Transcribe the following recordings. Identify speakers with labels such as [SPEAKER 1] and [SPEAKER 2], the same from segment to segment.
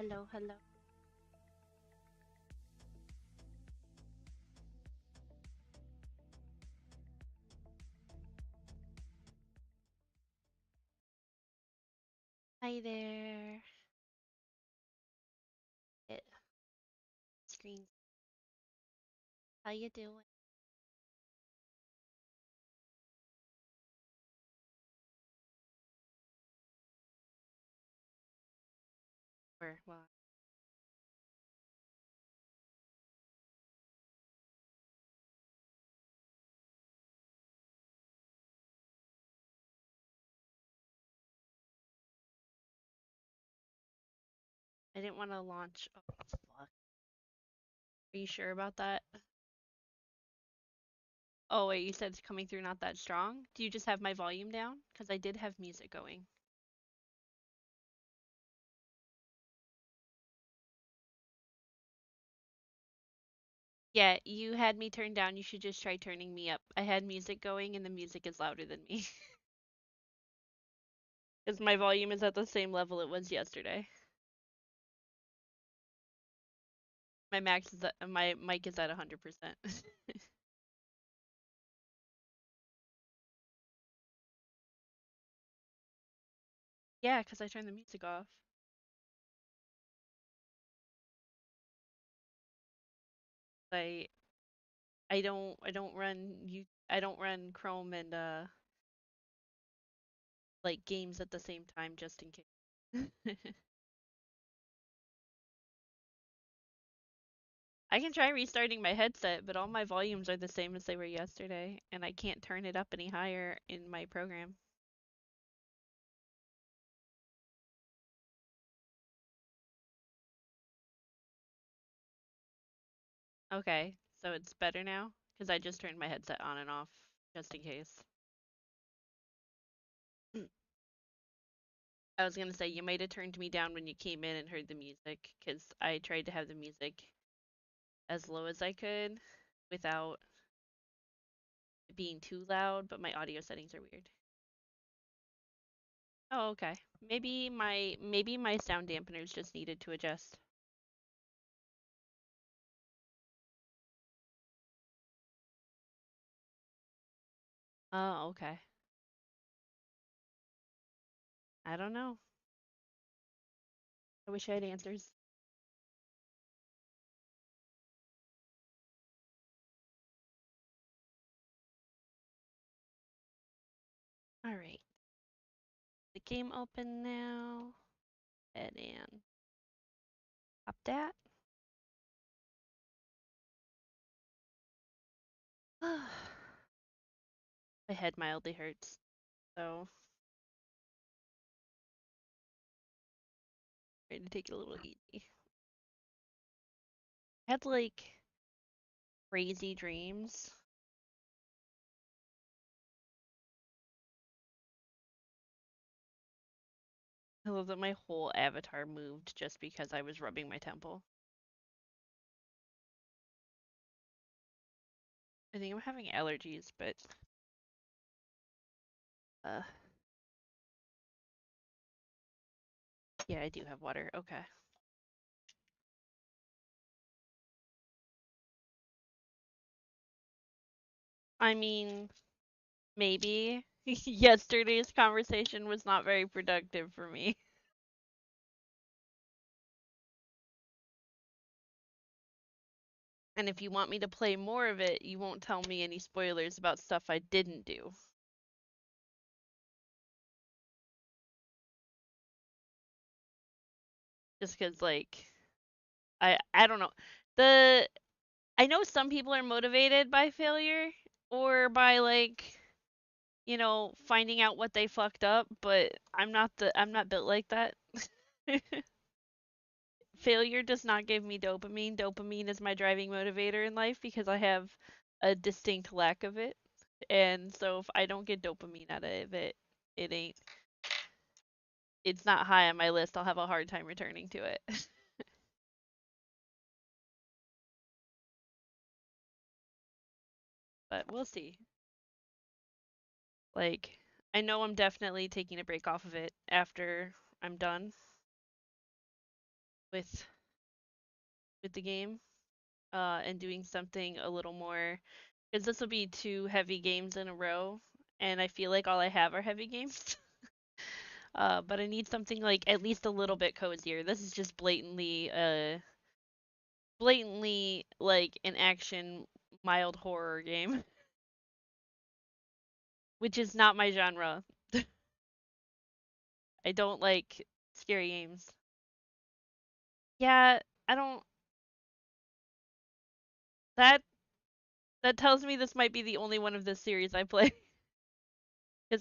[SPEAKER 1] Hello, hello. Hi there. It screen. How you doing? Or well, I didn't want to launch. Oh, fuck. Are you sure about that? Oh wait, you said it's coming through not that strong. Do you just have my volume down? Because I did have music going. Yeah, you had me turned down. You should just try turning me up. I had music going, and the music is louder than me. Because my volume is at the same level it was yesterday. My mic is at 100%. Yeah, because I turned the music off. I I don't run Chrome and like games at the same time just in case. I can try restarting my headset, but all my volumes are the same as they were yesterday, and I can't turn it up any higher in my program. Okay, so it's better now because I just turned my headset on and off just in case. I was gonna say you might have turned me down when you came in and heard the music because I tried to have the music as low as I could without being too loud, but my audio settings are weird. Oh, okay. Maybe my sound dampeners just needed to adjust. Oh, okay. I don't know. I wish I had answers. All right. The game open now. Head in. Pop that. My head mildly hurts, so trying to take it a little easy. I had like crazy dreams. I love that my whole avatar moved just because I was rubbing my temple. I think I'm having allergies, but uh yeah, I do have water. Okay. I mean, maybe. Yesterday's conversation was not very productive for me. And if you want me to play more of it, you won't tell me any spoilers about stuff I didn't do. Just because, like, I don't know. The I know some people are motivated by failure or by like, finding out what they fucked up, but I'm not built like that. Failure does not give me dopamine. Dopamine is my driving motivator in life because I have a distinct lack of it. And so if I don't get dopamine out of it, it ain't it's not high on my list. I'll have a hard time returning to it. But we'll see. Like I know I'm definitely taking a break off of it after I'm done. with the game, and doing something a little more, because this will be 2 heavy games in a row, and I feel like all I have are heavy games. But I need something like at least a little bit cozier. This is just blatantly like an action mild horror game, which is not my genre. I don't like scary games. Yeah, I don't. That that tells me this might be the only one of this series I play. Cause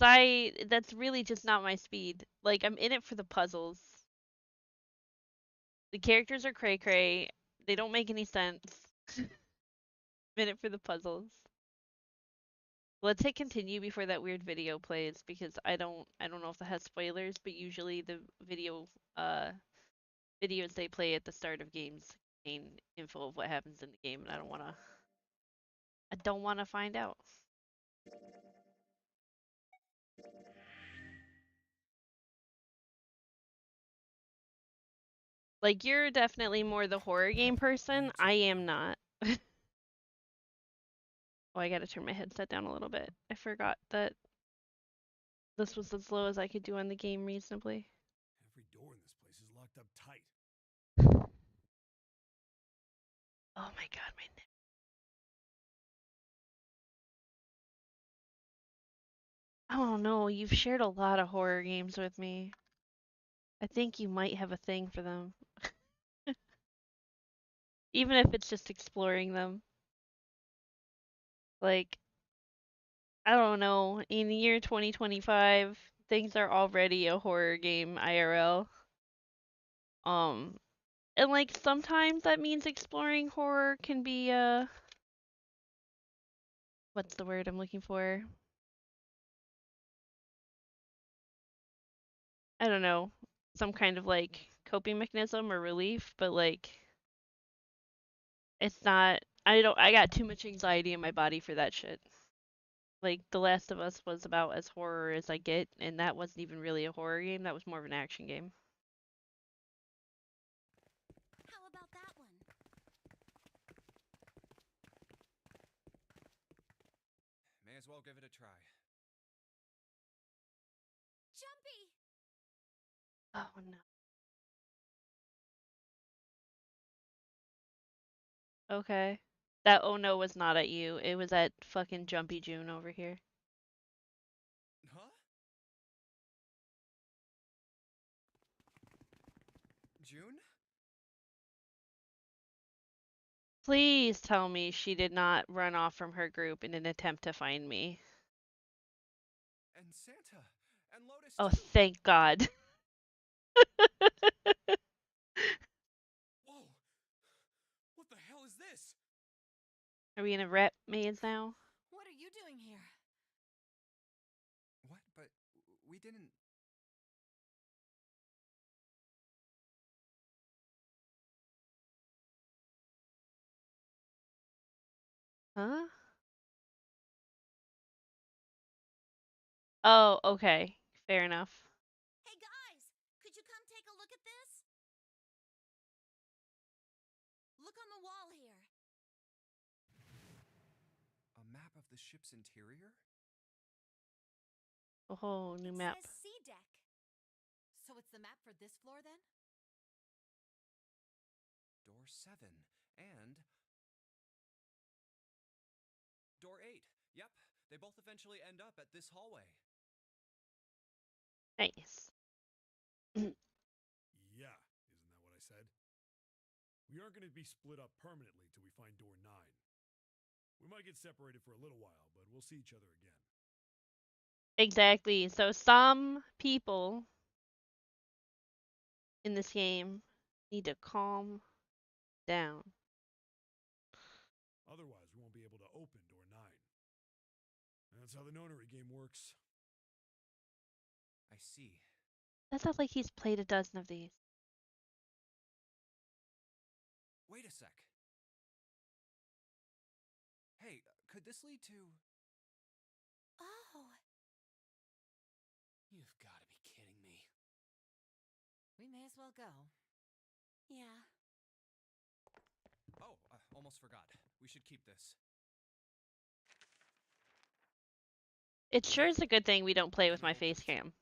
[SPEAKER 1] that's really just not my speed. Like I'm in it for the puzzles. The characters are cray cray. They don't make any sense. I'm in it for the puzzles. Let's hit continue before that weird video plays because I don't know if that has spoilers, but usually the uh videos they play at the start of games contain info of what happens in the game, and I don't wanna find out. Like you're definitely more the horror game person. I am not. Oh, I gotta turn my headset down a little bit. I forgot that this was as low as I could do on the game reasonably.
[SPEAKER 2] Every door in this place is locked up tight.
[SPEAKER 1] Oh my god, my neck. I don't know. You've shared a lot of horror games with me. I think you might have a thing for them. Even if it's just exploring them. Like, I don't know. In the year 2025, things are already a horror game IRL. Um, and like sometimes that means exploring horror can be what's the word I'm looking for? I don't know, some kind of like coping mechanism or relief, but like it's not. I got too much anxiety in my body for that shit. Like The Last of Us was about as horror as I get, and that wasn't even really a horror game. That was more of an action game.
[SPEAKER 3] How about that one?
[SPEAKER 2] May as well give it a try.
[SPEAKER 3] Jumpy!
[SPEAKER 1] Oh no. Okay. That oh no was not at you. It was at fucking Jumpy June over here.
[SPEAKER 2] Huh? June?
[SPEAKER 1] Please tell me she did not run off from her group in an attempt to find me.
[SPEAKER 2] And Santa. And Lotus
[SPEAKER 1] Oh,
[SPEAKER 2] too.
[SPEAKER 1] thank God.
[SPEAKER 2] Whoa! What the hell is this?
[SPEAKER 1] Are we in a rep maze now?
[SPEAKER 3] What are you doing here?
[SPEAKER 2] What? But we didn't.
[SPEAKER 1] Huh? Oh, okay. Fair enough.
[SPEAKER 3] Hey guys, could you come take a look at this? Look on the wall here.
[SPEAKER 2] A map of the ship's interior?
[SPEAKER 1] Oh, new
[SPEAKER 3] It
[SPEAKER 1] map.
[SPEAKER 3] says C deck. So it's the map for this floor then?
[SPEAKER 2] Door 7. And. Door 8. Yep, they both eventually end up at this hallway.
[SPEAKER 1] Nice.
[SPEAKER 4] Yeah, isn't that what I said? We aren't going to be split up permanently till we find door 9. We might get separated for a little while, but we'll see each other again.
[SPEAKER 1] Exactly. So some people in this game need to calm down.
[SPEAKER 4] Otherwise, we won't be able to open door 9. And that's how the Nonary game works.
[SPEAKER 2] I see.
[SPEAKER 1] That sounds like he's played a dozen of these.
[SPEAKER 2] Wait a sec. Hey, could this lead to.
[SPEAKER 3] Oh,
[SPEAKER 2] You've gotta be kidding me.
[SPEAKER 3] we may as well go. Yeah.
[SPEAKER 2] Oh, almost forgot. We should keep this.
[SPEAKER 1] It sure is a good thing we don't play with
[SPEAKER 2] You
[SPEAKER 1] my
[SPEAKER 2] know,
[SPEAKER 1] face cam.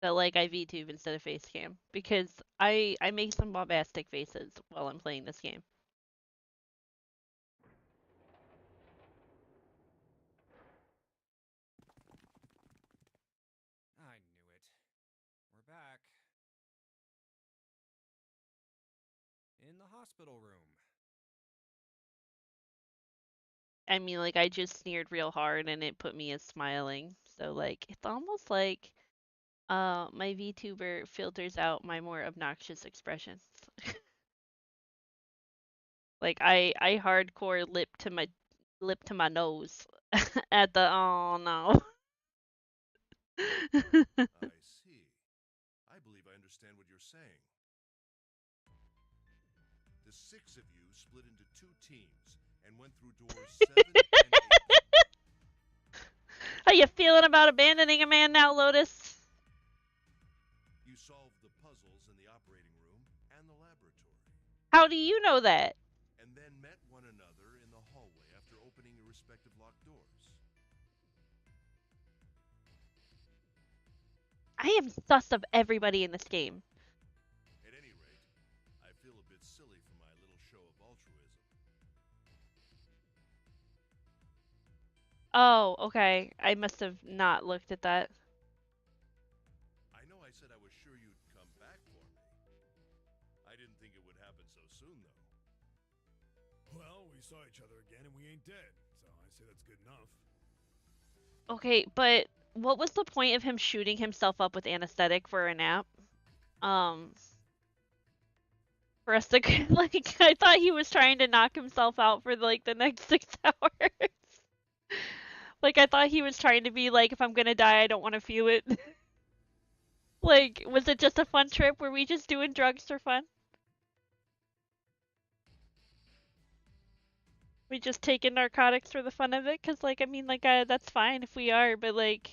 [SPEAKER 1] That like I VTube instead of face cam because I make some bombastic faces while I'm playing this game.
[SPEAKER 2] I knew it. We're back. In the hospital room.
[SPEAKER 1] I mean, like I just sneered real hard and it put me as smiling. So like it's almost like my VTuber filters out my more obnoxious expressions. Like I hardcore lip to my nose at the oh no.
[SPEAKER 5] I see. I believe I understand what you're saying. The 6 of you split into 2 teams and went through doors 7 and 8.
[SPEAKER 1] How you feeling about abandoning a man now, Lotus?
[SPEAKER 5] You solved the puzzles in the operating room and the laboratory,
[SPEAKER 1] How do you know that?
[SPEAKER 5] and then met one another in the hallway after opening your respective locked doors.
[SPEAKER 1] I am sus of everybody in this game.
[SPEAKER 5] At any rate, I feel a bit silly for my little show of altruism.
[SPEAKER 1] Oh, okay. I must have not looked at that.
[SPEAKER 5] I know I said I was sure you'd come back for me. I didn't think it would happen so soon, though.
[SPEAKER 4] Well, we saw each other again and we ain't dead, so I say that's good enough.
[SPEAKER 1] Okay, but what was the point of him shooting himself up with anesthetic for a nap? For us to like, I thought he was trying to knock himself out for like the next 6 hours. Like, I thought he was trying to be like, if I'm gonna die, I don't want to feel it. Like, was it just a fun trip? Were we just doing drugs for fun? We just taking narcotics for the fun of it? Cause like, I mean, like, that's fine if we are, but like,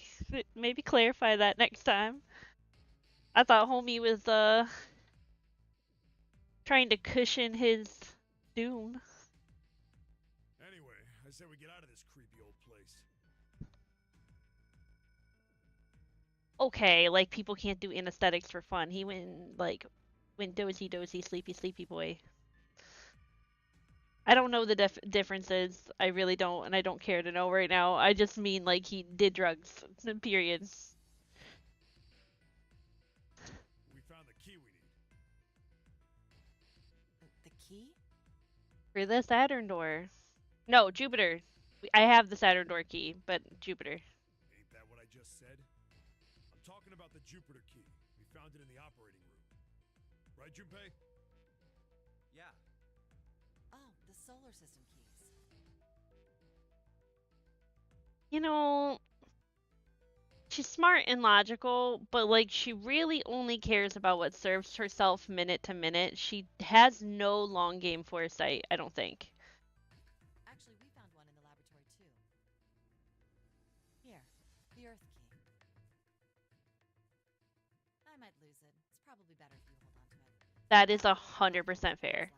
[SPEAKER 1] maybe clarify that next time. I thought homie was trying to cushion his doom.
[SPEAKER 4] Anyway, I say we get out of this creepy old place.
[SPEAKER 1] Okay, like people can't do anesthetics for fun. He went dozy dozy sleepy sleepy boy. I don't know the differences. I really don't, and I don't care to know right now. I just mean like he did drugs. Period.
[SPEAKER 4] We found the key we need.
[SPEAKER 3] The key?
[SPEAKER 1] For the Saturn door. No, Jupiter. I have the Saturn door key, but Jupiter.
[SPEAKER 4] Ain't that what I just said? I'm talking about the Jupiter key. We found it in the operating room. Right, Junpei?
[SPEAKER 2] Yeah.
[SPEAKER 3] Oh, the solar system keys.
[SPEAKER 1] You know, she's smart and logical, but like she really only cares about what serves herself minute to minute. She has no long game foresight, I don't think.
[SPEAKER 3] Actually, we found one in the laboratory too. Here, the Earth key. I might lose it. It's probably better if you hold on to it.
[SPEAKER 1] That is 100% fair.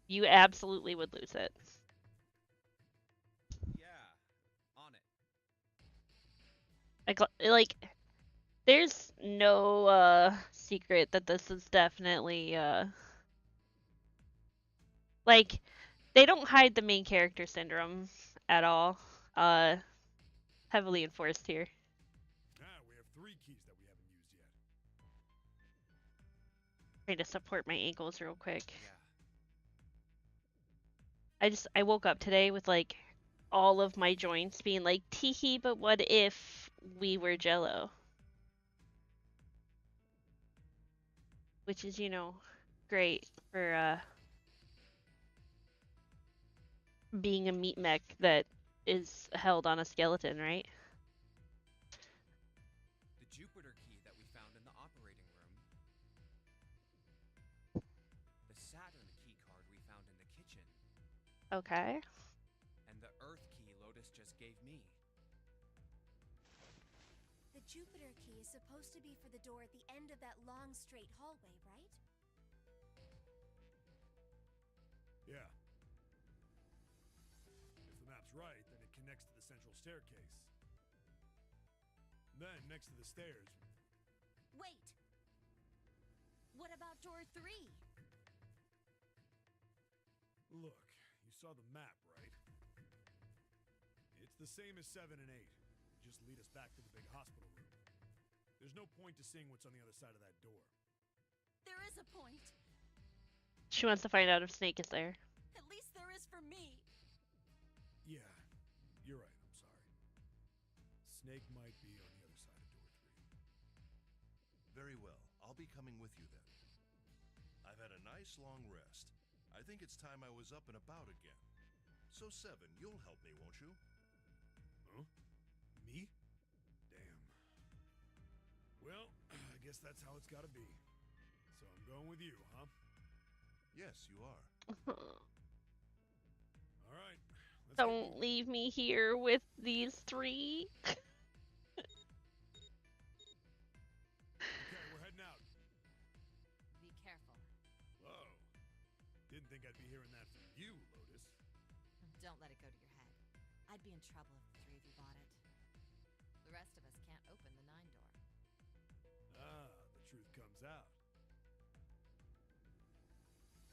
[SPEAKER 1] You absolutely would lose it.
[SPEAKER 2] Yeah. On it.
[SPEAKER 1] Like there's no secret that this is definitely like they don't hide the main character syndrome at all. Heavily enforced here.
[SPEAKER 4] Ah, we have 3 keys that we haven't used yet.
[SPEAKER 1] Trying to support my ankles real quick.
[SPEAKER 2] Yeah.
[SPEAKER 1] I woke up today with like all of my joints being like teehee, but what if we were Jello? Which is, you know, great for being a meat mech that is held on a skeleton, right?
[SPEAKER 2] The Jupiter key that we found in the operating room. The Saturn key card we found in the kitchen.
[SPEAKER 1] Okay.
[SPEAKER 2] And the Earth key Lotus just gave me.
[SPEAKER 6] The Jupiter key is supposed to be for the door at the end of that long, straight hallway, right?
[SPEAKER 4] Yeah. If the map's right, then it connects to the central staircase. Then, next to the stairs...
[SPEAKER 3] Wait! What about door 3?
[SPEAKER 4] Look, you saw the map, right? It's the same as 7 and 8. Just lead us back to the big hospital room. There's no point to seeing what's on the other side of that door.
[SPEAKER 3] There is a point.
[SPEAKER 1] She wants to find out if Snake is there.
[SPEAKER 3] At least there is for me.
[SPEAKER 4] Yeah, you're right, I'm sorry. Snake might be on the other side of door 3.
[SPEAKER 5] Very well. I'll be coming with you then. I've had a nice long rest. I think it's time I was up and about again. So 7, you'll help me, won't you?
[SPEAKER 4] Huh? Me? Damn. Well, I guess that's how it's gotta be. So I'm going with you, huh?
[SPEAKER 5] Yes, you are.
[SPEAKER 4] Alright, let's
[SPEAKER 1] Don't leave me here with these 3.
[SPEAKER 4] Okay, we're heading out.
[SPEAKER 3] Be careful.
[SPEAKER 4] Whoa. Didn't think I'd be hearing that from you, Lotus.
[SPEAKER 3] Don't let it go to your head. I'd be in trouble if the 3 of you bought it. The rest of us can't open the 9 door.
[SPEAKER 4] Ah, the truth comes out.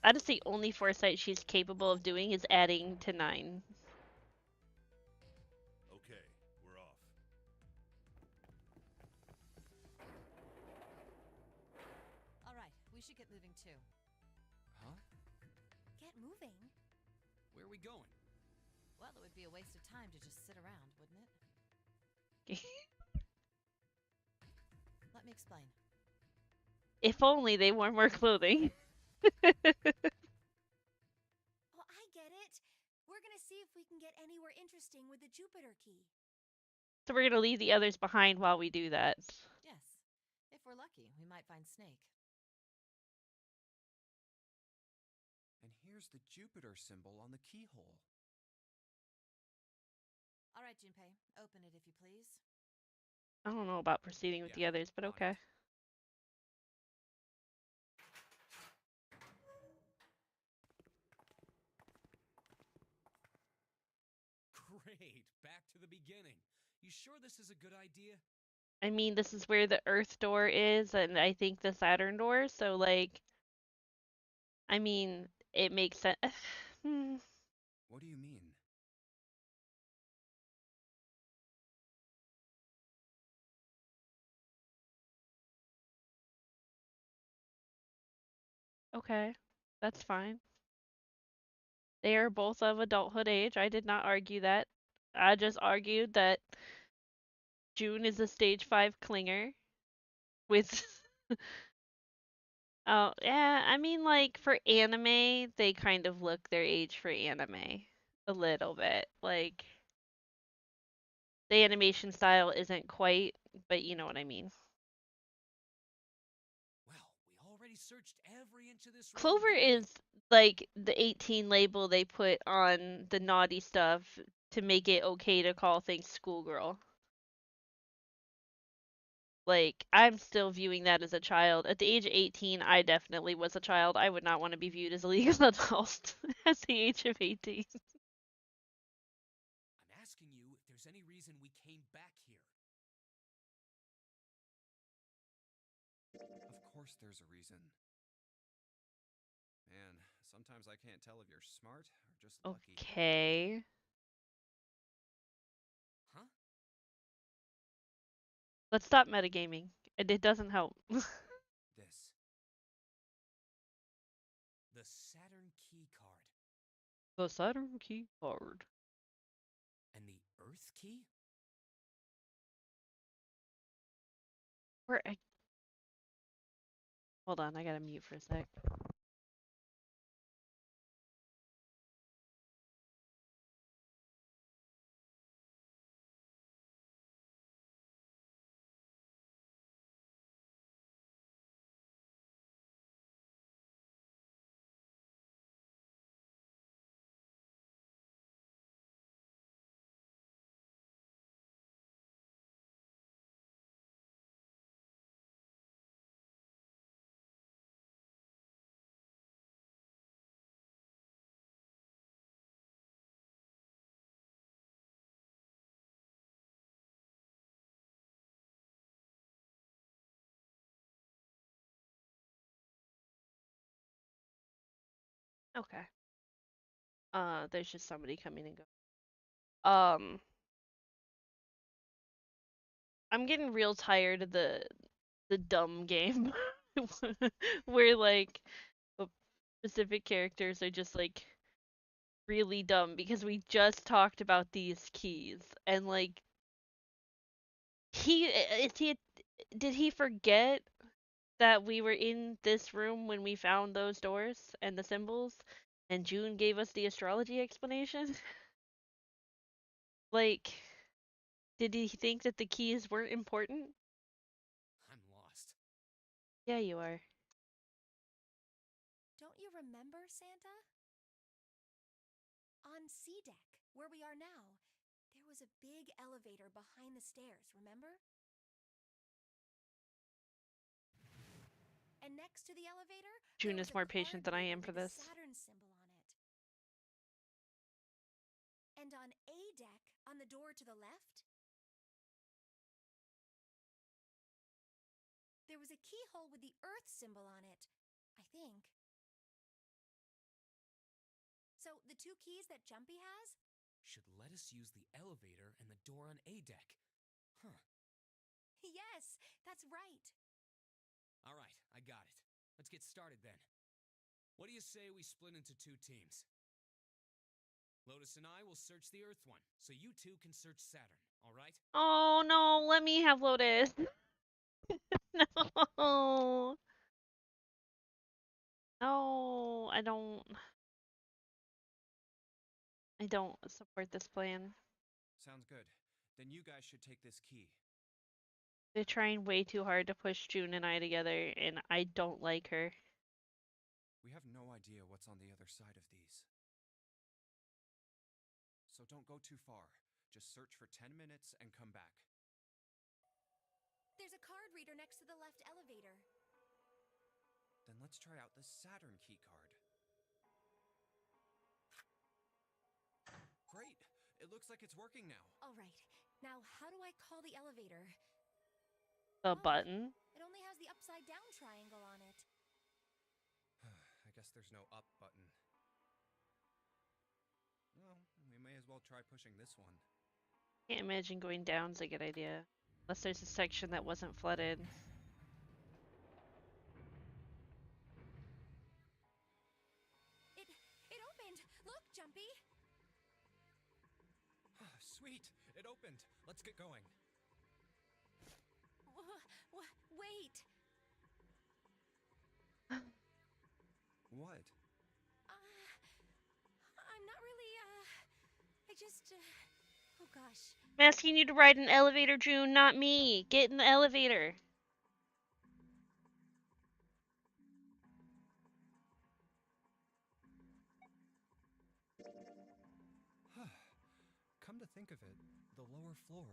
[SPEAKER 1] That is the only foresight she's capable of doing is adding to 9.
[SPEAKER 5] Okay, we're off.
[SPEAKER 3] All right, we should get moving too.
[SPEAKER 7] Huh?
[SPEAKER 6] Get moving.
[SPEAKER 7] Where are we going?
[SPEAKER 3] Well, it would be a waste of time to just sit around, wouldn't it? Let me explain.
[SPEAKER 1] If only they wore more clothing.
[SPEAKER 6] Oh, I get it. We're gonna see if we can get anywhere interesting with the Jupiter key.
[SPEAKER 1] So we're gonna leave the others behind while we do that.
[SPEAKER 3] Yes. If we're lucky, we might find Snake.
[SPEAKER 7] And here's the Jupiter symbol on the keyhole.
[SPEAKER 3] All right, Junpei, open it if you please.
[SPEAKER 1] I don't know about proceeding with the
[SPEAKER 7] Yeah,
[SPEAKER 1] others, but
[SPEAKER 7] on
[SPEAKER 1] okay.
[SPEAKER 7] it. Great, back to the beginning. You sure this is a good idea?
[SPEAKER 1] I mean, this is where the Earth door is, and I think the Saturn door, so, like, I mean, it makes sense.
[SPEAKER 7] What do you mean?
[SPEAKER 1] Okay, that's fine. They are both of adulthood age. I did not argue that. I just argued that June is a stage 5 clinger with oh, yeah, I mean like for anime, they kind of look their age for anime a little bit. Like the animation style isn't quite, but you know what I mean.
[SPEAKER 7] Well, we already searched every inch of this room.
[SPEAKER 1] Clover is like the 18 label they put on the naughty stuff to make it okay to call things schoolgirl. Like, I'm still viewing that as a child. At the age of 18, I definitely was a child. I would not want to be viewed as a legal adult at the age of 18.
[SPEAKER 7] I'm asking you if there's any reason we came back here. Of course there's a reason. Man, sometimes I can't tell if you're smart or just lucky.
[SPEAKER 1] Okay.
[SPEAKER 7] Huh?
[SPEAKER 1] Let's stop metagaming. It doesn't help.
[SPEAKER 7] This. The Saturn key card.
[SPEAKER 1] The Saturn key card.
[SPEAKER 7] And the Earth key?
[SPEAKER 1] Hold on, I gotta mute for a sec. Okay. There's just somebody coming and go. I'm getting real tired of the dumb game where like specific characters are just like really dumb because we just talked about these keys and like did he forget that we were in this room when we found those doors and the symbols and June gave us the astrology explanation? Like, did he think that the keys weren't important?
[SPEAKER 7] I'm lost.
[SPEAKER 1] Yeah, you are.
[SPEAKER 6] Don't you remember, Santa? On C deck, where we are now, there was a big elevator behind the stairs, remember? And next to the elevator,
[SPEAKER 1] June
[SPEAKER 6] there was
[SPEAKER 1] is
[SPEAKER 6] a
[SPEAKER 1] more
[SPEAKER 6] card
[SPEAKER 1] patient than I
[SPEAKER 6] reader
[SPEAKER 1] am for
[SPEAKER 6] with the
[SPEAKER 1] this.
[SPEAKER 6] Saturn symbol on it. And on A deck, on the door to the left, there was a keyhole with the Earth symbol on it, I think. So the two keys that Jumpy has?
[SPEAKER 7] Should let us use the elevator and the door on A deck. Huh.
[SPEAKER 6] Yes, that's right.
[SPEAKER 7] All right, I got it. Let's get started then. What do you say we split into 2 teams? Lotus and I will search the Earth one, so you two can search Saturn, all right?
[SPEAKER 1] Oh no, let me have Lotus. No. No, I don't support this plan.
[SPEAKER 2] Sounds good. Then you guys should take this key.
[SPEAKER 1] They're trying way too hard to push June and I together, and I don't like her.
[SPEAKER 2] We have no idea what's on the other side of these. So don't go too far. Just search for 10 minutes and come back.
[SPEAKER 6] There's a card reader next to the left elevator.
[SPEAKER 2] Then let's try out this Saturn key card. Great! It looks like it's working now.
[SPEAKER 6] All right. Now, how do I call the elevator?
[SPEAKER 1] The
[SPEAKER 6] Oh,
[SPEAKER 1] button?
[SPEAKER 6] it only has the upside down triangle on it.
[SPEAKER 2] I guess there's no up button. Well, we may as well try pushing this one.
[SPEAKER 1] Can't imagine going down's a good idea. Unless there's a section that wasn't flooded.
[SPEAKER 6] It opened! Look, Jumpy!
[SPEAKER 2] Sweet! It opened! Let's get going.
[SPEAKER 6] Wait!
[SPEAKER 2] What?
[SPEAKER 6] I'm not really, I just, oh gosh.
[SPEAKER 1] I'm asking you to ride an elevator, June, not me. Get in the elevator.
[SPEAKER 2] Come to think of it, the lower floor,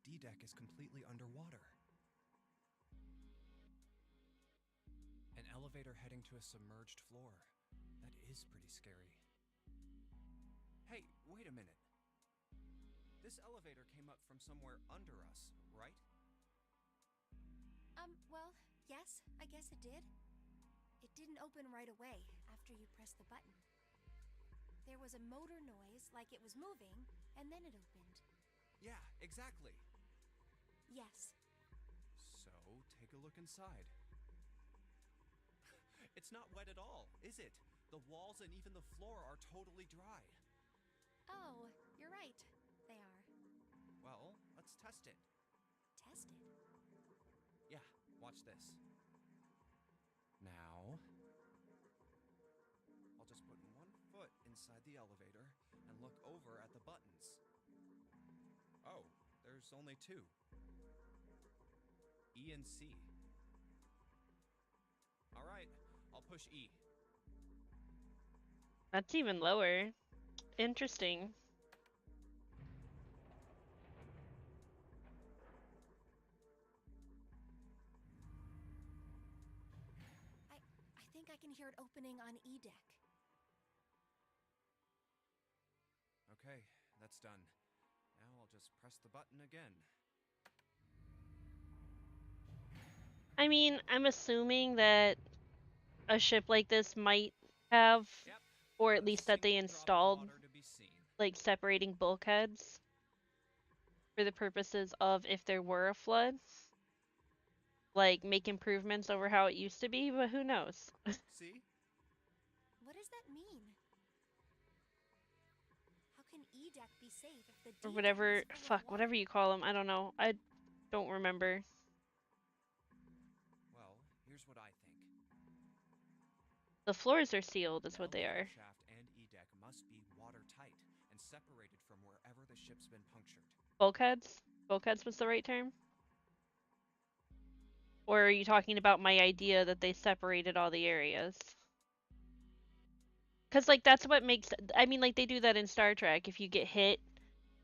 [SPEAKER 2] D-deck, is completely underwater. An elevator heading to a submerged floor. That is pretty scary. Hey, wait a minute. This elevator came up from somewhere under us, right?
[SPEAKER 6] Well, yes, I guess it did. It didn't open right away after you pressed the button. There was a motor noise like it was moving, and then it opened.
[SPEAKER 2] Yeah, exactly.
[SPEAKER 6] Yes.
[SPEAKER 2] So, take a look inside. It's not wet at all, is it? The walls and even the floor are totally dry.
[SPEAKER 6] Oh, you're right. They are.
[SPEAKER 2] Well, let's test it.
[SPEAKER 6] Test it.
[SPEAKER 2] Yeah, watch this. Now, I'll just put one foot inside the elevator and look over at the buttons. Oh, there's only 2. E and C. All right, I'll push E.
[SPEAKER 1] That's even lower. Interesting.
[SPEAKER 6] I think I can hear it opening on E deck.
[SPEAKER 2] Okay, that's done. Now I'll just press the button again.
[SPEAKER 1] I mean, I'm assuming that a ship like this might have
[SPEAKER 2] Yep,
[SPEAKER 1] Or at least that they
[SPEAKER 2] Single drop of
[SPEAKER 1] installed,
[SPEAKER 2] water to be seen.
[SPEAKER 1] like, separating bulkheads for the purposes of if there were a flood. Like, make improvements over how it used to be, but who knows?
[SPEAKER 2] See?
[SPEAKER 6] What does that mean? How can E deck be safe if the D
[SPEAKER 1] Or
[SPEAKER 6] deck
[SPEAKER 1] whatever,
[SPEAKER 6] is full of
[SPEAKER 1] fuck,
[SPEAKER 6] water?
[SPEAKER 1] whatever you call them. I don't know. I don't remember.
[SPEAKER 2] Well, here's what I think.
[SPEAKER 1] The floors are sealed, is
[SPEAKER 2] The
[SPEAKER 1] what they
[SPEAKER 2] elevator
[SPEAKER 1] are.
[SPEAKER 2] shaft and E deck must be watertight and separated from wherever the ship's been punctured.
[SPEAKER 1] Bulkheads? Bulkheads was the right term? Or are you talking about my idea that they separated all the areas? Because, like, that's what makes... I mean, like, they do that in Star Trek. If you get hit,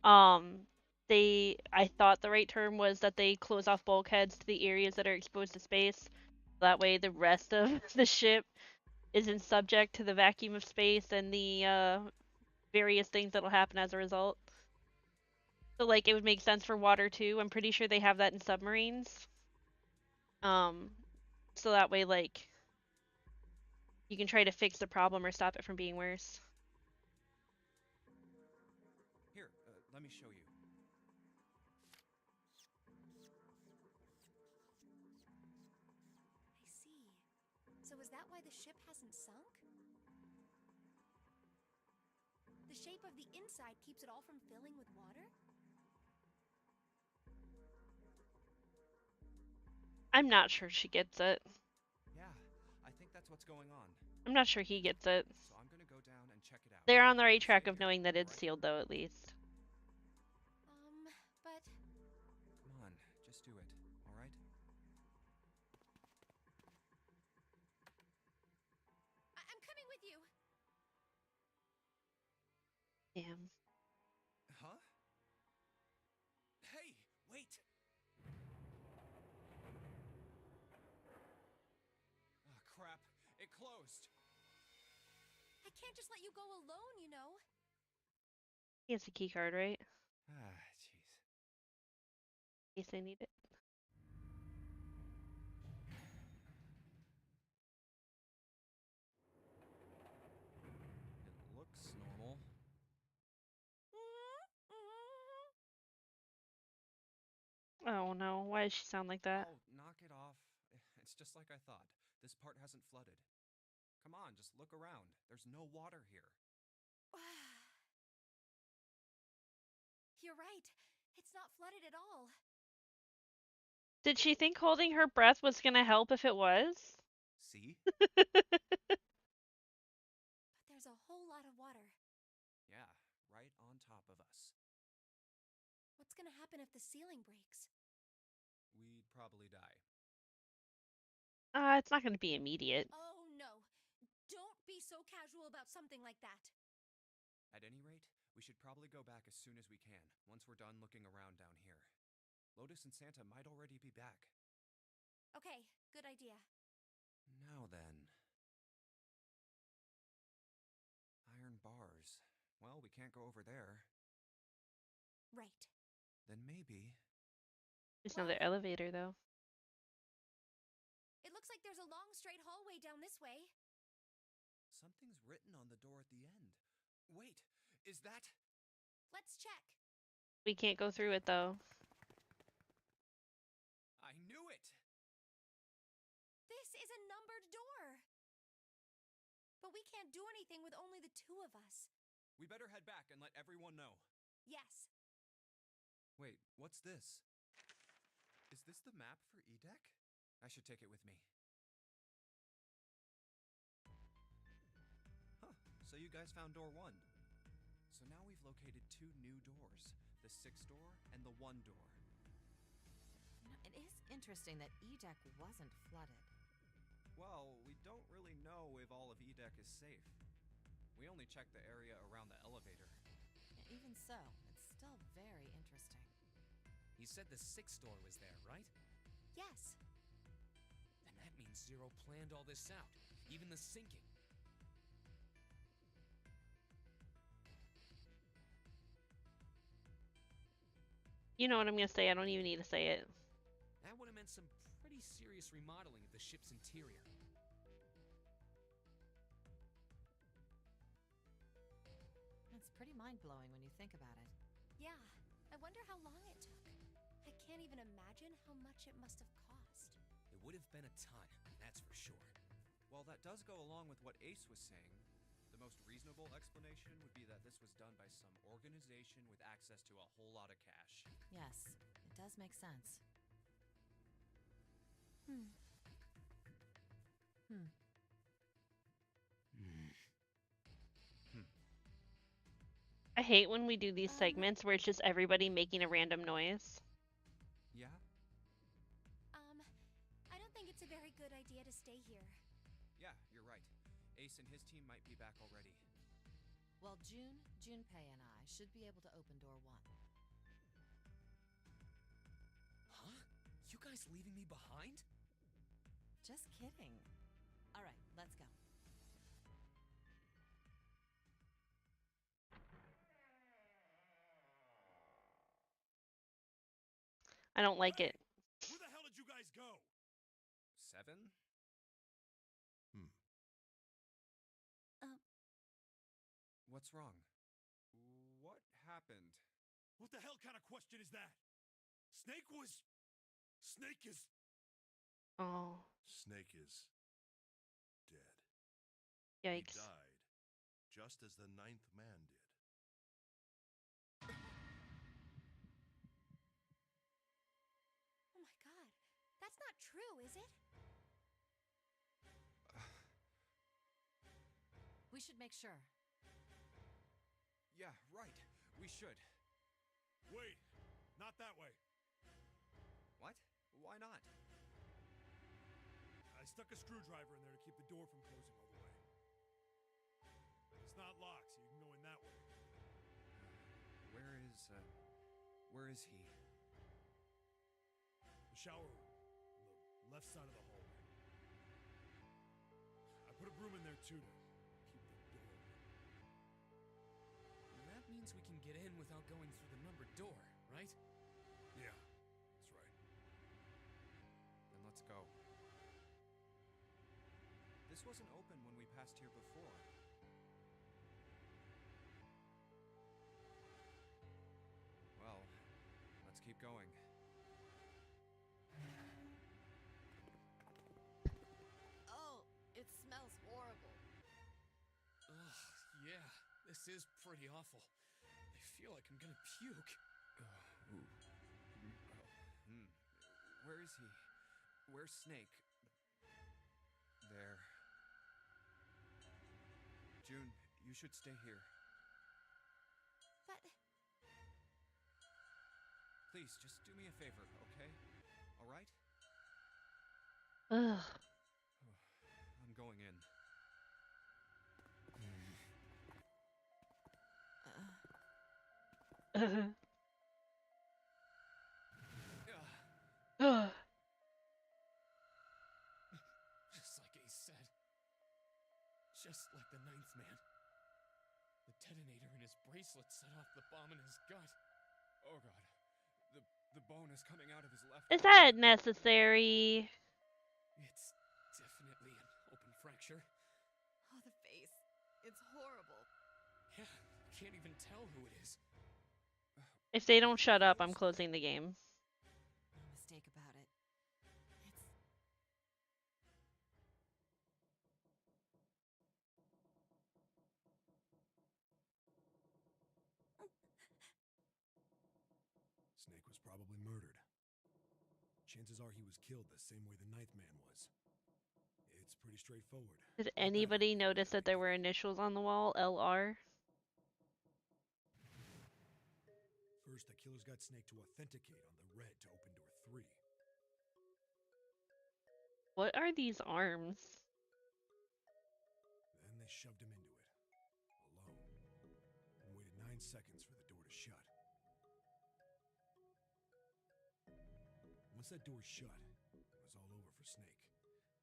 [SPEAKER 1] I thought the right term was that they close off bulkheads to the areas that are exposed to space. That way the rest of the ship isn't subject to the vacuum of space and the various things that'll happen as a result. So, like, it would make sense for water, too. I'm pretty sure they have that in submarines. So that way, like, you can try to fix the problem or stop it from being worse.
[SPEAKER 2] Here, let me show you.
[SPEAKER 6] I see. So is that why the ship hasn't sunk? The shape of the inside keeps it all from filling with water?
[SPEAKER 1] I'm not sure she gets it.
[SPEAKER 2] Yeah, I think that's what's going on.
[SPEAKER 1] I'm not sure he gets it.
[SPEAKER 2] So I'm gonna go down and check it out.
[SPEAKER 1] They're on the right
[SPEAKER 2] You
[SPEAKER 1] track
[SPEAKER 2] stay
[SPEAKER 1] of
[SPEAKER 2] here,
[SPEAKER 1] knowing that it's
[SPEAKER 2] alright?
[SPEAKER 1] sealed, though, at least.
[SPEAKER 6] But
[SPEAKER 2] Come on, just do it, alright?
[SPEAKER 6] I'm coming with you.
[SPEAKER 1] Damn.
[SPEAKER 2] Huh? Hey, wait! Ah, crap. It closed.
[SPEAKER 6] I can't just let you go alone, you know.
[SPEAKER 1] He has a key card, right?
[SPEAKER 2] Ah, jeez.
[SPEAKER 1] In case I need it.
[SPEAKER 2] It looks normal.
[SPEAKER 1] Oh no, why does she sound like that?
[SPEAKER 2] Oh, knock it off. It's just like I thought. This part hasn't flooded. Come on, just look around. There's no water here.
[SPEAKER 6] You're right. It's not flooded at all.
[SPEAKER 1] Did she think holding her breath was gonna help if it was?
[SPEAKER 2] See?
[SPEAKER 6] But there's a whole lot of water.
[SPEAKER 2] Yeah, right on top of us.
[SPEAKER 6] What's gonna happen if the ceiling breaks?
[SPEAKER 2] We'd probably die.
[SPEAKER 1] It's not gonna be immediate.
[SPEAKER 6] Oh no. Don't be so casual about something like that.
[SPEAKER 2] At any rate, we should probably go back as soon as we can, once we're done looking around down here. Lotus and Santa might already be back.
[SPEAKER 6] Okay, good idea.
[SPEAKER 2] Now then. Iron bars. Well, we can't go over there.
[SPEAKER 6] Right.
[SPEAKER 2] Then maybe...
[SPEAKER 1] There's another elevator, though.
[SPEAKER 6] It looks like there's a long straight hallway down this way.
[SPEAKER 2] something's written on the door at the end. Wait, is that...
[SPEAKER 6] Let's check.
[SPEAKER 1] We can't go through it, though.
[SPEAKER 2] I knew it!
[SPEAKER 6] This is a numbered door. But we can't do anything with only the two of us.
[SPEAKER 2] We better head back and let everyone know.
[SPEAKER 6] Yes.
[SPEAKER 2] Wait, what's this? Is this the map for E-Deck? I should take it with me. Huh, so you guys found door 1. So now we've located 2 new doors. The 6th door and the 1 door.
[SPEAKER 3] You know, it is interesting that E-Deck wasn't flooded.
[SPEAKER 2] Well, we don't really know if all of E-Deck is safe. We only checked the area around the elevator.
[SPEAKER 3] Yeah, even so, it's still very interesting.
[SPEAKER 7] You said the 6th door was there, right?
[SPEAKER 6] Yes.
[SPEAKER 7] And that means Zero planned all this out, even the sinking.
[SPEAKER 1] You know what I'm gonna say, I don't even need to say it.
[SPEAKER 7] That would have meant some pretty serious remodeling of the ship's interior.
[SPEAKER 3] mind-blowing when you think about it.
[SPEAKER 6] Yeah, I wonder how long it took. I can't even imagine how much it must have cost.
[SPEAKER 7] It would have been a ton, that's for sure.
[SPEAKER 2] While that does go along with what Ace was saying, the most reasonable explanation would be that this was done by some organization with access to a whole lot of cash.
[SPEAKER 3] Yes, it does make sense.
[SPEAKER 6] Hmm.
[SPEAKER 1] I hate when we do these
[SPEAKER 6] Um,
[SPEAKER 1] segments where it's just everybody making a random noise.
[SPEAKER 2] Yeah?
[SPEAKER 6] I don't think it's a very good idea to stay here.
[SPEAKER 2] Yeah, you're right. Ace and his team might be back already.
[SPEAKER 3] Well, Junpei and I should be able to open door 1.
[SPEAKER 7] Huh? You guys leaving me behind?
[SPEAKER 3] Just kidding. All right, let's go.
[SPEAKER 1] I don't like it.
[SPEAKER 4] Where the hell did you guys go?
[SPEAKER 2] 7? What's wrong? What happened?
[SPEAKER 4] What the hell kind of question is that? Snake is...
[SPEAKER 1] Oh,
[SPEAKER 5] Snake is dead.
[SPEAKER 1] yikes.
[SPEAKER 5] He died, just as the 9th man did.
[SPEAKER 6] Oh my god, that's not true, is it?
[SPEAKER 3] We should make sure.
[SPEAKER 2] Yeah, right. We should.
[SPEAKER 4] Wait, not that way.
[SPEAKER 2] What? Why not?
[SPEAKER 4] I stuck a screwdriver in there to keep the door from closing all the way. It's not locked, so you can go in that way.
[SPEAKER 2] Where is he?
[SPEAKER 4] The shower room, on the left side of the hallway. I put a broom in there too to keep the door open.
[SPEAKER 7] That means we can get in without going through the numbered door, right?
[SPEAKER 4] Yeah, that's right.
[SPEAKER 2] Then let's go. This wasn't open when we passed here before. Well, let's keep going.
[SPEAKER 3] Oh, it smells horrible.
[SPEAKER 7] Ugh, yeah, this is pretty awful. I feel like I'm gonna puke.
[SPEAKER 2] Where is he? Where's Snake? There. June, you should stay here.
[SPEAKER 6] But
[SPEAKER 2] Please, just do me a favor, okay? All right?
[SPEAKER 1] Ugh.
[SPEAKER 2] I'm going in.
[SPEAKER 1] Ugh.
[SPEAKER 7] Just like Ace said. Just like the 9th man. The detonator in his bracelet set off the bomb in his gut.
[SPEAKER 2] Oh god. The bone is coming out of his left
[SPEAKER 1] Is
[SPEAKER 2] arm.
[SPEAKER 1] that necessary?
[SPEAKER 7] It's definitely an open fracture.
[SPEAKER 3] Oh, the face. It's horrible.
[SPEAKER 7] Yeah, can't even tell who it is.
[SPEAKER 1] If they don't shut up, I'm closing the game.
[SPEAKER 3] No mistake about it. It's...
[SPEAKER 4] Snake was probably murdered. Chances are he was killed the same way the 9th man was. It's pretty straightforward.
[SPEAKER 1] Did
[SPEAKER 4] Not that
[SPEAKER 1] anybody
[SPEAKER 4] hard,
[SPEAKER 1] notice that there were initials on the wall? LR?
[SPEAKER 4] First, the killers got Snake to authenticate on the red to open door 3.
[SPEAKER 1] What are these arms?
[SPEAKER 4] Then they shoved him into it, alone, and waited 9 seconds for the door to shut. Once that door shut, it was all over for Snake.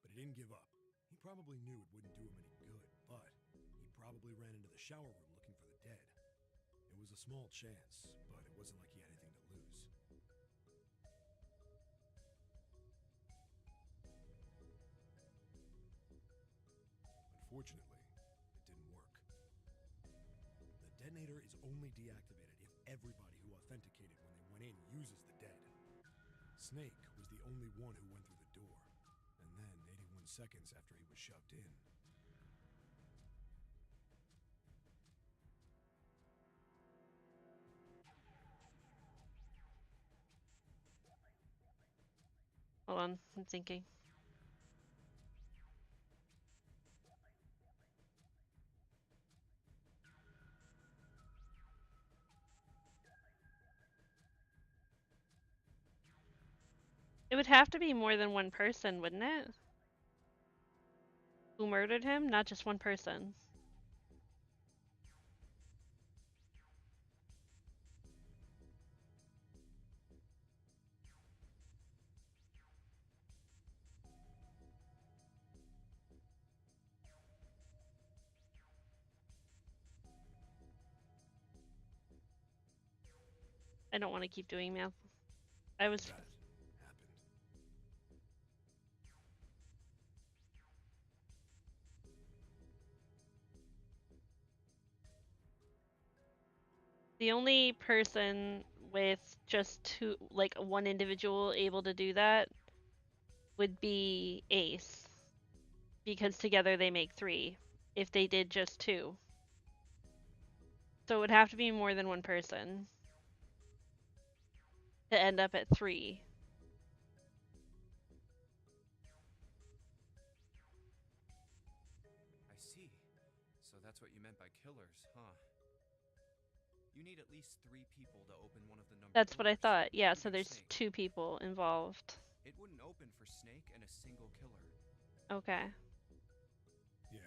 [SPEAKER 4] But he didn't give up. He probably knew it wouldn't do him any good, but he probably ran into the shower room looking for the dead. It was a small chance, but it wasn't like he had anything to lose. Unfortunately, it didn't work. The detonator is only deactivated if everybody who authenticated when they went in uses the dead. Snake was the only one who went through the door, and then 81 seconds after he was shoved in.
[SPEAKER 1] Hold on, I'm thinking. It would have to be more than one person, wouldn't it? Who murdered him? Not just one person. I don't want to keep doing math. I was...
[SPEAKER 4] That happened.
[SPEAKER 1] The only person with just two, like one individual able to do that would be Ace. Because together they make 3. If they did just 2. So it would have to be more than one person to end up at 3.
[SPEAKER 2] I see. So that's what you meant by killers, huh? You need at least 3 people to open one of the numbered
[SPEAKER 1] That's what I
[SPEAKER 2] doors,
[SPEAKER 1] thought. Yeah, so
[SPEAKER 2] including
[SPEAKER 1] there's
[SPEAKER 2] Snake.
[SPEAKER 1] 2 people involved.
[SPEAKER 2] It wouldn't open for Snake and a single killer.
[SPEAKER 1] Okay.
[SPEAKER 4] Yeah.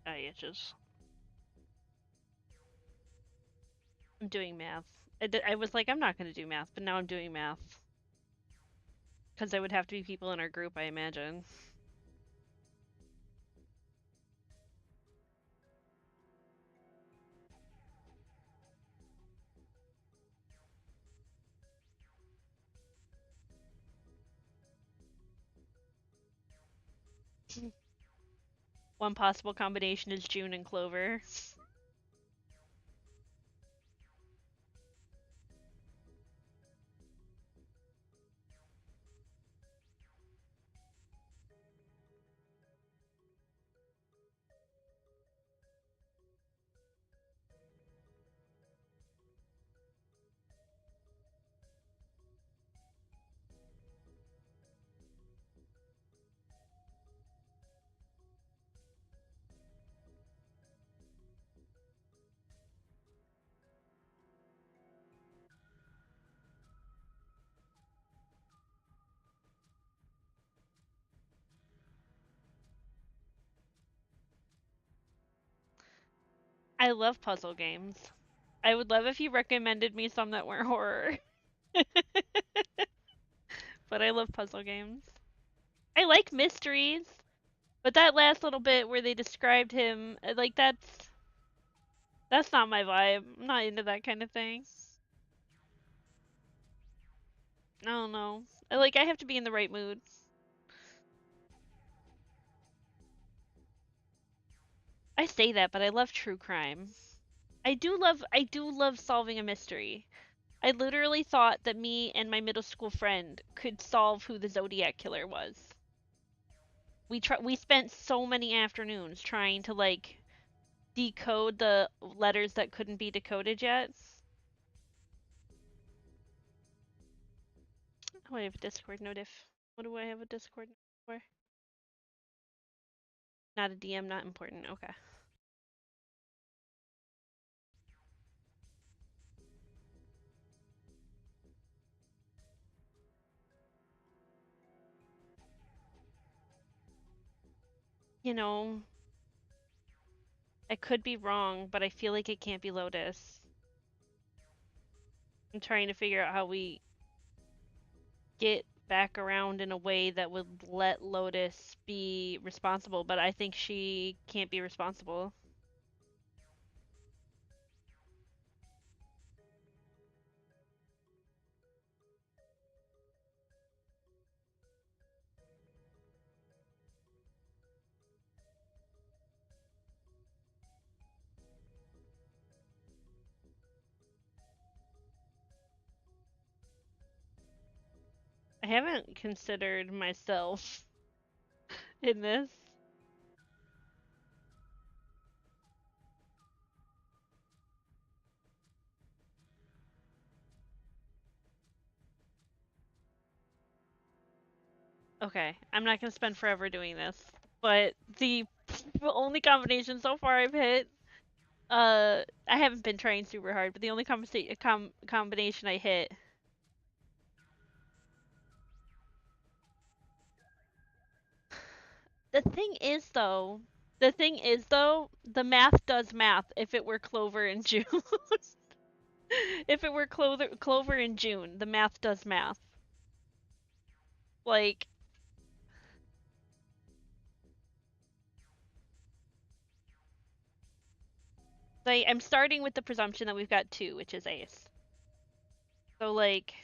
[SPEAKER 1] Eye itches. I'm doing math. I was like, I'm not going to do math, but now I'm doing math. Because there would have to be people in our group, I imagine. One possible combination is June and Clover. I love puzzle games. I would love if you recommended me some that weren't horror. But I love puzzle games. I like mysteries. But that last little bit where they described him, like that's not my vibe. I'm not into that kind of thing. I don't know. I have to be in the right mood. I say that, but I love true crime. I do love solving a mystery. I literally thought that me and my middle school friend could solve who the Zodiac killer was. We spent so many afternoons trying to decode the letters that couldn't be decoded yet. Oh, I have a Discord notif. What do I have a Discord for? Not a DM, not important. Okay. You know, I could be wrong, but I feel like it can't be Lotus. I'm trying to figure out how we get back around in a way that would let Lotus be responsible, but I think she can't be responsible. I haven't considered myself in this. Okay, I'm not gonna spend forever doing this, but the only combination so far I've hit, I haven't been trying super hard, but the only combination I hit. The thing is though, the math does math if it were Clover in June. If it were Clover in June, the math does math. Like, I'm starting with the presumption that we've got two, which is Ace. So like,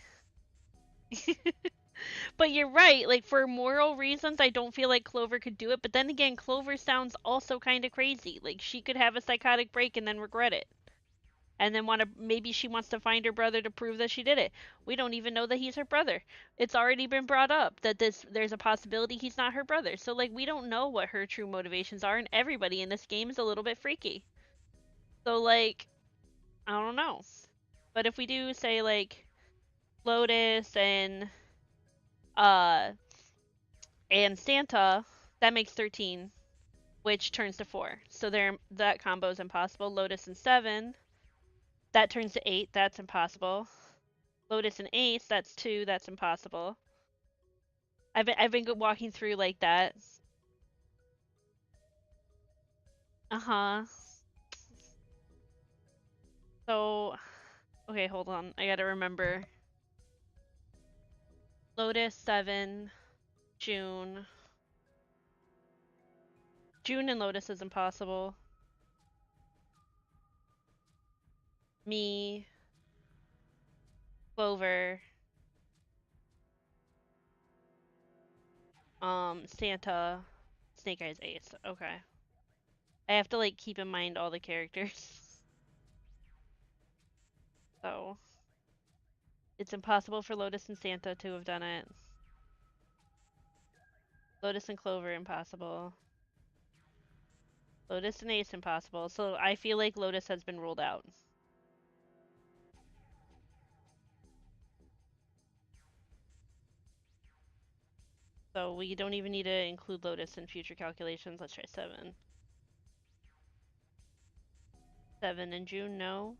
[SPEAKER 1] but you're right. Like for moral reasons, I don't feel like Clover could do it. But then again, Clover sounds also kind of crazy. Like she could have a psychotic break and then regret it. And then maybe she wants to find her brother to prove that she did it. We don't even know that he's her brother. It's already been brought up that there's a possibility he's not her brother. So like we don't know what her true motivations are, and everybody in this game is a little bit freaky. So like I don't know. But if we do say like Lotus uh and Santa, that makes 13, which turns to 4. So that combo is impossible. Lotus and 7, that turns to 8, that's impossible. Lotus and Ace, that's 2, that's impossible. I've been walking through like that. Uh-huh. So okay, hold on. I gotta remember. Lotus 7, June. June and Lotus is impossible. Me, Clover, Santa, Snake Eyes, Ace. Okay. I have to like keep in mind all the characters. So it's impossible for Lotus and Santa to have done it. Lotus and Clover impossible. Lotus and Ace impossible. So I feel like Lotus has been ruled out. So we don't even need to include Lotus in future calculations. Let's try 7. 7 in June, no.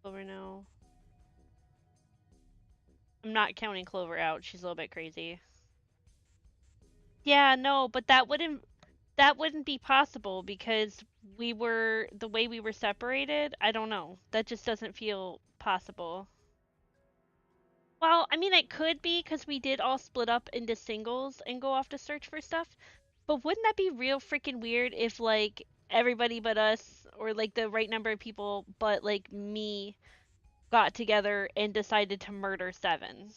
[SPEAKER 1] Clover, no. I'm not counting Clover out. She's a little bit crazy. Yeah, no, but that wouldn't be possible because the way we were separated. I don't know. That just doesn't feel possible. Well, I mean, it could be because we did all split up into singles and go off to search for stuff. But wouldn't that be real freaking weird if, like, everybody but us, or, like, the right number of people but, like, me, got together and decided to murder 7?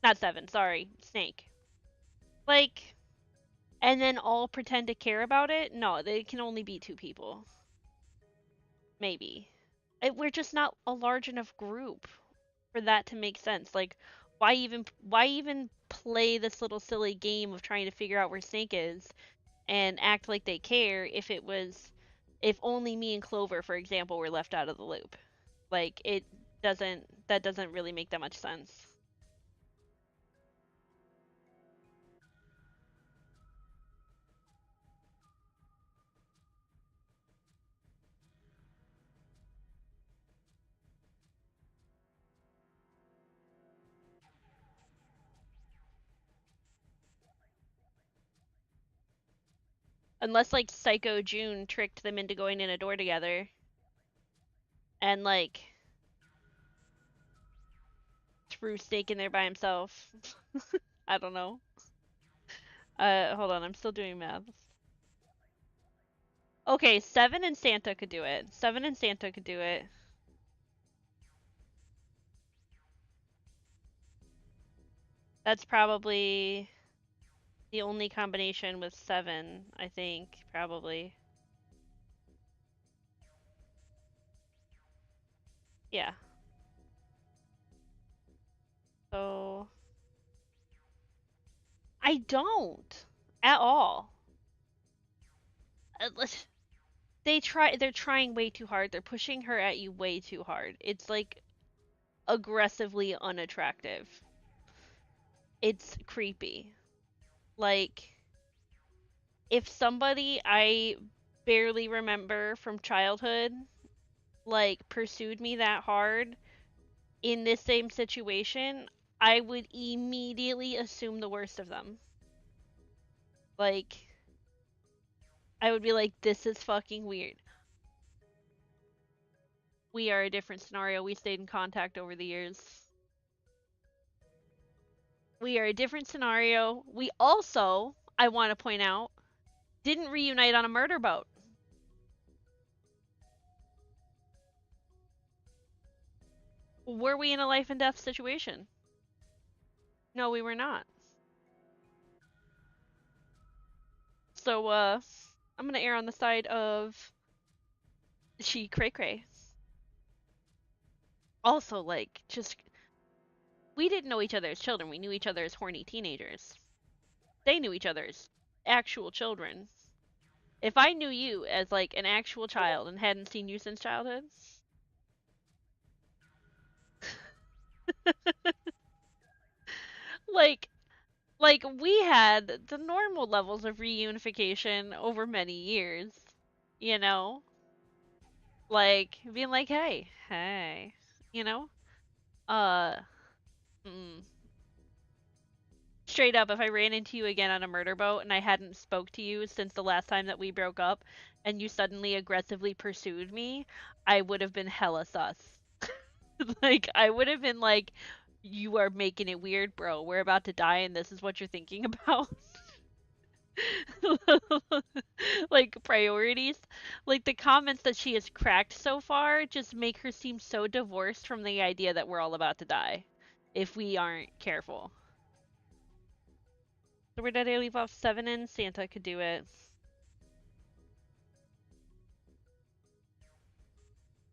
[SPEAKER 1] Not 7, sorry, Snake. Like, and then all pretend to care about it? No, they can only be 2 people. Maybe. We're just not a large enough group for that to make sense. Like, why even play this little silly game of trying to figure out where Snake is and act like they care if only me and Clover, for example, were left out of the loop. Like that doesn't really make that much sense. Unless like Psycho June tricked them into going in a door together and like threw Snake in there by himself. I don't know. Hold on, I'm still doing math. Okay, Seven and Santa could do it. Seven and Santa could do it. That's probably the only combination with Seven, I think, probably. Yeah. So I don't at all. They're trying way too hard. They're pushing her at you way too hard. It's like aggressively unattractive. It's creepy. Like if somebody I barely remember from childhood like pursued me that hard in this same situation, I would immediately assume the worst of them. Like I would be like, this is fucking weird. We are a different scenario. We stayed in contact over the years. We are a different scenario. We also, I want to point out, didn't reunite on a murder boat. Were we in a life and death situation? No, we were not. So, I'm gonna err on the side of she cray cray. Also, like, just we didn't know each other as children. We knew each other as horny teenagers. They knew each other as actual children. If I knew you as like an actual child and hadn't seen you since childhood, like we had the normal levels of reunification over many years, you know? Like being like, hey, you know? Uh, mm. Straight up, if I ran into you again on a murder boat and I hadn't spoke to you since the last time that we broke up, and you suddenly aggressively pursued me, I would have been hella sus. Like, I would have been like, you are making it weird, bro. We're about to die and this is what you're thinking about. Like, priorities. Like, the comments that she has cracked so far just make her seem so divorced from the idea that we're all about to die if we aren't careful. So where did I leave off? Seven and Santa could do it.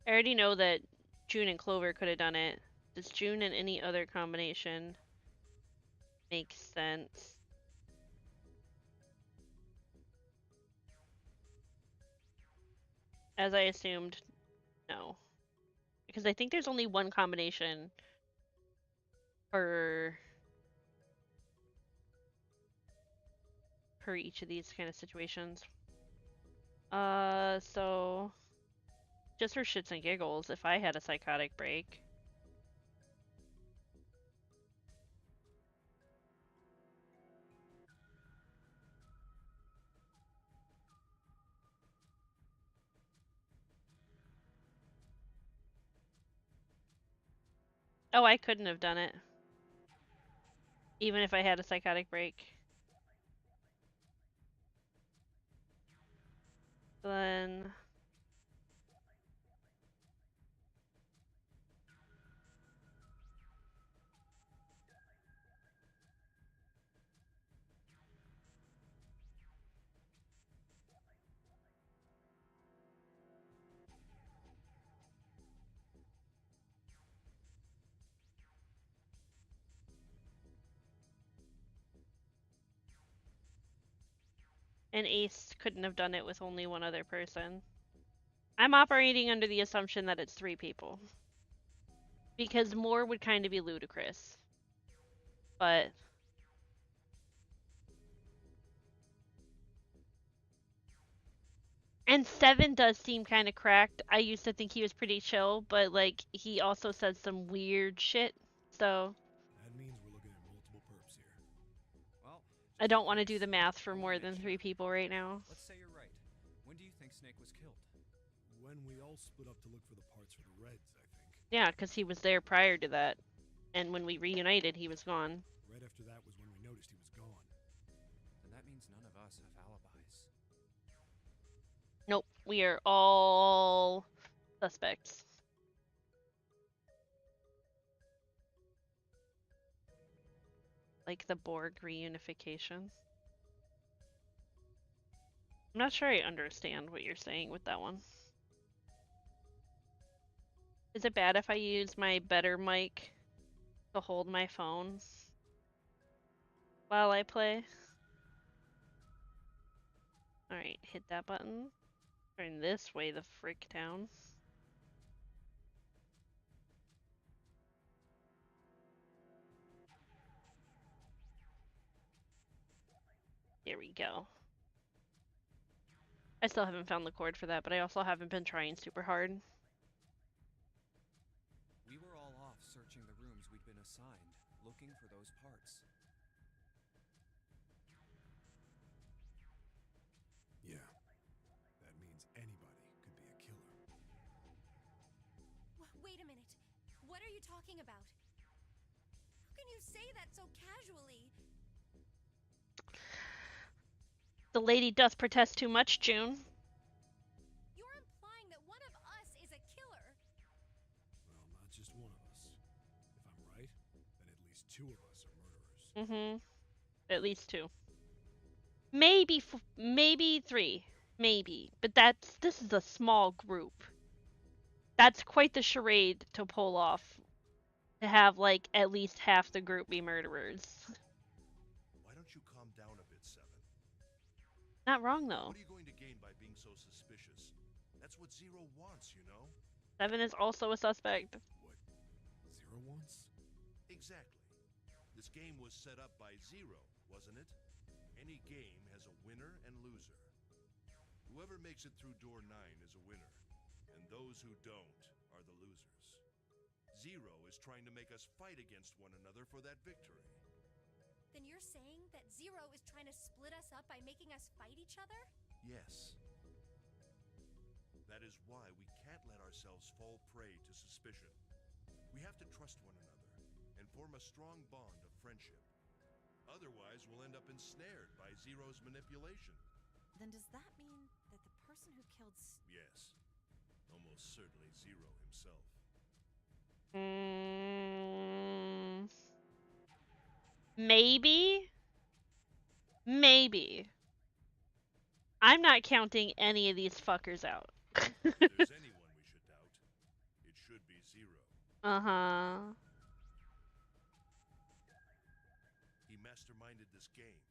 [SPEAKER 1] I already know that June and Clover could have done it. Does June and any other combination make sense? As I assumed, no. Because I think there's only one combination for each of these kind of situations. So just for shits and giggles, if I had a psychotic break. Oh, I couldn't have done it. Even if I had a psychotic break. Then And Ace couldn't have done it with only one other person. I'm operating under the assumption that it's 3 people. Because more would kind of be ludicrous. But... And 7 does seem kind of cracked. I used to think he was pretty chill, but like he also said some weird shit. So
[SPEAKER 4] That means we're looking at multiple perps here.
[SPEAKER 2] Well,
[SPEAKER 1] I
[SPEAKER 2] just
[SPEAKER 1] don't
[SPEAKER 2] in
[SPEAKER 1] want to do
[SPEAKER 2] case,
[SPEAKER 1] the math for
[SPEAKER 2] I wanna
[SPEAKER 1] more
[SPEAKER 2] make
[SPEAKER 1] than
[SPEAKER 2] sure.
[SPEAKER 1] 3 people right now.
[SPEAKER 2] Let's say you're right. When do you think Snake was killed?
[SPEAKER 4] When we all split up to look for the parts for the Reds, I think.
[SPEAKER 1] Yeah, because he was there prior to that. And when we reunited, he was gone.
[SPEAKER 4] Right after that was when we noticed he was gone.
[SPEAKER 2] Then that means none of us have alibis.
[SPEAKER 1] Nope, we are all suspects. Like the Borg reunification. I'm not sure I understand what you're saying with that one. Is it bad if I use my better mic to hold my phone while I play? Alright, hit that button. Turn this way the frick down. There we go. I still haven't found the cord for that, but I also haven't been trying super hard.
[SPEAKER 2] We were all off searching the rooms we'd been assigned, looking for those parts.
[SPEAKER 4] Yeah. That means anybody could be a killer.
[SPEAKER 6] Wait a minute. What are you talking about? How can you say that so casually?
[SPEAKER 1] The lady doth protest too much, June.
[SPEAKER 6] You're implying that one of us is a killer.
[SPEAKER 4] Well, not just one of us. If I'm right, then at least 2 of us are murderers.
[SPEAKER 1] Mm-hmm. At least 2. Maybe 3. Maybe. But this is a small group. That's quite the charade to pull off. To have, like, at least half the group be murderers.
[SPEAKER 5] Why don't you calm down a bit, Seven?
[SPEAKER 1] Not wrong, though.
[SPEAKER 5] What are you going to gain by being so suspicious? That's what Zero wants, you know?
[SPEAKER 1] 7 is also a suspect.
[SPEAKER 4] What Zero wants?
[SPEAKER 5] Exactly. This game was set up by Zero, wasn't it? Any game has a winner and loser. Whoever makes it through door 9 is a winner, and those who don't are the losers. Zero is trying to make us fight against one another for that victory.
[SPEAKER 6] Then you're saying that Zero is trying to split us up by making us fight each other?
[SPEAKER 5] Yes. That is why we can't let ourselves fall prey to suspicion. We have to trust one another and form a strong bond of friendship. Otherwise, we'll end up ensnared by Zero's manipulation.
[SPEAKER 3] Then does that mean that the person who killed
[SPEAKER 5] Yes. Almost certainly Zero himself.
[SPEAKER 1] Maybe? Maybe. I'm not counting any of these fuckers out.
[SPEAKER 5] If there's anyone we should doubt, it should be Zero.
[SPEAKER 1] Uh-huh.
[SPEAKER 5] He masterminded this game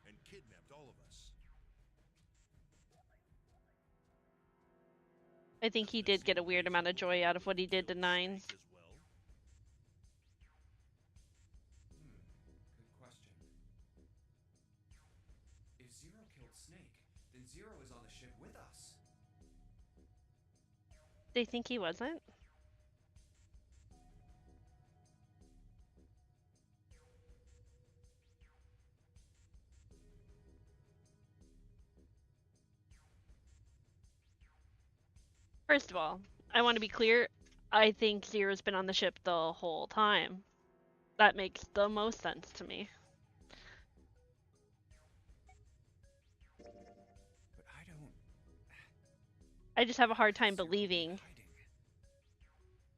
[SPEAKER 5] and kidnapped all of us.
[SPEAKER 1] I think he did get a weird amount of joy out of what he did to 9.
[SPEAKER 5] Snake as well?
[SPEAKER 2] Good question. If Zero killed Snake, then Zero is on the ship with us.
[SPEAKER 1] They think he wasn't? First of all, I want to be clear. I think Zero's been on the ship the whole time. That makes the most sense to me.
[SPEAKER 2] But I don't.
[SPEAKER 1] I just have a hard time
[SPEAKER 2] Zero
[SPEAKER 1] believing.
[SPEAKER 2] hiding.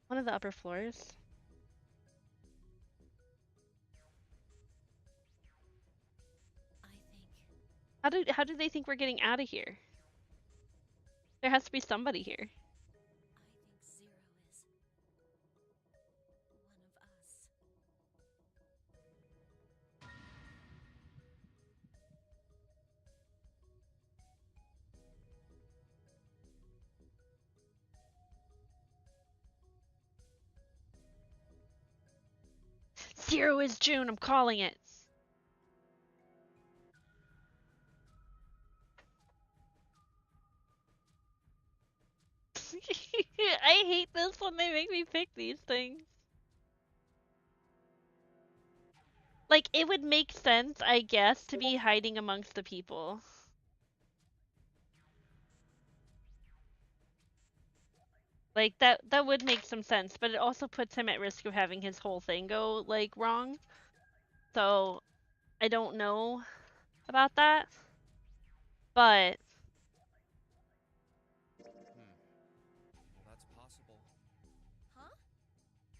[SPEAKER 1] One of the upper floors?
[SPEAKER 6] I think.
[SPEAKER 1] How do they think we're getting out of here? There has to be somebody here.
[SPEAKER 6] I think Zero is one of us.
[SPEAKER 1] Zero is June. I'm calling it. I hate this when they make me pick these things. Like, it would make sense, I guess, to be hiding amongst the people. Like, that would make some sense, but it also puts him at risk of having his whole thing go, like, wrong. So, I don't know about that. But...
[SPEAKER 2] Well, that's possible.
[SPEAKER 6] Huh?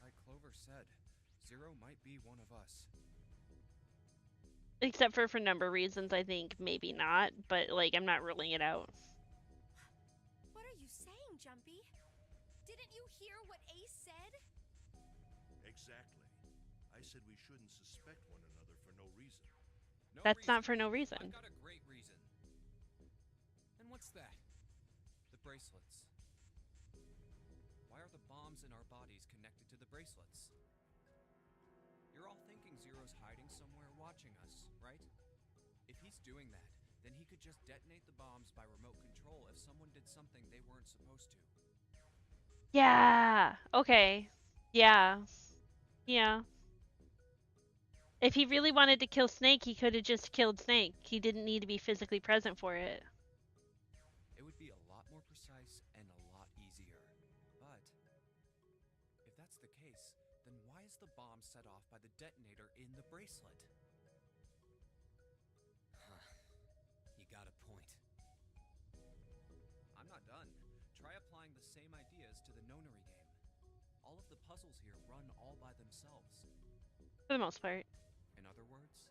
[SPEAKER 2] Like Clover said, Zero might be one of us.
[SPEAKER 1] Except for number reasons, I think maybe not. But, like, I'm not ruling it out.
[SPEAKER 6] What are you saying, Jumpy? Didn't you hear what Ace said?
[SPEAKER 5] Exactly. I said we shouldn't suspect one another for no reason.
[SPEAKER 2] No
[SPEAKER 1] That's
[SPEAKER 2] reason.
[SPEAKER 1] not for no
[SPEAKER 7] I've
[SPEAKER 1] reason.
[SPEAKER 7] got a great reason. And what's that?
[SPEAKER 2] The bracelets. Why are the bombs in our bodies connected to the bracelets? You're all thinking Zero's hiding somewhere watching us, right? If he's doing that, then he could just detonate the bombs by remote control if someone did something they weren't supposed to.
[SPEAKER 1] Yeah. Okay. Yeah. Yeah. If he really wanted to kill Snake, he could have just killed Snake. He didn't need to be physically present for it.
[SPEAKER 2] It would be a lot more precise and a lot easier. But if that's the case, then why is the bomb set off by the detonator in the bracelet?
[SPEAKER 7] You got a point.
[SPEAKER 2] I'm not done. Try applying the same ideas to the Nonary game. All of the puzzles here run all by themselves.
[SPEAKER 1] For the most part.
[SPEAKER 2] In other words,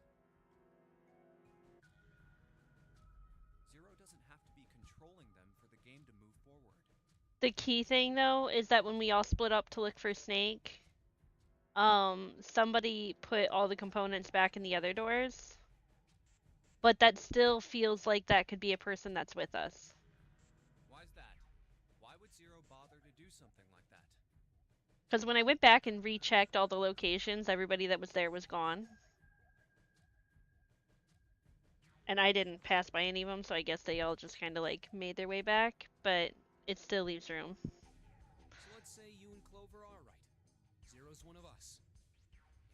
[SPEAKER 2] Zero doesn't have to be controlling them for the game to move forward.
[SPEAKER 1] The key thing, though, is that when we all split up to look for Snake, somebody put all the components back in the other doors. But that still feels like that could be a person that's with us.
[SPEAKER 2] Why's that? Why would Zero bother to do something like that?
[SPEAKER 1] Because when I went back and rechecked all the locations, everybody that was there was gone. And I didn't pass by any of them, so I guess they all just kind of like made their way back. But it still leaves room.
[SPEAKER 7] So let's say you and Clover are right. Zero's one of us.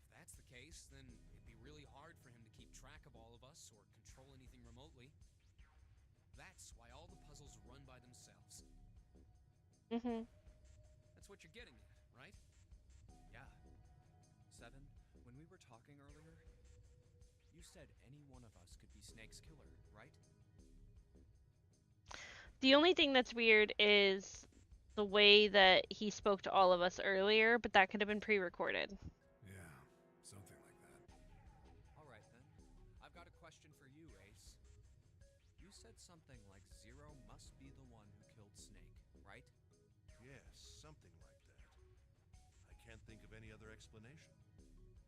[SPEAKER 7] If that's the case, then it'd be really hard for him to keep track of all of us or control anything remotely. That's why all the puzzles run by themselves.
[SPEAKER 1] Mm-hmm.
[SPEAKER 2] That's what you're getting at, right? Yeah. Seven, when we were talking earlier, you said any one of us could be Snake's killer, right?
[SPEAKER 1] The only thing that's weird is the way that he spoke to all of us earlier, but that could have been pre-recorded.
[SPEAKER 4] Yeah, something like that.
[SPEAKER 2] All right, then. I've got a question for you, Ace. You said something like Zero must be the one who killed Snake, right?
[SPEAKER 5] Yes, something like that. I can't think of any other explanation.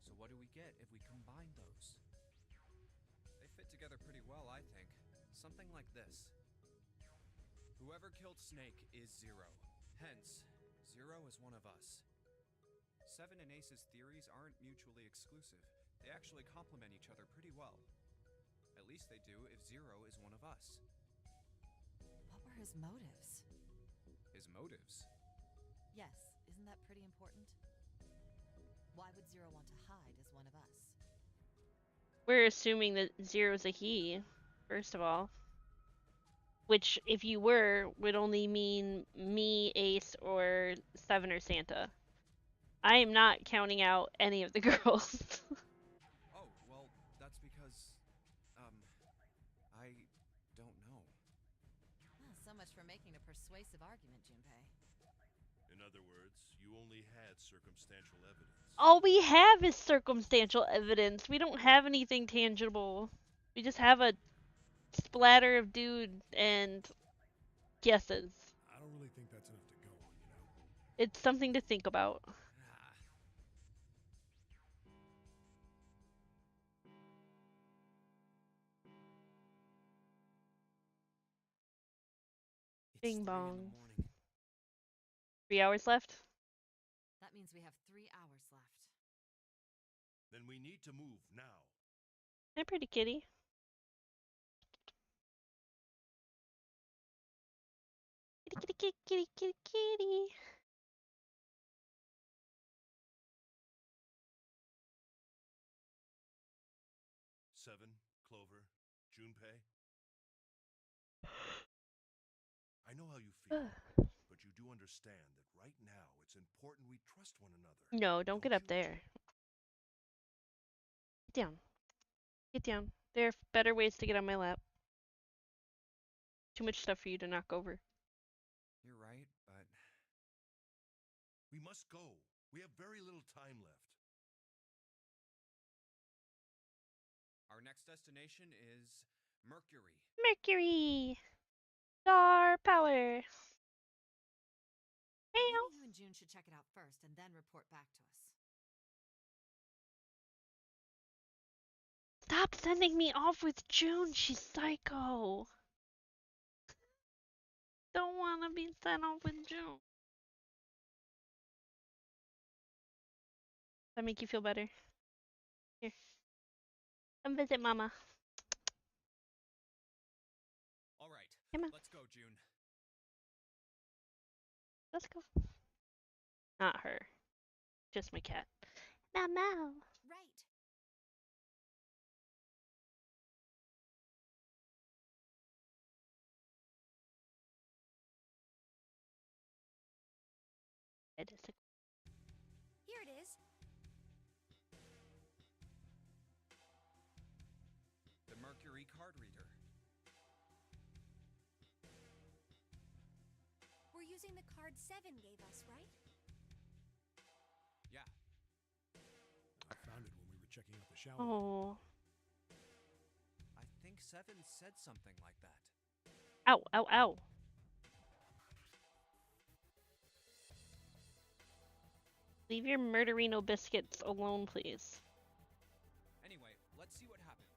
[SPEAKER 2] So what do we get if we combine those? They fit together pretty well, I think. Something like this. Whoever killed Snake is Zero. Hence, Zero is one of us. Seven and Ace's theories aren't mutually exclusive. They actually complement each other pretty well. At least they do if Zero is one of us.
[SPEAKER 3] What were his motives?
[SPEAKER 2] His motives?
[SPEAKER 3] Yes, isn't that pretty important? Why would Zero want to hide as one of us?
[SPEAKER 1] We're assuming that Zero's a he, first of all. Which, if you were, would only mean me, Ace, or Seven or Santa. I am not counting out any of the girls.
[SPEAKER 2] Oh, well, that's because, I don't know.
[SPEAKER 3] Well, so much for making a persuasive argument, Junpei.
[SPEAKER 5] In other words, you only had circumstantial evidence.
[SPEAKER 1] All we have is circumstantial evidence. We don't have anything tangible. We just have a splatter of dude and guesses.
[SPEAKER 4] I don't really think that's enough to go on, you know?
[SPEAKER 1] It's something to think about.
[SPEAKER 2] Ah.
[SPEAKER 7] It's
[SPEAKER 1] Bing
[SPEAKER 7] 3 in the
[SPEAKER 1] bong.
[SPEAKER 7] morning.
[SPEAKER 1] 3 hours left?
[SPEAKER 3] That means we have 3 hours left.
[SPEAKER 5] Then we need to move now.
[SPEAKER 1] Hi, pretty kitty. Kitty, kitty, kitty, kitty, kitty.
[SPEAKER 5] Seven, Clover, Junpei. I know how you feel, but you do understand that right now it's important we trust one another.
[SPEAKER 1] No, don't get
[SPEAKER 5] Don't
[SPEAKER 1] up
[SPEAKER 5] you?
[SPEAKER 1] there. Get down. Get down. There are better ways to get on my lap. Too much stuff for you to knock over.
[SPEAKER 2] You're right, but
[SPEAKER 5] We must go. We have very little time left.
[SPEAKER 2] our next destination is Mercury.
[SPEAKER 1] Mercury! Star power!
[SPEAKER 3] Maybe
[SPEAKER 1] Meow.
[SPEAKER 3] you and June should check it out first and then report back to us.
[SPEAKER 1] Stop sending me off with June, she's psycho. Don't wanna be sent off with June. Does that make you feel better? Here. Come visit Mama.
[SPEAKER 2] All right,
[SPEAKER 1] Come on,
[SPEAKER 2] let's go, June.
[SPEAKER 1] let's go. Not her. Just my cat. Meow meow.
[SPEAKER 6] Right.
[SPEAKER 1] It is a
[SPEAKER 6] Here it is.
[SPEAKER 2] The Mercury card reader.
[SPEAKER 6] We're using the card 7 gave us, right?
[SPEAKER 2] Yeah.
[SPEAKER 4] I found it when we were checking out the shower.
[SPEAKER 1] Oh.
[SPEAKER 2] I think 7 said something like that.
[SPEAKER 1] Ow, ow, ow. Leave your murderino biscuits alone, please.
[SPEAKER 2] Anyway, let's see what happens.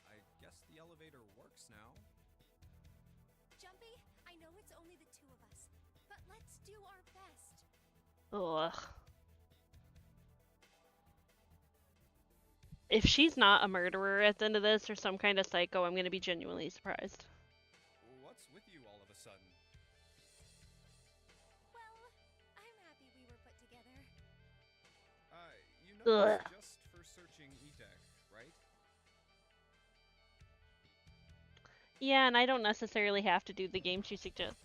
[SPEAKER 2] I guess the elevator works now.
[SPEAKER 6] Jumpy, I know it's only the two of us, but let's do our best.
[SPEAKER 1] Ugh. If she's not a murderer at the end of this or some kind of psycho, I'm gonna be genuinely surprised.
[SPEAKER 2] What's with you all of a sudden?
[SPEAKER 6] Well, I'm happy we were put together.
[SPEAKER 2] You know
[SPEAKER 1] Ugh.
[SPEAKER 2] it's just for searching E-Deck, right?
[SPEAKER 1] Yeah, and I don't necessarily have to do the games you suggest.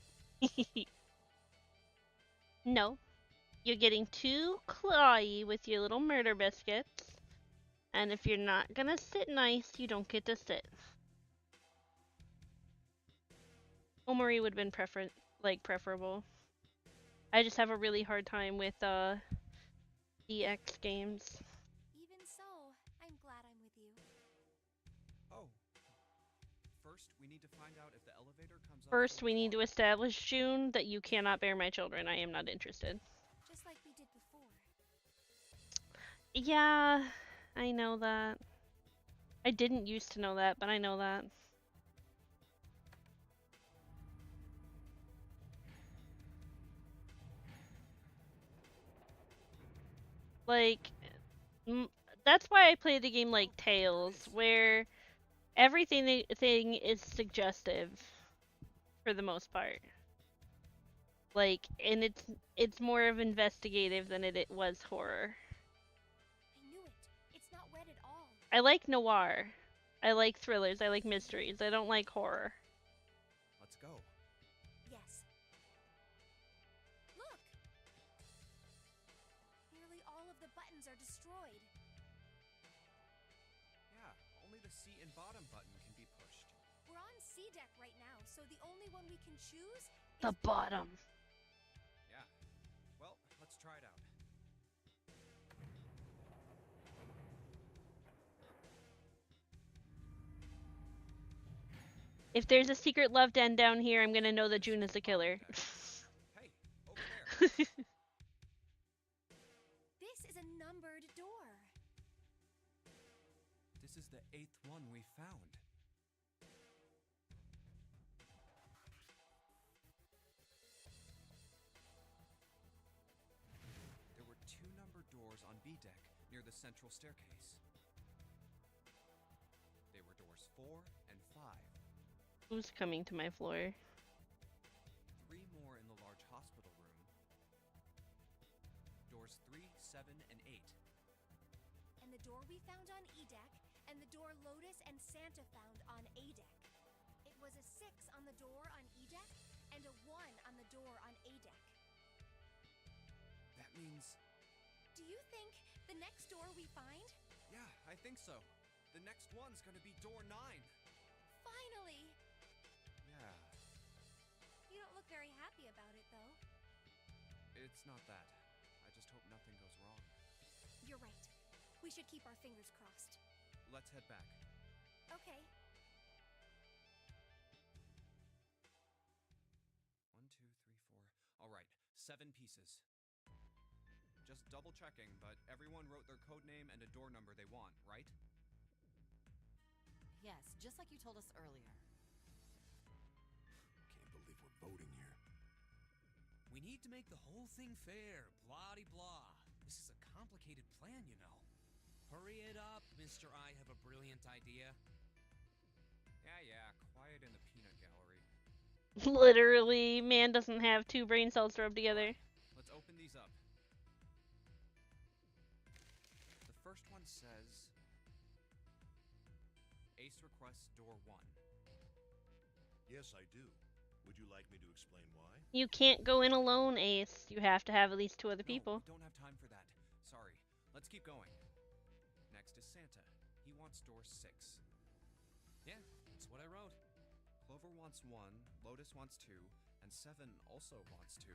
[SPEAKER 1] No. You're getting too clawy with your little murder biscuits. And if you're not gonna sit nice, you don't get to sit. Omori would have been preferable. I just have a really hard time with DX games.
[SPEAKER 6] Even so, I'm glad I'm with you.
[SPEAKER 2] Oh. First, we need to find out if the elevator comes up.
[SPEAKER 1] First,
[SPEAKER 2] from
[SPEAKER 1] we
[SPEAKER 2] the
[SPEAKER 1] need to
[SPEAKER 2] floor.
[SPEAKER 1] establish, June, that you cannot bear my children. I am not interested.
[SPEAKER 6] Just like we did before.
[SPEAKER 1] Yeah, I know that. I didn't used to know that, but I know that. Like, that's why I play the game like Tales, where everything is suggestive for the most part. Like, and it's more of investigative than it was horror.
[SPEAKER 6] I knew it. It's not wet at all.
[SPEAKER 1] I like noir. I like thrillers. I like mysteries. I don't like horror.
[SPEAKER 2] Let's go.
[SPEAKER 6] Yes. Look! Nearly all of the buttons are destroyed.
[SPEAKER 2] Yeah, only the seat and bottom button can be pushed.
[SPEAKER 6] We're on C deck right now, so the only one we can choose is
[SPEAKER 1] The bottom.
[SPEAKER 2] Yeah. Well, let's try it out.
[SPEAKER 1] If there's a secret love den down here, I'm gonna know that June is the killer.
[SPEAKER 2] Hey, over there.
[SPEAKER 6] This is a numbered door.
[SPEAKER 2] This is the 8th one we found. central staircase. They were doors 4 and 5.
[SPEAKER 1] Who's coming to my floor?
[SPEAKER 2] 3 more in the large hospital room. Doors 3, 7, and 8.
[SPEAKER 6] And the door we found on E deck, and the door Lotus and Santa found on A deck. It was a 6 on the door on E deck, and a 1 on the door on A deck.
[SPEAKER 2] That means...
[SPEAKER 6] Do you think the next door we find?
[SPEAKER 2] Yeah, I think so. The next one's gonna be door 9.
[SPEAKER 6] Finally!
[SPEAKER 2] Yeah,
[SPEAKER 6] You don't look very happy about it, though.
[SPEAKER 2] it's not that. I just hope nothing goes wrong.
[SPEAKER 6] You're right. We should keep our fingers crossed.
[SPEAKER 2] Let's head back.
[SPEAKER 6] Okay.
[SPEAKER 2] 1, 2, 3, 4. All right, 7 pieces. Just double checking, but everyone wrote their code name and a door number they want, right?
[SPEAKER 3] Yes, just like you told us earlier.
[SPEAKER 4] Can't believe we're voting here.
[SPEAKER 7] We need to make the whole thing fair, blah-de-blah. This is a complicated plan, you know. Hurry it up, Mr. I have a brilliant idea.
[SPEAKER 2] Yeah, quiet in the peanut gallery.
[SPEAKER 1] Literally, man doesn't have 2 brain cells rubbed together.
[SPEAKER 2] Let's open these up. The first one says... Ace requests door 1.
[SPEAKER 5] Yes, I do. Would you like me to explain why?
[SPEAKER 1] You can't go in alone, Ace. You have to have at least 2 other people.
[SPEAKER 2] No, we don't have time for that. Sorry. Let's keep going. Next is Santa. He wants door 6.
[SPEAKER 7] Yeah, that's what I wrote.
[SPEAKER 2] Clover wants 1, Lotus wants 2, and 7 also wants 2.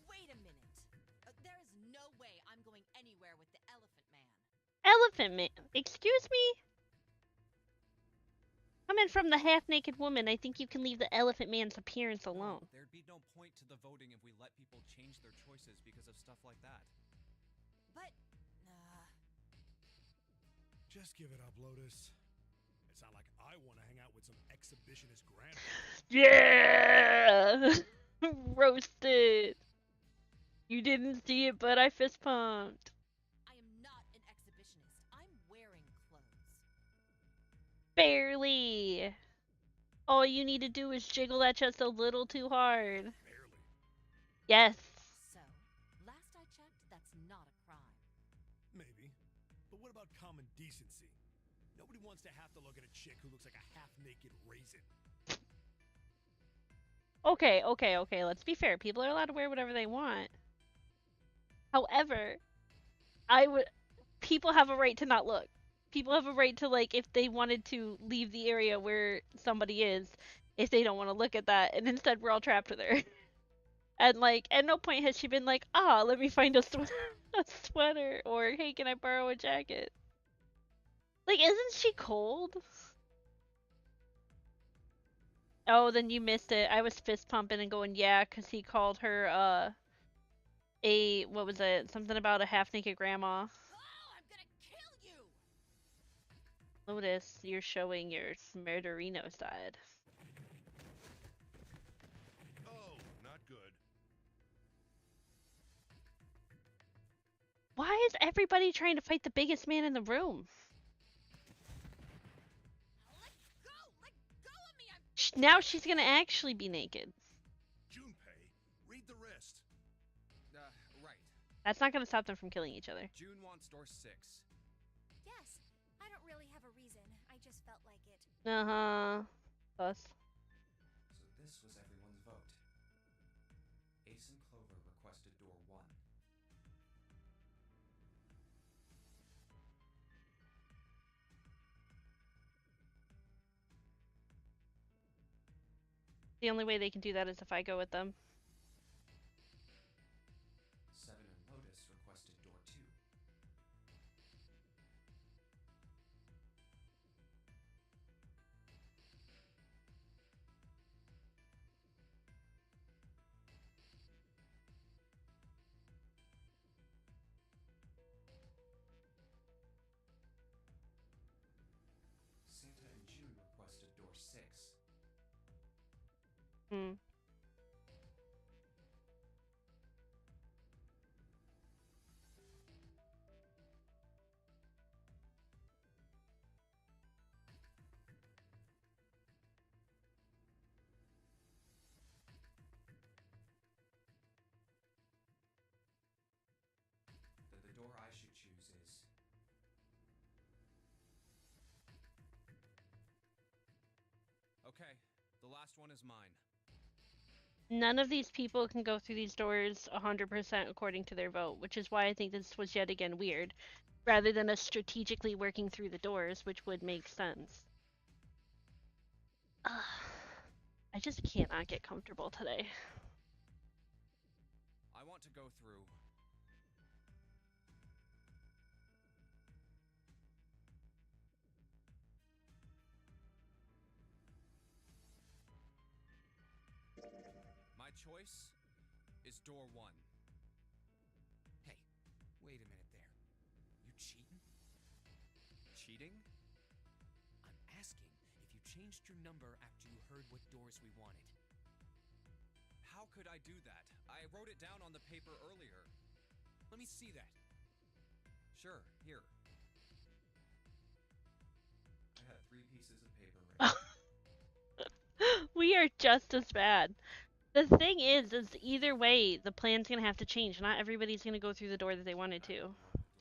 [SPEAKER 3] Wait a minute. There is no way I'm going anywhere with the Elephant Man.
[SPEAKER 1] Elephant Man? Excuse me? Coming from the half-naked woman, I think you can leave the Elephant Man's appearance alone.
[SPEAKER 2] No, there'd be no point to the voting if we let people change their choices because of stuff like that.
[SPEAKER 3] But,
[SPEAKER 4] Just give it up, Lotus. It's not like I want to hang out with some exhibitionist grandpa.
[SPEAKER 1] Yeah! Roasted! You didn't see it, but I fist pumped.
[SPEAKER 3] I am not an exhibitionist. I'm wearing clothes.
[SPEAKER 1] Barely! All you need to do is jiggle that chest a little too hard.
[SPEAKER 4] Barely.
[SPEAKER 1] Yes!
[SPEAKER 3] So, last I checked, that's not a crime.
[SPEAKER 4] Maybe. But what about common decency? Nobody wants to have to look at a chick who looks like a half-naked raisin.
[SPEAKER 1] Okay, let's be fair. People are allowed to wear whatever they want. However, people have a right to not look. People have a right to, like, if they wanted to leave the area where somebody is, if they don't want to look at that, and instead we're all trapped there. And, like, at no point has she been like, let me find a sweater, or, hey, can I borrow a jacket? Like, isn't she cold? Oh, then you missed it. I was fist pumping and going, yeah, because he called her, what was it? Something about a half-naked grandma.
[SPEAKER 3] Oh, I'm gonna kill you!
[SPEAKER 1] Lotus, you're showing your murderino side.
[SPEAKER 5] Oh, not good.
[SPEAKER 1] Why is everybody trying to fight the biggest man in the room?
[SPEAKER 3] Let go of me!
[SPEAKER 1] Now she's gonna actually be naked.
[SPEAKER 5] Junpei, read the rest.
[SPEAKER 2] Right.
[SPEAKER 1] That's not gonna stop them from killing each other.
[SPEAKER 2] June wants door 6.
[SPEAKER 6] Yes. I don't really have a reason. I just felt like it.
[SPEAKER 1] Uh-huh. Us.
[SPEAKER 2] So this was everyone's vote. Ace and Clover requested door 1.
[SPEAKER 1] The only way they can do that is if I go with them.
[SPEAKER 2] 7 and Lotus requested door 2. Santa and June requested door 6. Okay, the last one is mine.
[SPEAKER 1] None of these people can go through these doors 100% according to their vote, which is why I think this was yet again weird, rather than us strategically working through the doors, which would make sense. Ugh. I just cannot get comfortable today.
[SPEAKER 2] I want to go through. My choice is door 1.
[SPEAKER 7] Hey, wait a minute there. You cheating?
[SPEAKER 2] Cheating?
[SPEAKER 7] I'm asking if you changed your number after you heard what doors we wanted.
[SPEAKER 2] How could I do that? I wrote it down on the paper earlier.
[SPEAKER 7] Let me see that.
[SPEAKER 2] Sure, here. I had 3 pieces of paper right here.
[SPEAKER 1] We are just as bad. The thing is either way, the plan's gonna have to change. Not everybody's gonna go through the door that they wanted to,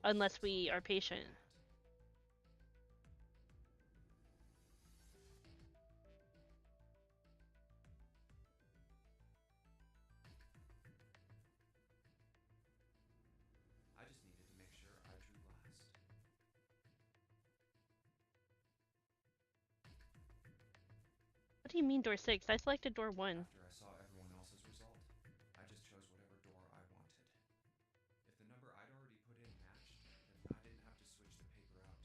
[SPEAKER 1] unless we are patient.
[SPEAKER 2] I just needed to make sure I drew last.
[SPEAKER 1] What do you mean door 6? I selected door 1.
[SPEAKER 2] After I saw everyone else's result, I just chose whatever door I wanted. If the number I'd already put in matched, then I didn't have to switch the paper out.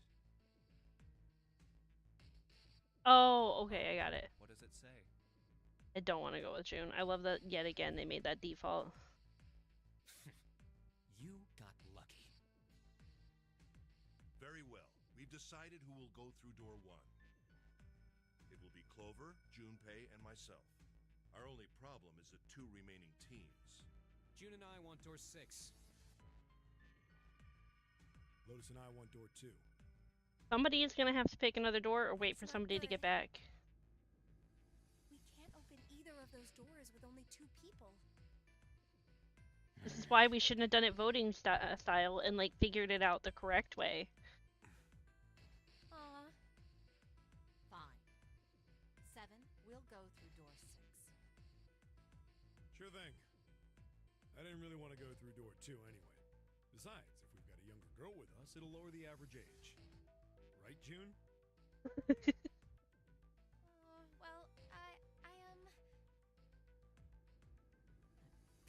[SPEAKER 1] Oh, okay, I got it.
[SPEAKER 2] What does it say?
[SPEAKER 1] I don't want to go with June. I love that yet again they made that default.
[SPEAKER 7] You got lucky.
[SPEAKER 5] Very well. We've decided who will go through door 1. It will be Clover, Junpei, and myself. Our only problem is the 2 remaining teams.
[SPEAKER 7] June and I want door 6.
[SPEAKER 4] Lotus and I want door 2.
[SPEAKER 1] Somebody is gonna have to pick another door or wait
[SPEAKER 6] That's
[SPEAKER 1] for
[SPEAKER 6] not
[SPEAKER 1] somebody to
[SPEAKER 6] good.
[SPEAKER 1] get back.
[SPEAKER 6] We can't open either of those doors with only 2 people.
[SPEAKER 1] This is why we shouldn't have done it voting style and like figured it out the correct way.
[SPEAKER 6] Aw.
[SPEAKER 3] Fine. 7, we'll go through door 6.
[SPEAKER 4] Sure thing. I didn't really want to go through door 2 anyway. Besides, if we've got a younger girl with us, it'll lower the average age. Right, June?
[SPEAKER 6] Well,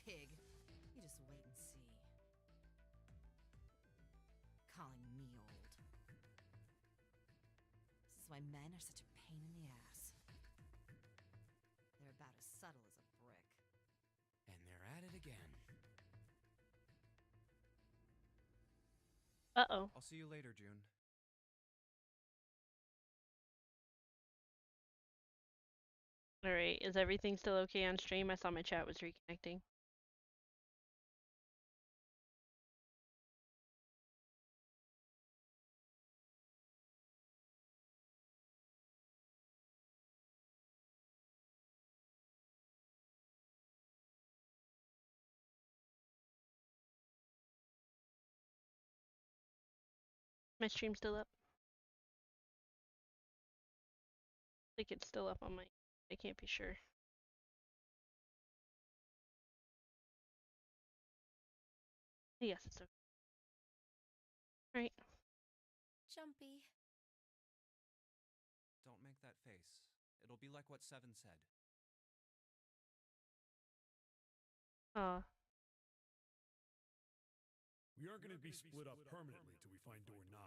[SPEAKER 3] Pig. You just wait and see. Calling me old. This is why men are such a pain in the ass. They're about as subtle as a brick.
[SPEAKER 7] And they're at it again.
[SPEAKER 1] Uh-oh.
[SPEAKER 2] I'll see you later, June.
[SPEAKER 1] Alright, is everything still okay on stream? I saw my chat was reconnecting. My stream's still up. I think it's still up on my... I can't be sure. Yes, it's okay. Alright.
[SPEAKER 6] Jumpy.
[SPEAKER 2] Don't make that face. It'll be like what 7 said.
[SPEAKER 4] We aren't going to be split up permanently till we find door 9.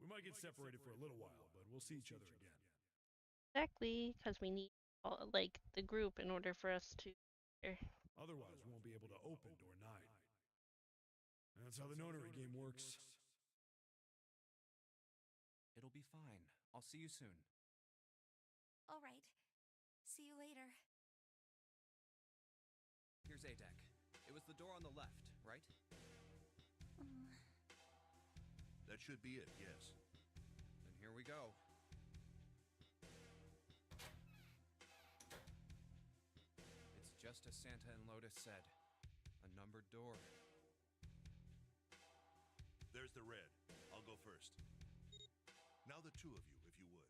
[SPEAKER 4] We might get separated for a little while, but we'll see each other again.
[SPEAKER 1] Exactly, because we need like the group in order for us to...
[SPEAKER 4] Otherwise, we won't be able to open door 9. That's how the Nonary game works.
[SPEAKER 2] It'll be fine. I'll see you soon.
[SPEAKER 6] All right. See you later.
[SPEAKER 2] Here's A deck. It was the door on the left, right?
[SPEAKER 5] That should be it, yes.
[SPEAKER 2] Then here we go. It's just as Santa and Lotus said. A numbered door.
[SPEAKER 5] There's the red. I'll go first. Now the 2 of you, if you would.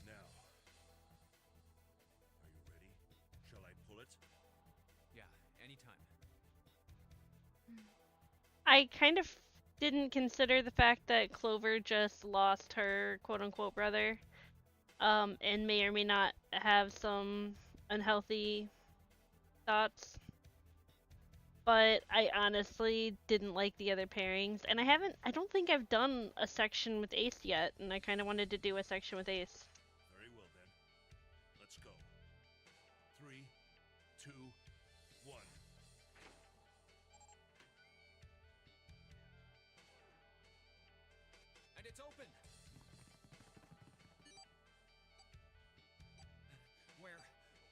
[SPEAKER 5] Now, are you ready? Shall I pull it?
[SPEAKER 2] Yeah, anytime.
[SPEAKER 1] I kind of didn't consider the fact that Clover just lost her quote-unquote brother, and may or may not have some unhealthy thoughts. But I honestly didn't like the other pairings, and I don't think I've done a section with Ace yet, and I kind of wanted to do a section with Ace.
[SPEAKER 5] Very well then. Let's go. 3, 2, 1.
[SPEAKER 2] And it's open!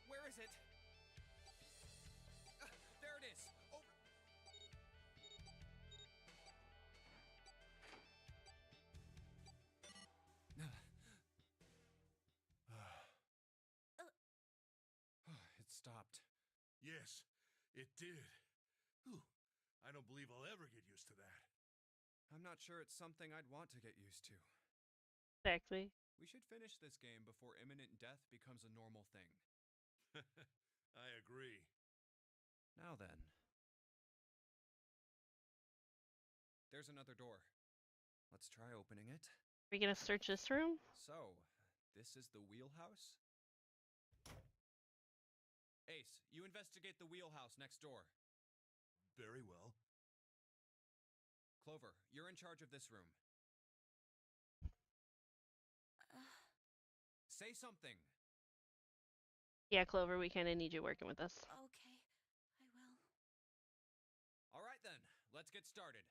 [SPEAKER 2] Where is it? There it is! Over... It stopped.
[SPEAKER 5] Yes, it did. Whew. I don't believe I'll ever get used to that.
[SPEAKER 2] I'm not sure it's something I'd want to get used to.
[SPEAKER 1] Exactly.
[SPEAKER 2] We should finish this game before imminent death becomes a normal thing.
[SPEAKER 5] I agree.
[SPEAKER 2] Now then. There's another door. Let's try opening it.
[SPEAKER 1] Are we gonna search this room?
[SPEAKER 2] So, this is the wheelhouse? Ace, you investigate the wheelhouse next door.
[SPEAKER 5] Very well.
[SPEAKER 2] Clover, you're in charge of this room. Say something.
[SPEAKER 1] Yeah, Clover, we kind of need you working with us.
[SPEAKER 6] Okay, I will.
[SPEAKER 2] All right then, let's get started.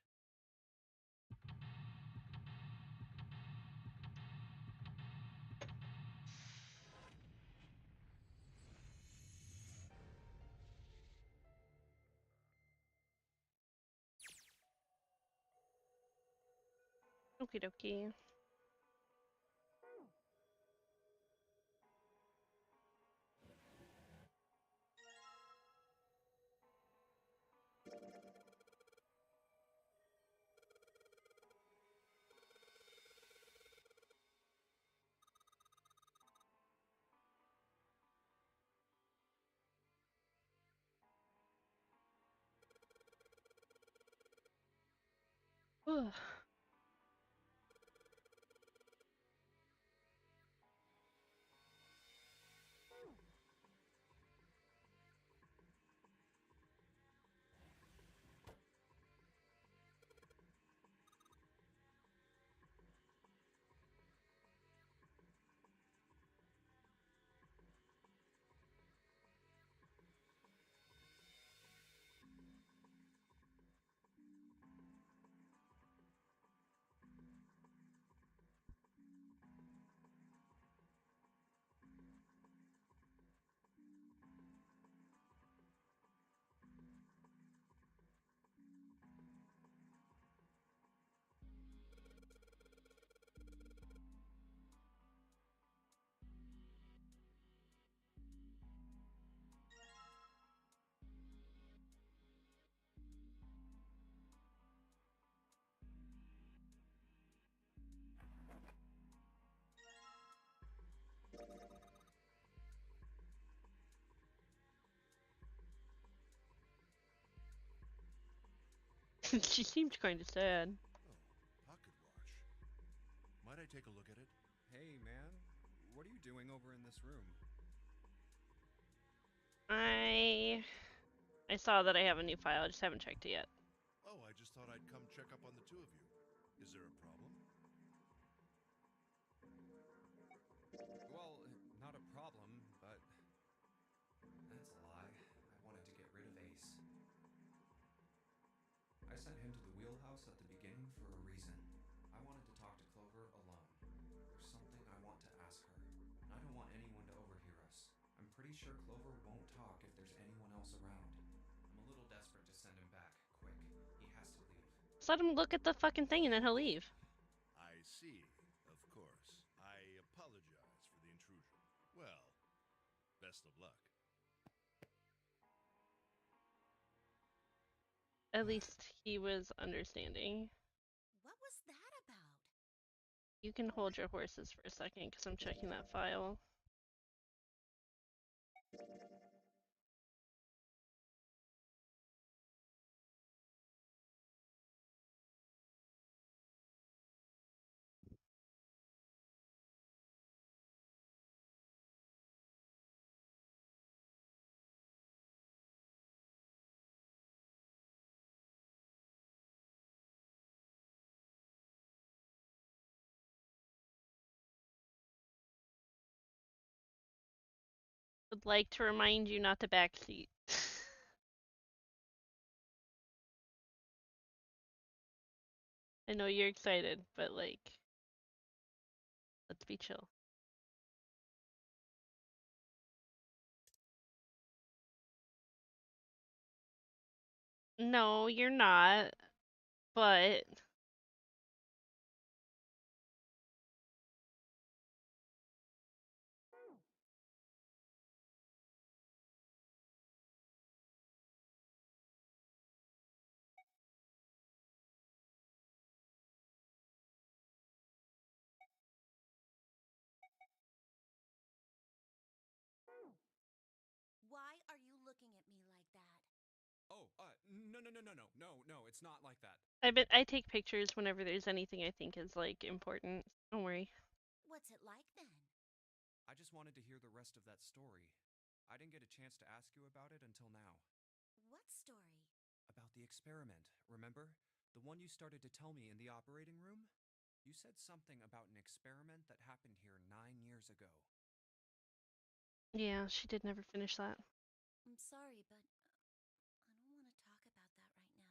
[SPEAKER 1] Okie dokie. Ugh. She seemed kind of sad.
[SPEAKER 5] Oh, pocket watch. Might I take a look at it?
[SPEAKER 2] Hey, man. What are you doing over in this room?
[SPEAKER 1] I saw that I have a new file. I just haven't checked it yet.
[SPEAKER 5] Oh, I just thought I'd come check up on the two of you. Is there a problem?
[SPEAKER 2] Well, not a problem, but... That's a lie. I wanted to get rid of Ace. I sent him to the wheelhouse at the beginning for a reason. I wanted to talk to Clover alone. There's something I want to ask her, and I don't want anyone to overhear us. I'm pretty sure Clover won't talk if there's anyone else around. I'm a little desperate to send him back, quick. He has to leave.
[SPEAKER 1] Just let him look at the fucking thing and then he'll leave.
[SPEAKER 5] I see. Of course. I apologize for the intrusion. Well, best of luck.
[SPEAKER 1] At least he was understanding.
[SPEAKER 3] What
[SPEAKER 1] You can hold your horses for a second because I'm checking that file. Would like to remind you not to backseat. I know you're excited, but like, let's be chill. No, you're not, but
[SPEAKER 6] Why are you looking at me like that?
[SPEAKER 2] Oh, no, it's not like that.
[SPEAKER 1] I take pictures whenever there's anything I think is like important. Don't worry.
[SPEAKER 6] What's it like then?
[SPEAKER 2] I just wanted to hear the rest of that story. I didn't get a chance to ask you about it until now.
[SPEAKER 6] What story?
[SPEAKER 2] About the experiment, remember? The one you started to tell me in the operating room? You said something about an experiment that happened here 9 years ago.
[SPEAKER 1] Yeah, she did never finish that.
[SPEAKER 6] I'm sorry, but I don't want to talk about that right now.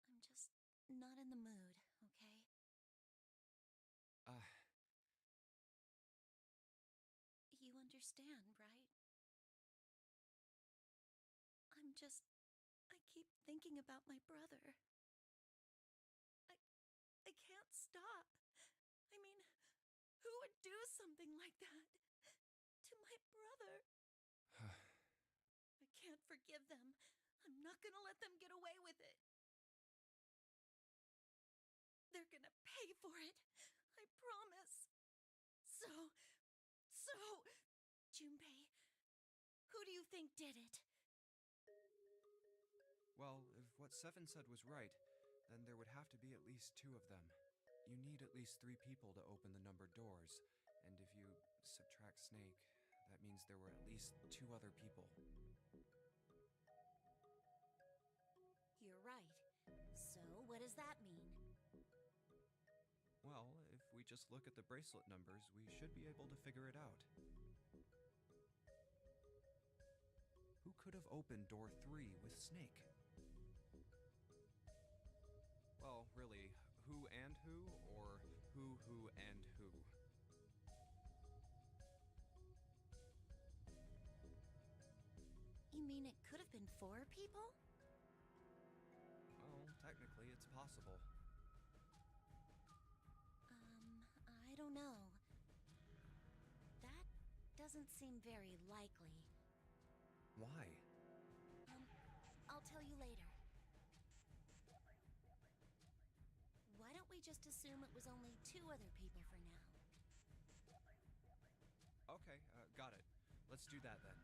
[SPEAKER 6] I'm just not in the mood, okay? You understand, right? I keep thinking about my brother. I can't stop. I mean, who would do something like that to my brother? I can't forgive them. I'm not gonna let them get away with it. They're gonna pay for it. I promise. So, Junpei, who do you think did it?
[SPEAKER 2] Well, if what Seven said was right, then there would have to be at least 2 of them. You need at least 3 people to open the numbered doors, and if you subtract Snake, that means there were at least 2 other people.
[SPEAKER 6] You're right. So, what does that mean?
[SPEAKER 2] Well, if we just look at the bracelet numbers, we should be able to figure it out. Who could have opened door 3 with Snake? Well, really, who and who, or who and who?
[SPEAKER 6] You mean it could have been 4 people?
[SPEAKER 2] Well, technically, it's possible.
[SPEAKER 6] I don't know. That doesn't seem very likely.
[SPEAKER 2] Why?
[SPEAKER 6] I'll tell you later. Why don't we just assume it was only 2 other people for now?
[SPEAKER 2] Okay, got it. Let's do that then.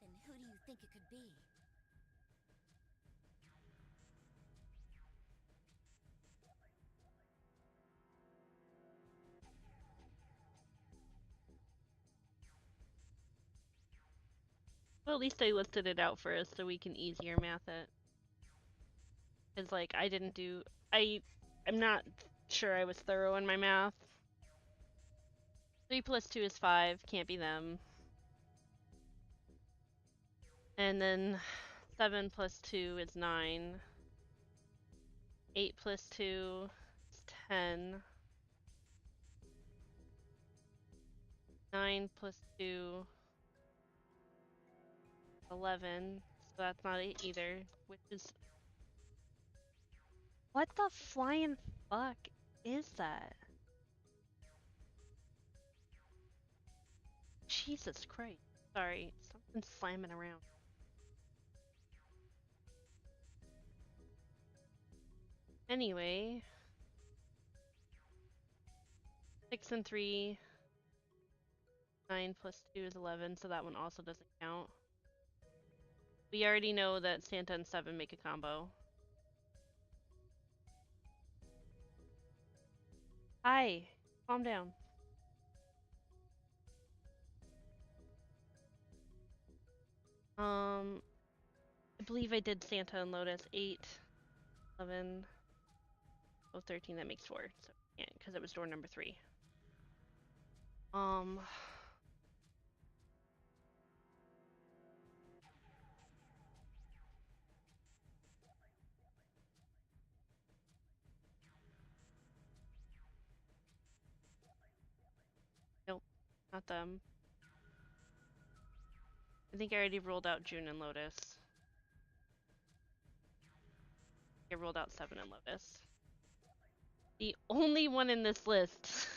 [SPEAKER 6] Then who do you think it could be?
[SPEAKER 1] Well, at least they listed it out for us so we can easier math it. Cause like I didn't do I'm not sure I was thorough in my math. 3 plus 2 is 5, can't be them. And then 7 plus 2 is 9. 8 plus 2 is 10. 9 plus 2 11. So that's not it either, which is... What the flying fuck is that? Jesus Christ. Sorry, something's slamming around. Anyway, 6 and 3, 9 plus 2 is 11, so that one also doesn't count. We already know that Santa and 7 make a combo. Hi, calm down. I believe I did Santa and Lotus. 8, 11, 12, 13, that makes 4. So yeah, because it was door number 3. Nope, not them. I think I already rolled out June and Lotus. I rolled out 7 and Lotus. The only one in this list,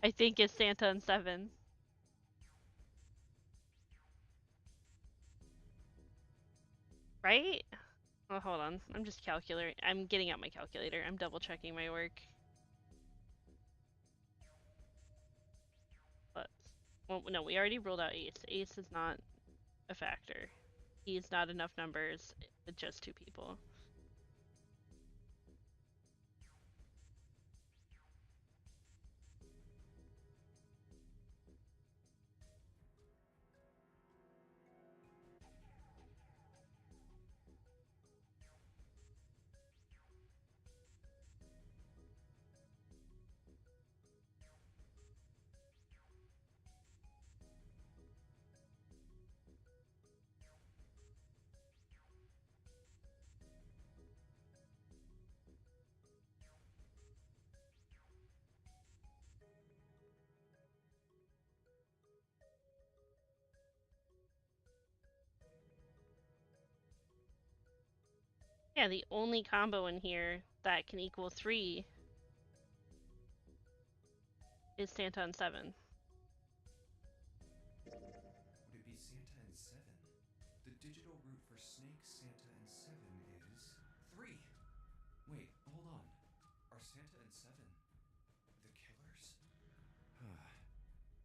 [SPEAKER 1] I think, is Santa and 7. Right? Oh, hold on. I'm just calculating. I'm getting out my calculator. I'm double checking my work. But, well, no, we already ruled out Ace. Ace is not a factor. He's not enough numbers with just 2 people. Yeah, the only combo in here that can equal 3 is Santa and 7.
[SPEAKER 2] Would it be Santa and 7? The digital root for Snake, Santa, and 7 is 3. Wait, hold on. Are Santa and 7 the killers?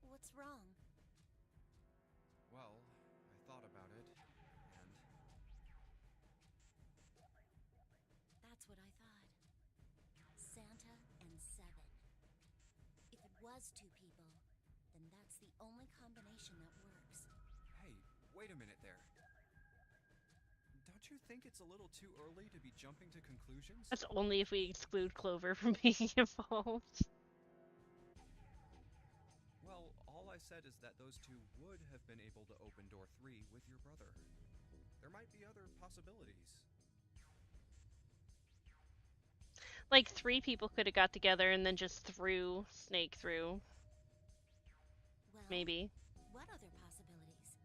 [SPEAKER 6] What's wrong?
[SPEAKER 2] Well, I thought about it, and
[SPEAKER 6] That's what I thought. Santa and 7. If it was 2 people, then that's the only combination that works.
[SPEAKER 2] hey, wait a minute there. Don't you think it's a little too early to be jumping to conclusions?
[SPEAKER 1] That's only if we exclude Clover from being involved.
[SPEAKER 2] Well, all I said is that those two would have been able to open door 3 with your brother. There might be other possibilities.
[SPEAKER 1] Like 3 people could have got together and then just threw Snake through.
[SPEAKER 6] Well,
[SPEAKER 1] Maybe.
[SPEAKER 6] what other possibilities?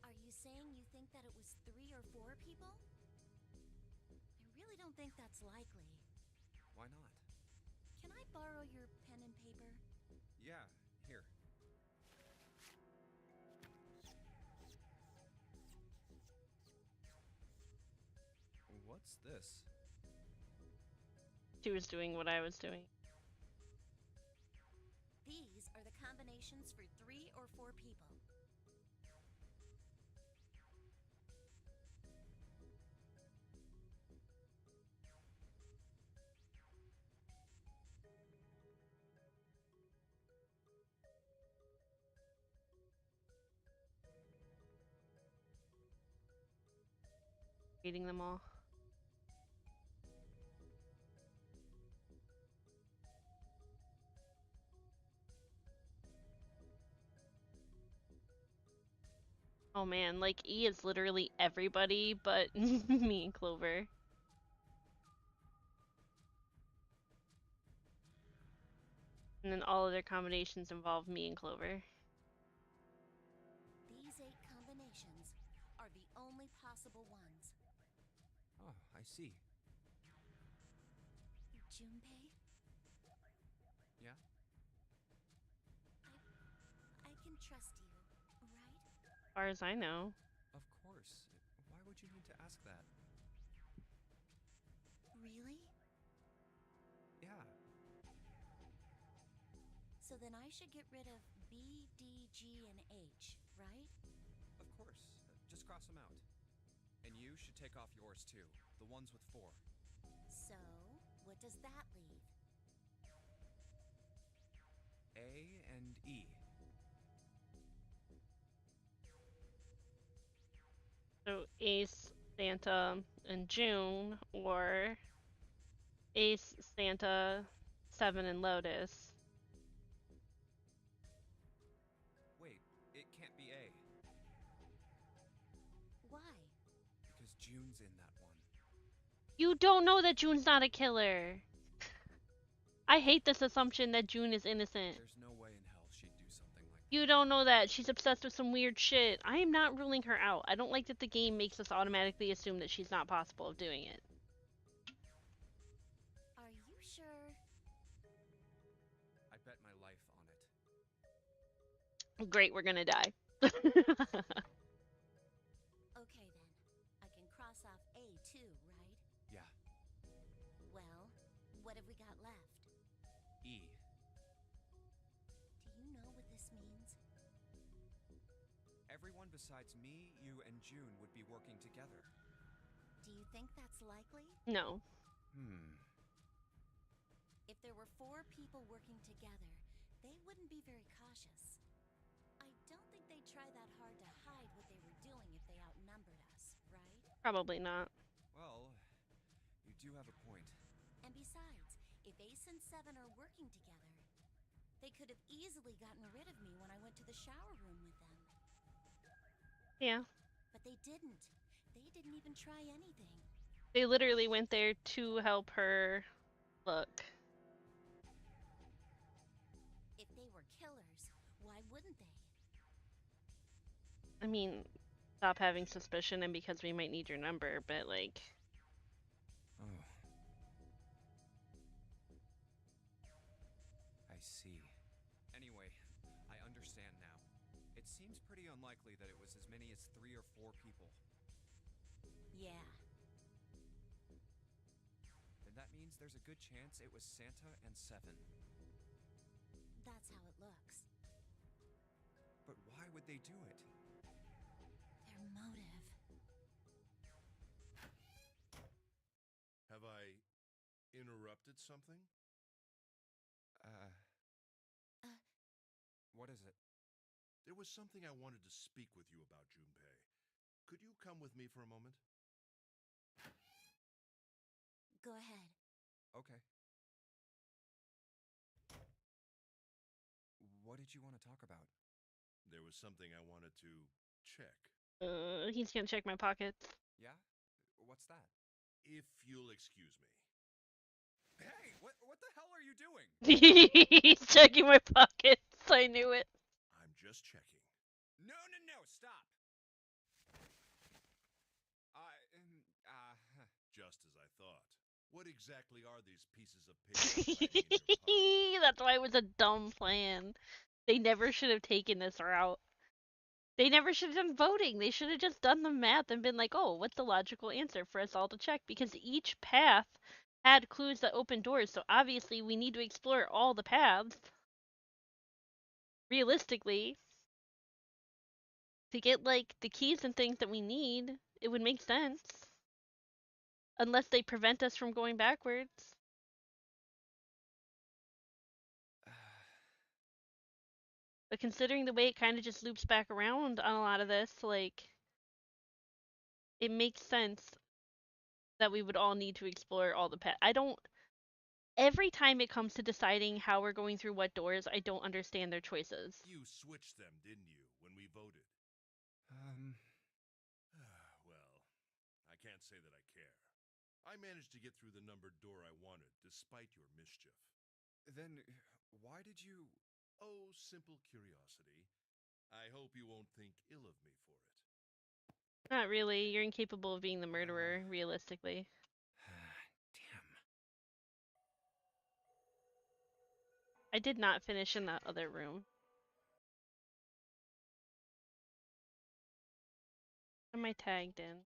[SPEAKER 6] Are you saying you think that it was 3 or 4 people? I really don't think that's likely.
[SPEAKER 2] Why not?
[SPEAKER 6] Can I borrow your pen and paper?
[SPEAKER 2] Yeah, here. What's this?
[SPEAKER 1] She was doing what I was doing.
[SPEAKER 6] These are the combinations for 3 or 4 people.
[SPEAKER 1] Reading them all. Oh man, like E is literally everybody but me and Clover. And then all other combinations involve me and Clover.
[SPEAKER 6] These 8 combinations are the only possible ones.
[SPEAKER 2] Oh, I see.
[SPEAKER 6] Junpei?
[SPEAKER 2] Yeah?
[SPEAKER 6] I can trust you, right?
[SPEAKER 1] As far as I know.
[SPEAKER 2] Of course. Why would you need to ask that?
[SPEAKER 6] Really?
[SPEAKER 2] Yeah.
[SPEAKER 6] So then I should get rid of B, D, G, and H, right?
[SPEAKER 2] Of course. Just cross them out. And you should take off yours too. The ones with 4.
[SPEAKER 6] So, what does that leave?
[SPEAKER 2] A and E.
[SPEAKER 1] So Ace, Santa, and June, or Ace, Santa, Seven, and Lotus.
[SPEAKER 2] Wait, it can't be A.
[SPEAKER 6] Why?
[SPEAKER 2] Because June's in that one.
[SPEAKER 1] You don't know that June's not a killer. I hate this assumption that June is innocent.
[SPEAKER 2] There's no way in hell she'd do something like that.
[SPEAKER 1] You don't know that. She's obsessed with some weird shit. I am not ruling her out. I don't like that the game makes us automatically assume that she's not possible of doing it.
[SPEAKER 6] Are you sure?
[SPEAKER 2] I bet my life on it.
[SPEAKER 1] Great, we're gonna die.
[SPEAKER 6] Okay then. I can cross off A too, right?
[SPEAKER 2] Yeah.
[SPEAKER 6] Well, what have we got left?
[SPEAKER 2] E.
[SPEAKER 6] Do you know what this means?
[SPEAKER 2] Everyone besides me, you, and June would be working together.
[SPEAKER 6] Do you think that's likely?
[SPEAKER 1] No.
[SPEAKER 6] If there were 4 people working together, they wouldn't be very cautious. I don't think they'd try that hard to hide what they were doing if they outnumbered us, right?
[SPEAKER 1] Probably not.
[SPEAKER 2] Well, you do have a point.
[SPEAKER 6] And besides, if Ace and Seven are working together, they could have easily gotten rid of me when I went to the shower room with them.
[SPEAKER 1] Yeah.
[SPEAKER 6] But they didn't. They didn't even try anything.
[SPEAKER 1] They literally went there to help her look.
[SPEAKER 6] If they were killers, why wouldn't they?
[SPEAKER 1] I mean, stop having suspicion and because we might need your number, but like...
[SPEAKER 2] Oh. I see. Anyway, I understand now. It seems pretty unlikely that it was as many as 3 or 4 people.
[SPEAKER 6] Yeah.
[SPEAKER 2] Then that means there's a good chance it was Santa and Seven.
[SPEAKER 6] That's how it looks.
[SPEAKER 2] But why would they do it?
[SPEAKER 6] Their motive.
[SPEAKER 5] Have I interrupted something?
[SPEAKER 2] What is it?
[SPEAKER 5] There was something I wanted to speak with you about, Junpei. Could you come with me for a moment?
[SPEAKER 6] Go ahead.
[SPEAKER 2] Okay. What did you want to talk about?
[SPEAKER 5] There was something I wanted to check.
[SPEAKER 1] He's gonna check my pockets.
[SPEAKER 2] Yeah? What's that?
[SPEAKER 5] If you'll excuse me.
[SPEAKER 2] Hey, what the hell are you doing?
[SPEAKER 1] He's checking my pockets. I knew it.
[SPEAKER 5] I'm just checking.
[SPEAKER 2] No, stop.
[SPEAKER 5] Just as I thought. What exactly are these pieces of paper hiding in your pocket?
[SPEAKER 1] That's why it was a dumb plan. They never should have taken this route. They never should have done voting. They should have just done the math and been like, oh, what's the logical answer for us all to check? Because each path had clues that opened doors, so obviously we need to explore all the paths. Realistically. To get, like, the keys and things that we need, it would make sense. Unless they prevent us from going backwards. But considering the way it kind of just loops back around on a lot of this, like, it makes sense that we would all need to explore all the paths. Every time it comes to deciding how we're going through what doors, I don't understand their choices.
[SPEAKER 5] You switched them, didn't you, when we voted? Well, I can't say that I care. I managed to get through the numbered door I wanted, despite your mischief.
[SPEAKER 2] Then, why did you...
[SPEAKER 5] Oh, simple curiosity. I hope you won't think ill of me for it.
[SPEAKER 1] Not really. You're incapable of being the murderer, realistically.
[SPEAKER 2] Damn.
[SPEAKER 1] I did not finish in that other room. Am I tagged in?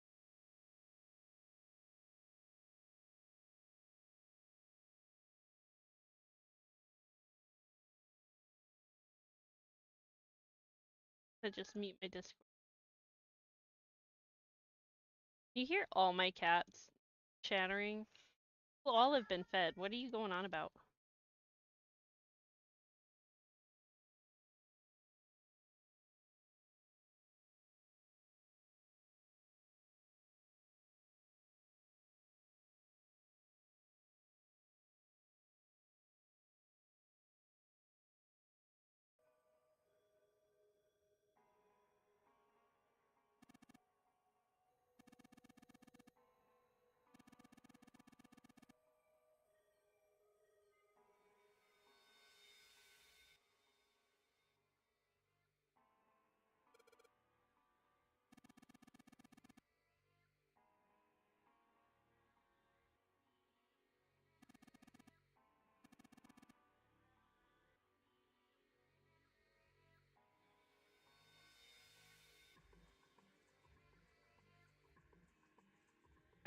[SPEAKER 1] I just mute my Discord. You hear all my cats chattering? Well, all have been fed. What are you going on about?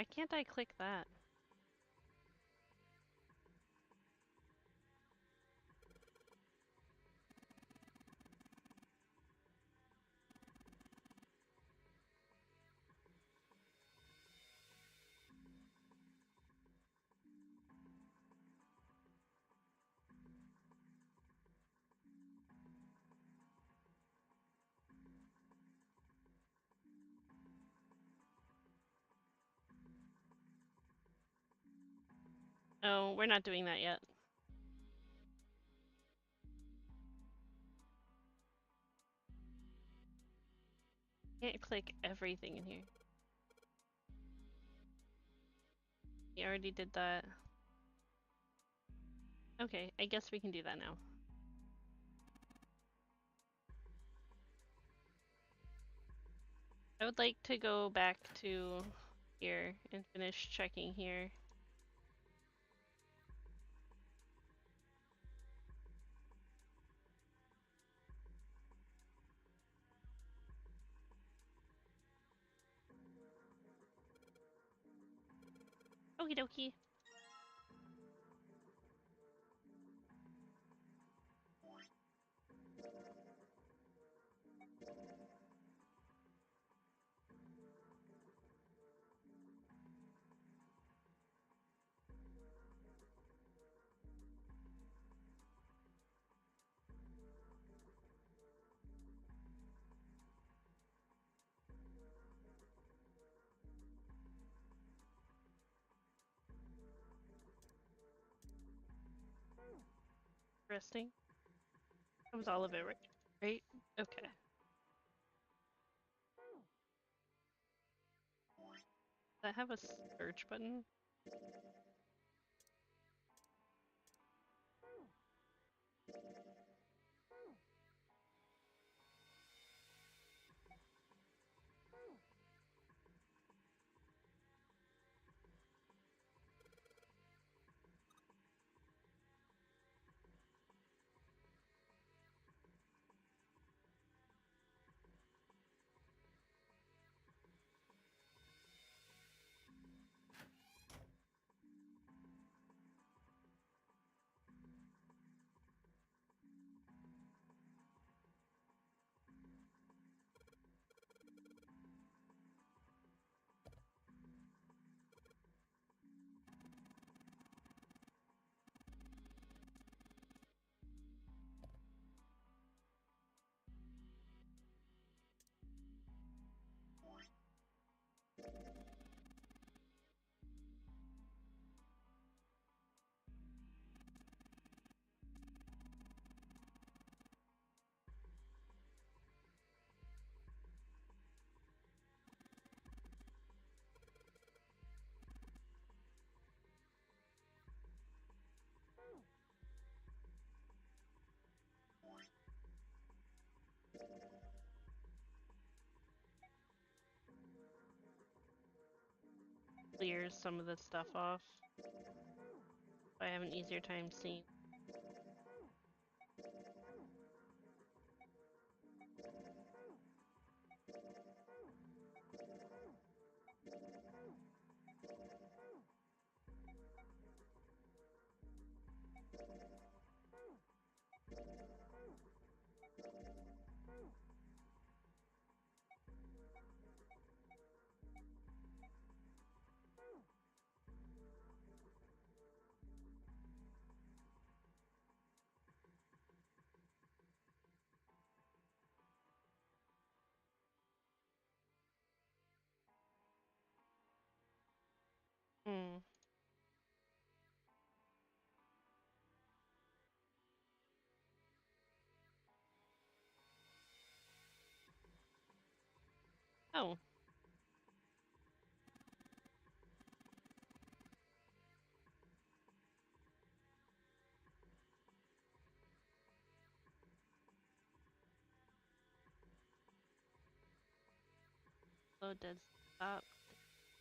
[SPEAKER 1] Why can't I click that? Oh, we're not doing that yet. Can't click everything in here. We already did that. Okay, I guess we can do that now. I would like to go back to here and finish checking here. Okie dokie. Interesting. That was all of it, right? Okay. Does that have a search button? Clears some of the stuff off. I have an easier time seeing. Hmm. Oh. Low dead stop.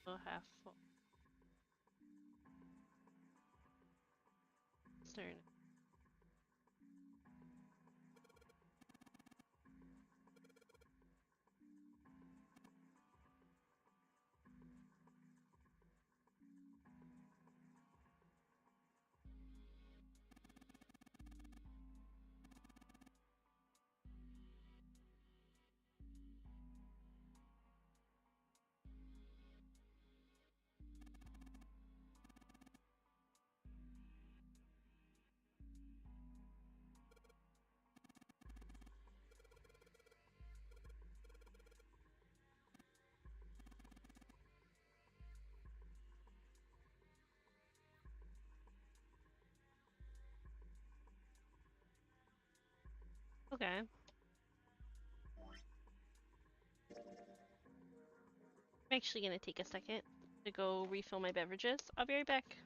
[SPEAKER 1] Low half full. Stern. Okay. I'm actually gonna take a second to go refill my beverages. I'll be right back.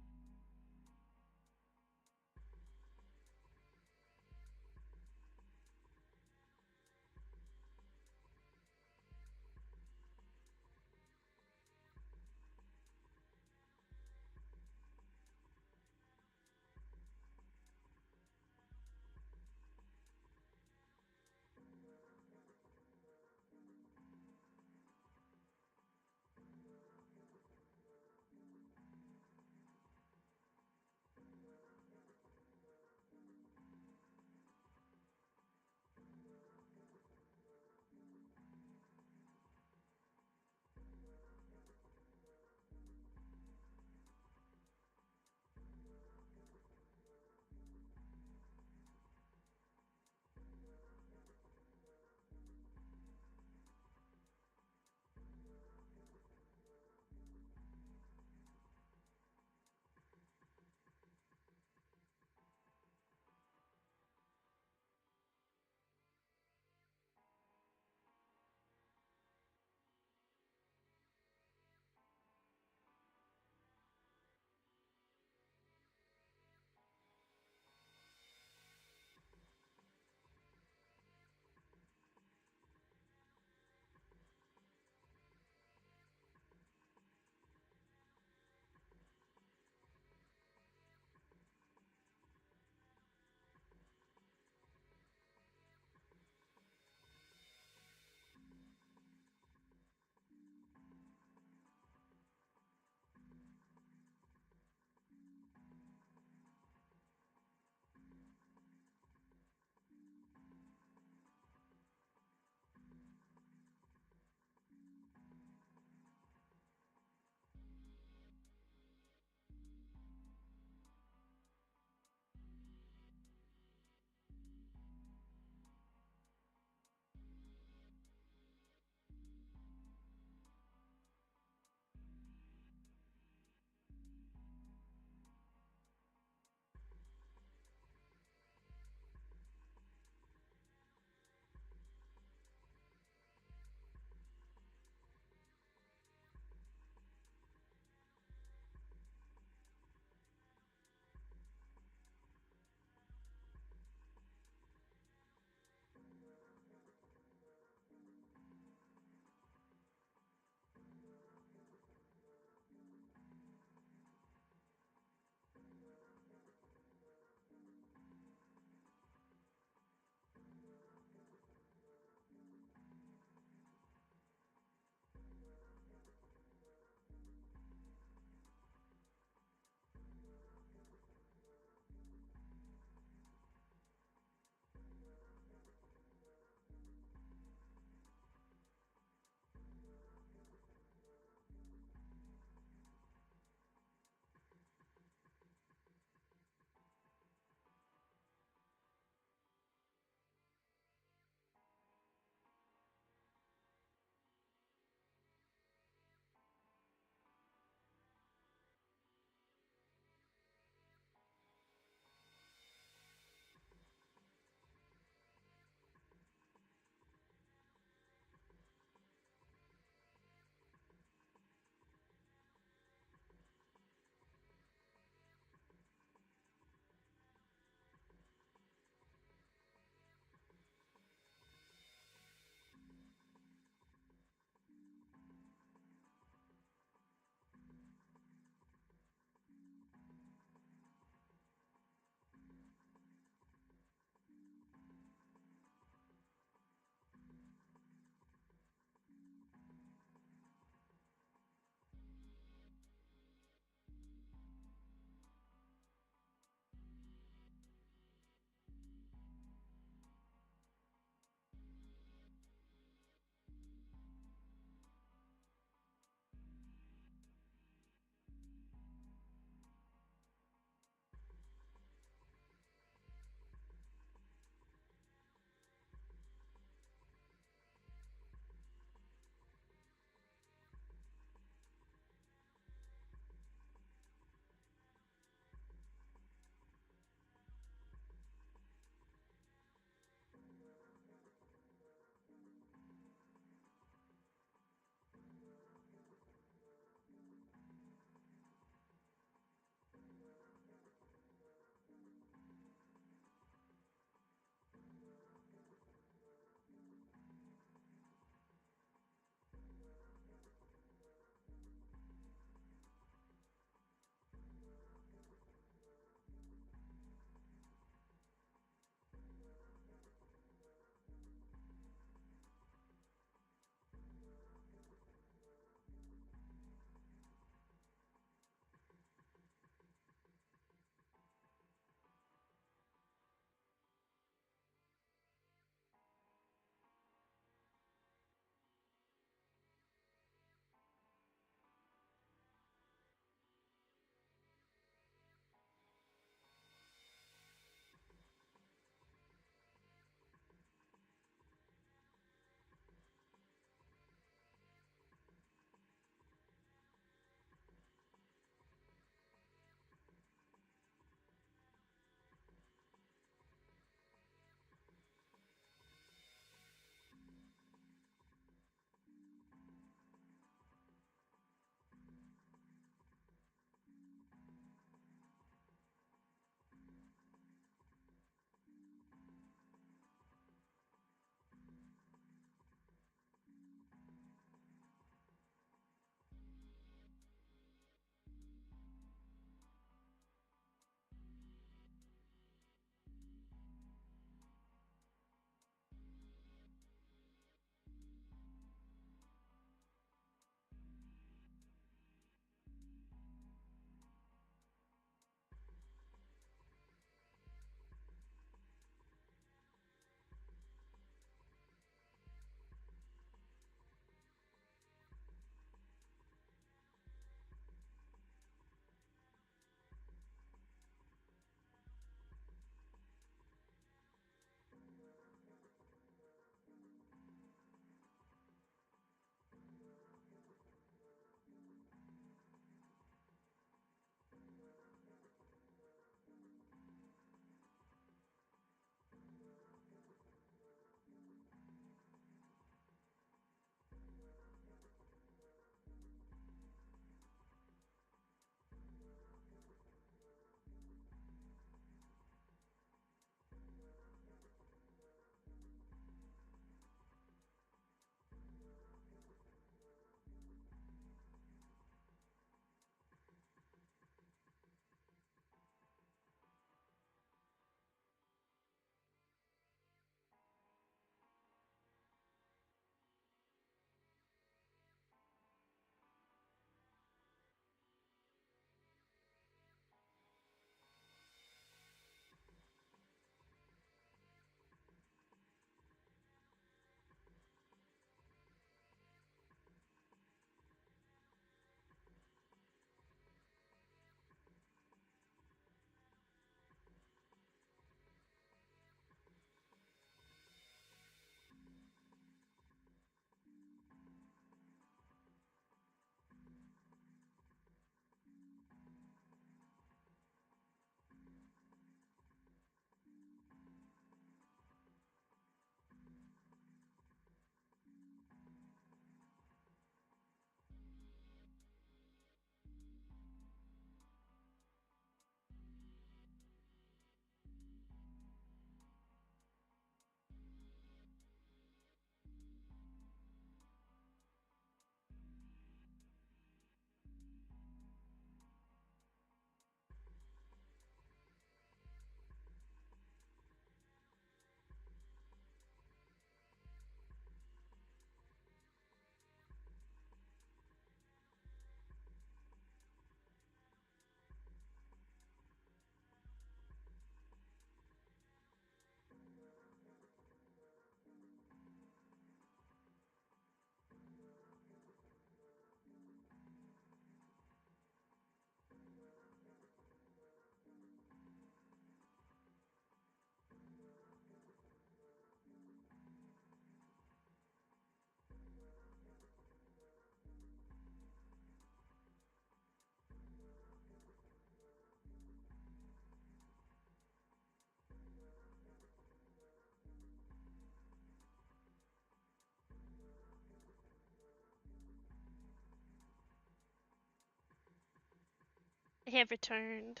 [SPEAKER 1] I have returned.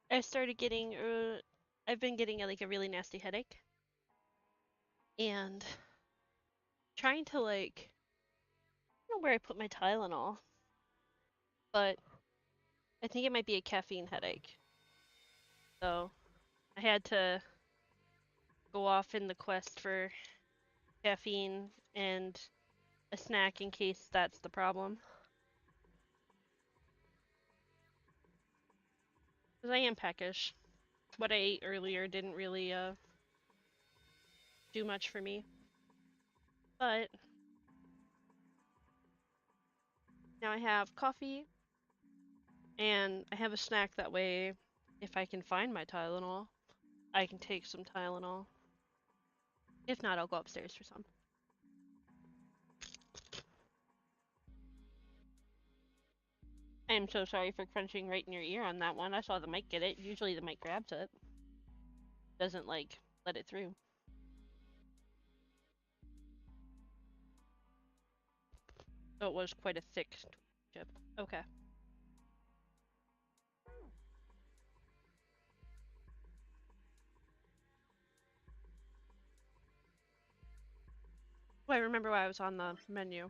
[SPEAKER 1] I started getting, I've been getting like a really nasty headache. And trying to like, I don't know where I put my Tylenol, but I think it might be a caffeine headache. So I had to go off in the quest for caffeine and a snack in case that's the problem. Because I am peckish. What I ate earlier didn't really do much for me. But now I have coffee and I have a snack that way if I can find my Tylenol, I can take some Tylenol. If not, I'll go upstairs for some. I am so sorry for crunching right in your ear on that one. I saw the mic get it. Usually the mic grabs it. Doesn't like let it through. So it was quite a thick chip. Okay. Well, I remember why I was on the menu.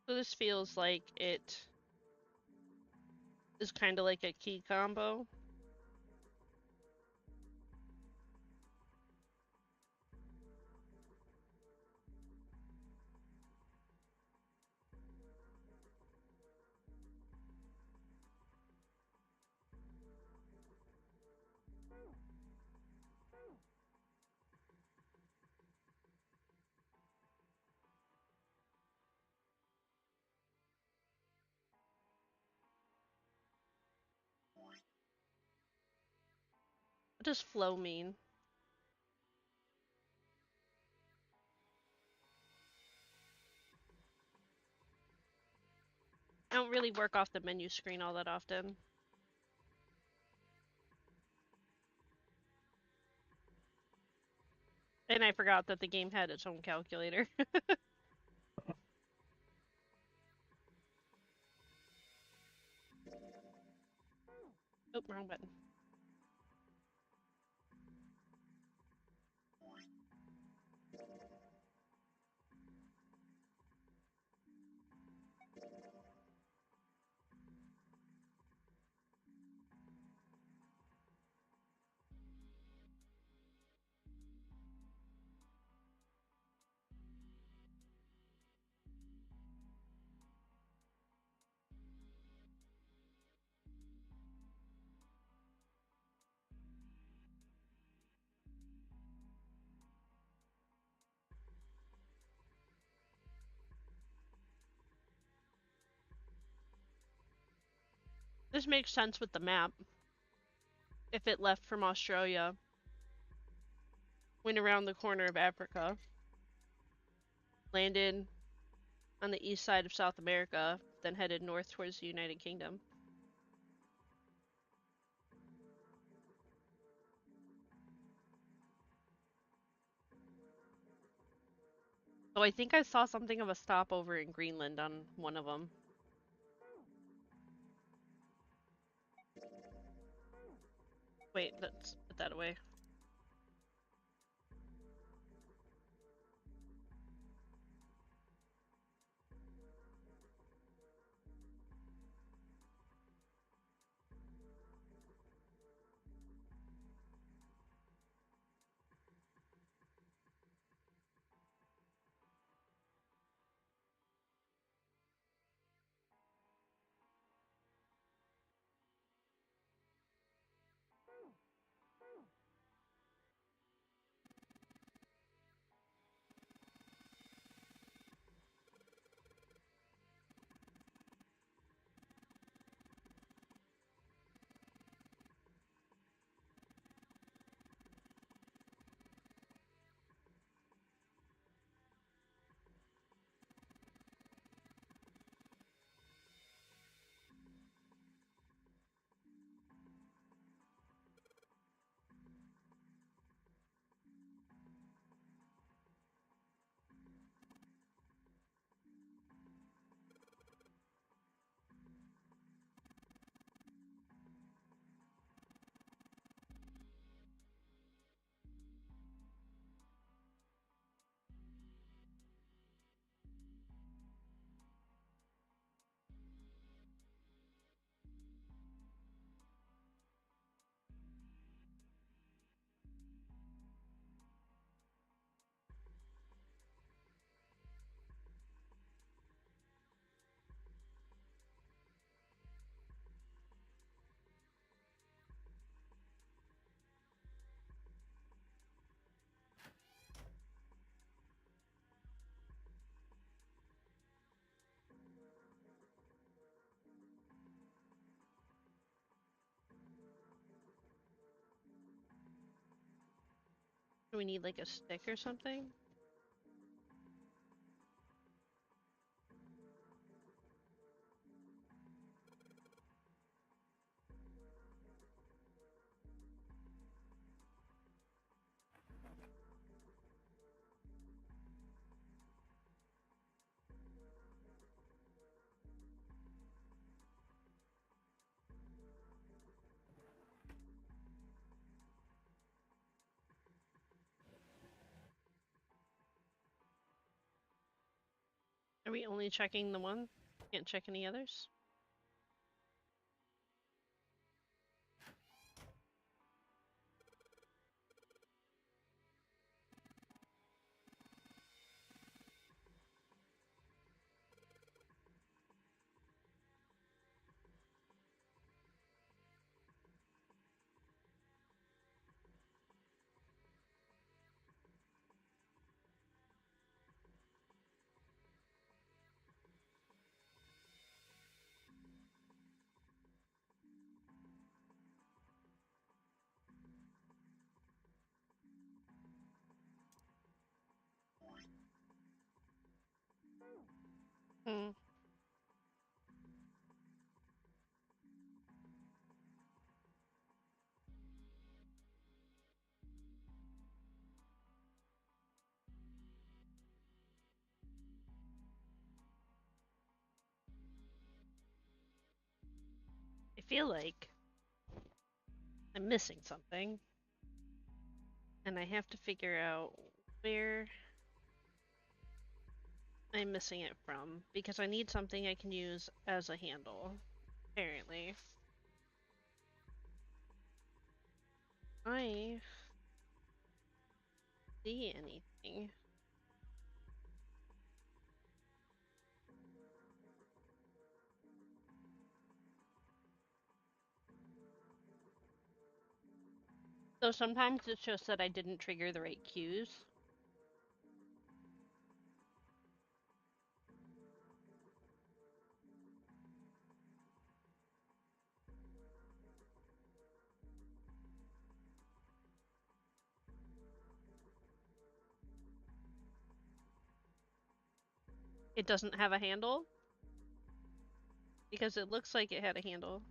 [SPEAKER 1] So this feels like it is kind of like a key combo. What does flow mean? I don't really work off the menu screen all that often. And I forgot that the game had its own calculator. Oh, wrong button. This makes sense with the map. If it left from Australia, went around the corner of Africa, landed on the east side of South America, then headed north towards the United Kingdom. So I think I saw something of a stopover in Greenland on one of them. Wait, let's put that away. Do we need like a stick or something? Are we only checking the one? Can't check any others? Hmm. I feel like I'm missing something. And I have to figure out where I'm missing it from. Because I need something I can use as a handle. Apparently. I see anything. So sometimes it's just that I didn't trigger the right cues. It doesn't have a handle? Because it looks like it had a handle.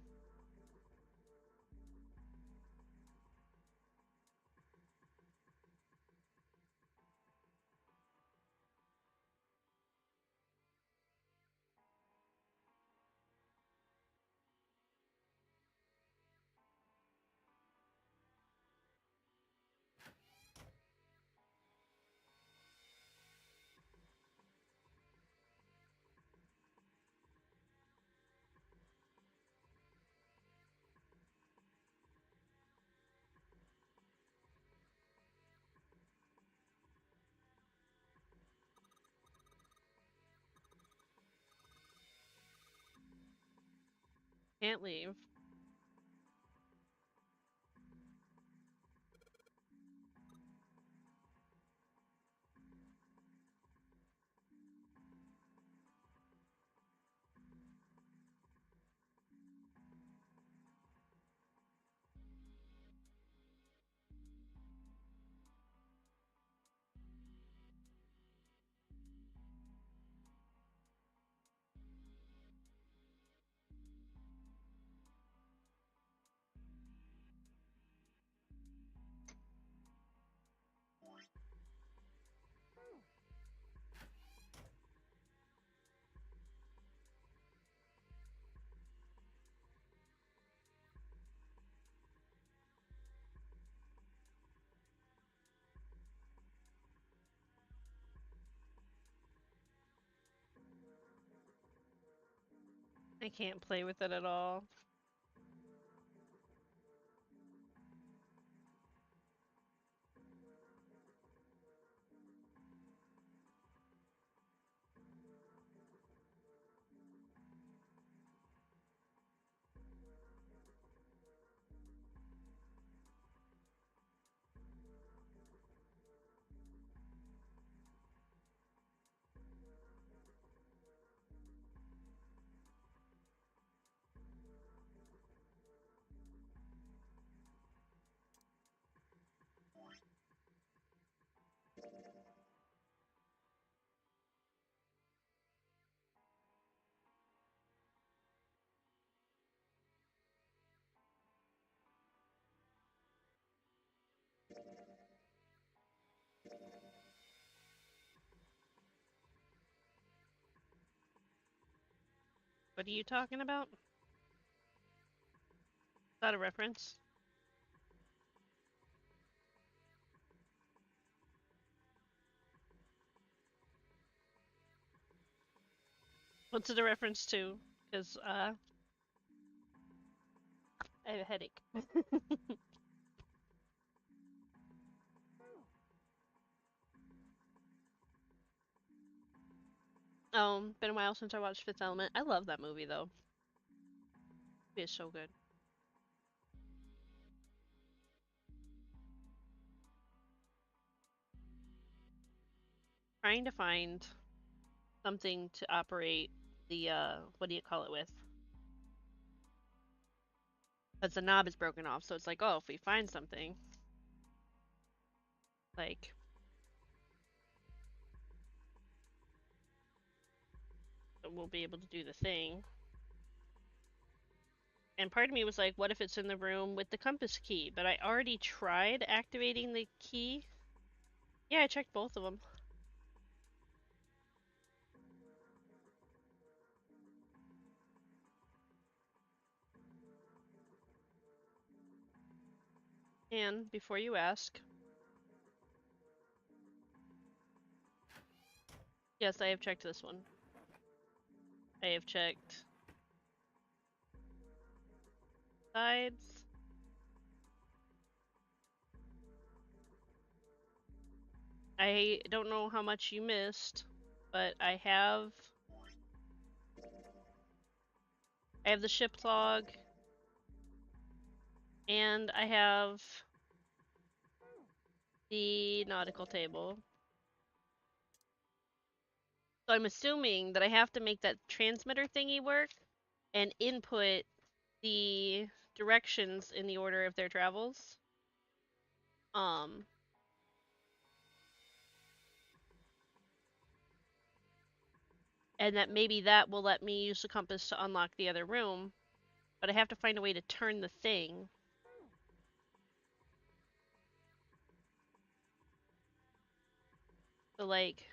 [SPEAKER 1] Can't leave. I can't play with it at all. What are you talking about? Is that a reference? What's it a reference to? Because, I have a headache. Been a while since I watched Fifth Element. I love that movie, though. It is so good. Trying to find something to operate the, what do you call it with? Because the knob is broken off, so it's like, oh, if we find something, like, we'll be able to do the thing. And part of me was like, what if it's in the room with the compass key? But I already tried activating the key. Yeah, I checked both of them. And before you ask, yes, I have checked this one. I have checked sides. I don't know how much you missed, but I have the ship log, and I have the nautical table. So I'm assuming that I have to make that transmitter thingy work and input the directions in the order of their travels. And that maybe that will let me use the compass to unlock the other room, but I have to find a way to turn the thing. So, like,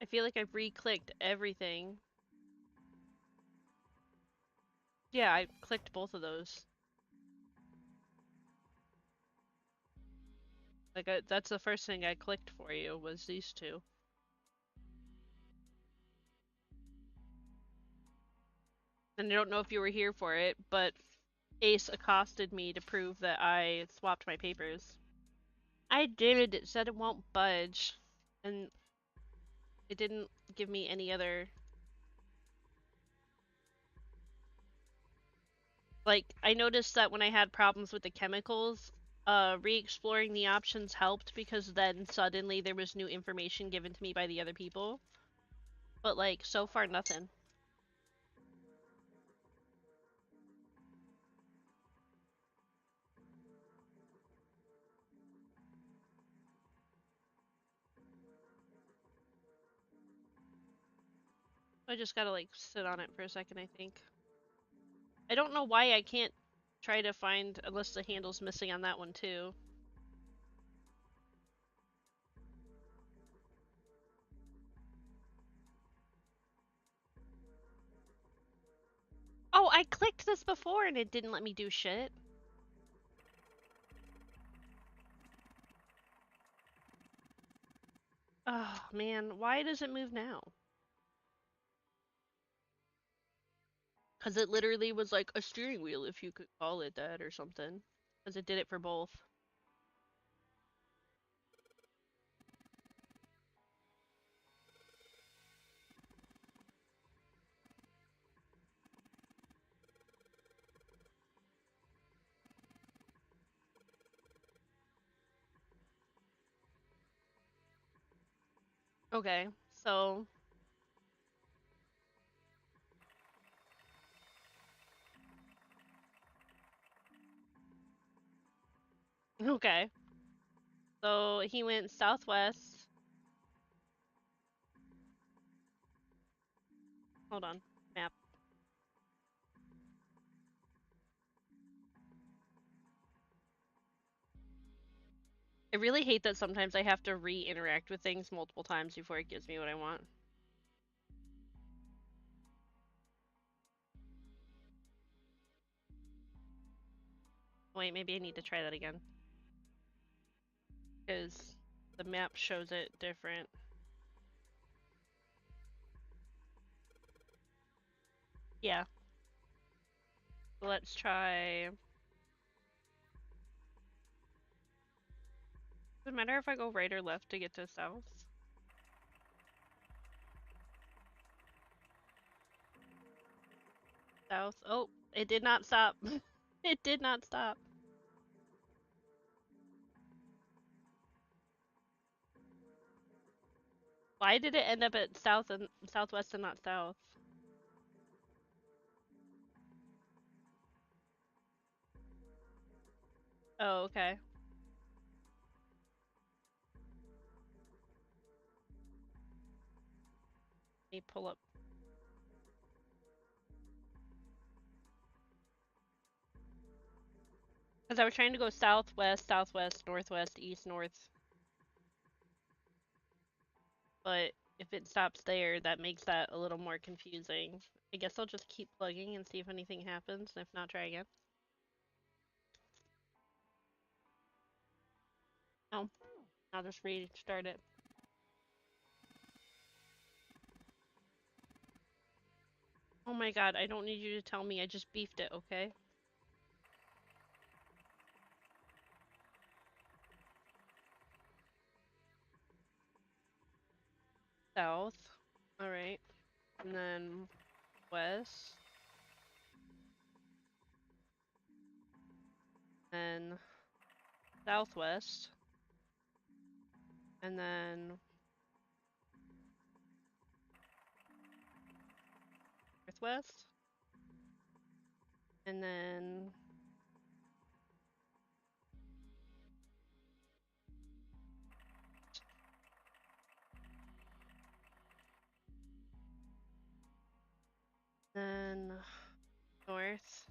[SPEAKER 1] I feel like I've re-clicked everything. Yeah, I clicked both of those. Like, that's the first thing I clicked for you, was these two. And I don't know if you were here for it, but Ace accosted me to prove that I swapped my papers. I did, it said it won't budge. And it didn't give me any other... Like, I noticed that when I had problems with the chemicals, re-exploring the options helped because then suddenly there was new information given to me by the other people. But, like, so far, nothing. I just gotta, like, sit on it for a second, I think. I don't know why I can't try to find, unless the handle's missing on that one, too. Oh, I clicked this before and it didn't let me do shit. Oh, man, why does it move now? Because it literally was like a steering wheel, if you could call it that, or something. Because it did it for both. Okay, so... Okay. So he went southwest. Hold on. Map. I really hate that sometimes I have to re-interact with things multiple times before it gives me what I want. Wait, maybe I need to try that again. Because the map shows it different. Yeah. So let's try... Does it matter if I go right or left to get to south? South. Oh, it did not stop. It did not stop. Why did it end up at south and southwest and not south? Oh, okay. Let me pull up. Because I was trying to go southwest, southwest, northwest, east, north. But if it stops there, that makes that a little more confusing. I guess I'll just keep plugging and see if anything happens, and if not, try again. Oh, I'll just restart it. Oh my god, I don't need you to tell me, I just beefed it, okay? South. Alright. And then west. Then southwest. And then northwest. And then north.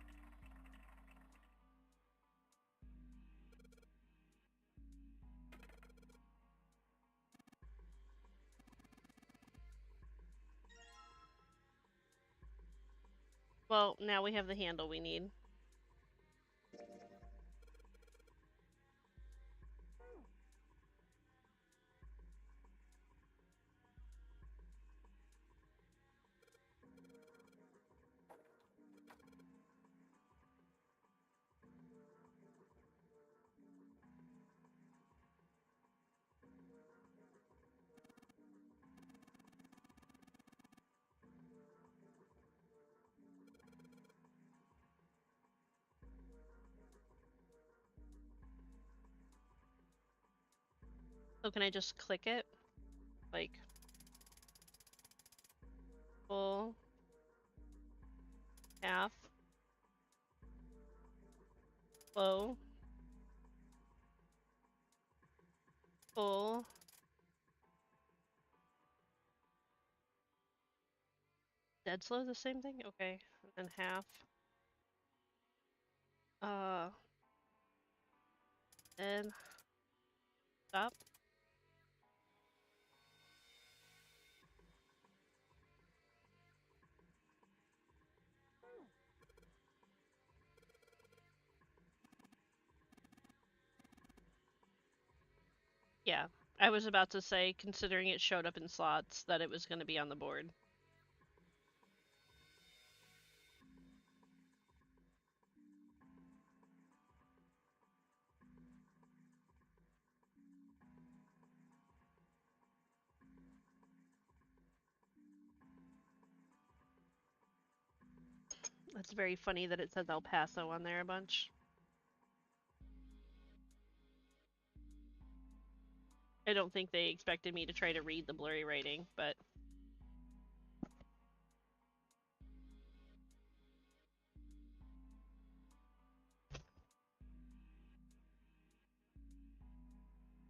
[SPEAKER 1] Well, now we have the handle we need. So can I just click it? Like, full, half, low, full. Dead slow, the same thing? Okay. And then half. And stop. Yeah. I was about to say, considering it showed up in slots, that it was going to be on the board. It's very funny that it says El Paso on there a bunch. I don't think they expected me to try to read the blurry writing, but...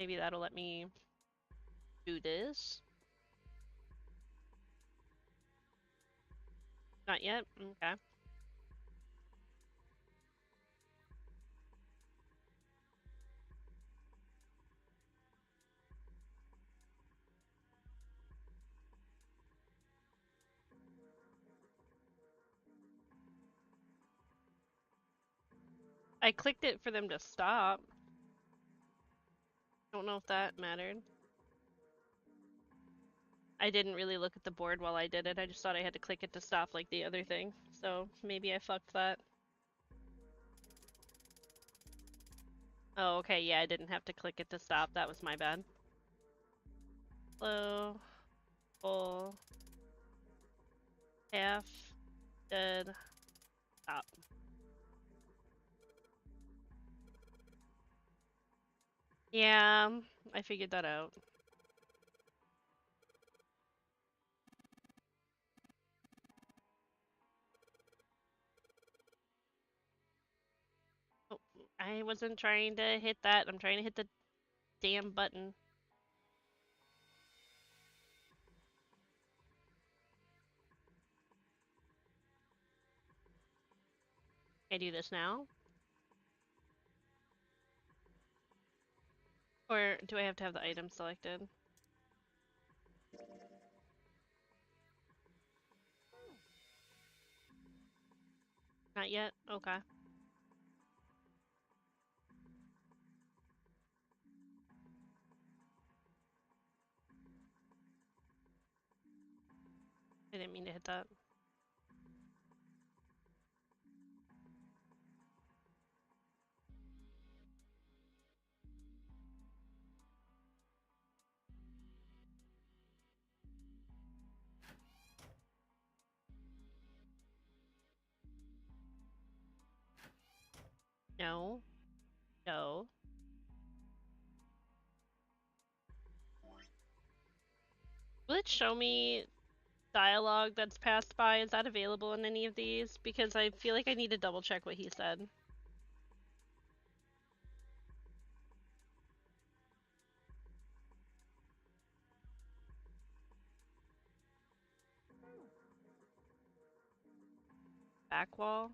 [SPEAKER 1] Maybe that'll let me do this. Not yet? Okay. I clicked it for them to stop. Don't know if that mattered. I didn't really look at the board while I did it. I just thought I had to click it to stop like the other thing. So maybe I fucked that. Oh, okay, yeah, I didn't have to click it to stop. That was my bad. Slow, full, half, dead, stop. Yeah, I figured that out. Oh, I wasn't trying to hit that. I'm trying to hit the damn button. Can I do this now? Or do I have to have the item selected? Not yet? Okay. I didn't mean to hit that. No. No. Will it show me dialogue that's passed by? Is that available in any of these? Because I feel like I need to double check what he said. Back wall?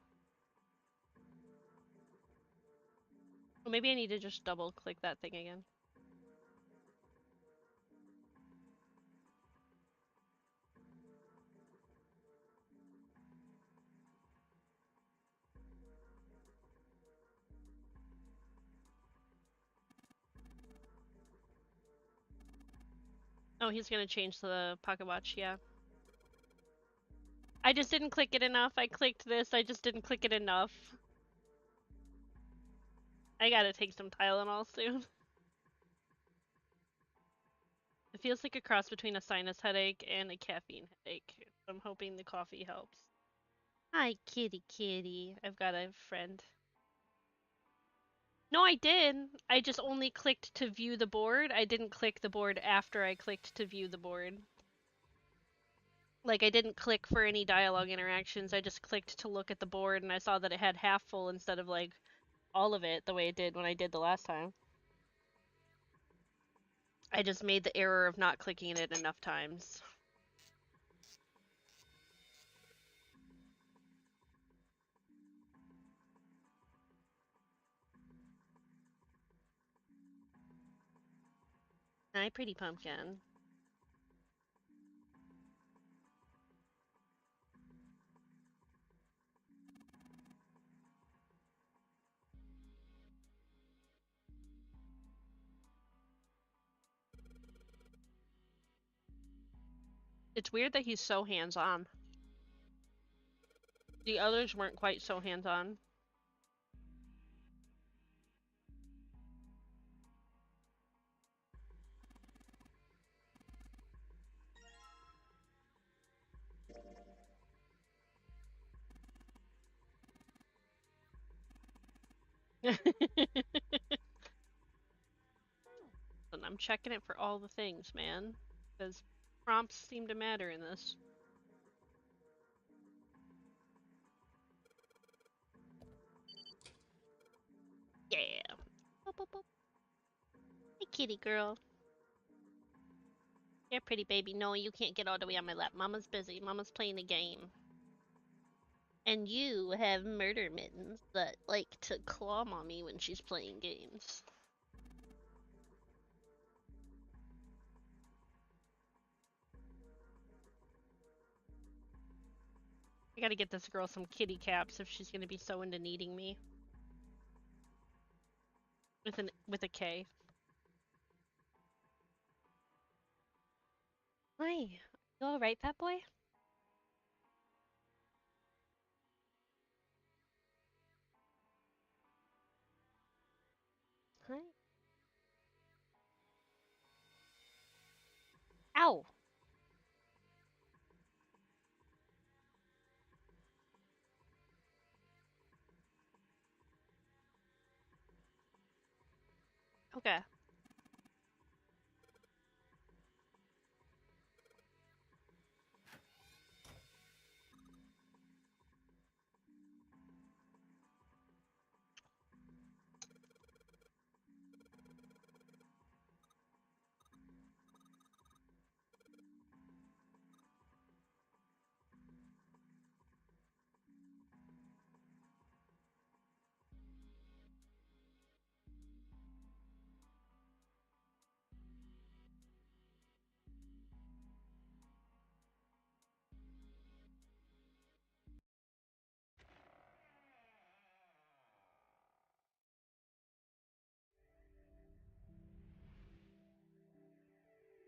[SPEAKER 1] Well, maybe I need to just double click that thing again. Oh, he's gonna change the pocket watch, yeah. I just didn't click it enough. I clicked this, I just didn't click it enough. I gotta take some Tylenol soon. It feels like a cross between a sinus headache and a caffeine headache. I'm hoping the coffee helps. Hi, kitty kitty. I've got a friend. No, I did. I just only clicked to view the board. I didn't click the board after I clicked to view the board. Like, I didn't click for any dialogue interactions. I just clicked to look at the board and I saw that it had half full instead of, like, all of it the way it did when I did the last time. I just made the error of not clicking it enough times. Hi, pretty pumpkin. It's weird that he's so hands-on. The others weren't quite so hands-on. And I'm checking it for all the things, man. Because prompts seem to matter in this. Yeah. Boop, boop, boop. Hey, kitty girl. You're pretty, baby. No, you can't get all the way on my lap. Mama's busy. Mama's playing a game. And you have murder mittens that like to claw mommy when she's playing games. I gotta get this girl some kitty caps if she's gonna be so into needing me. with a K. Hi. You all right, fat boy? Hi. Ow. Okay.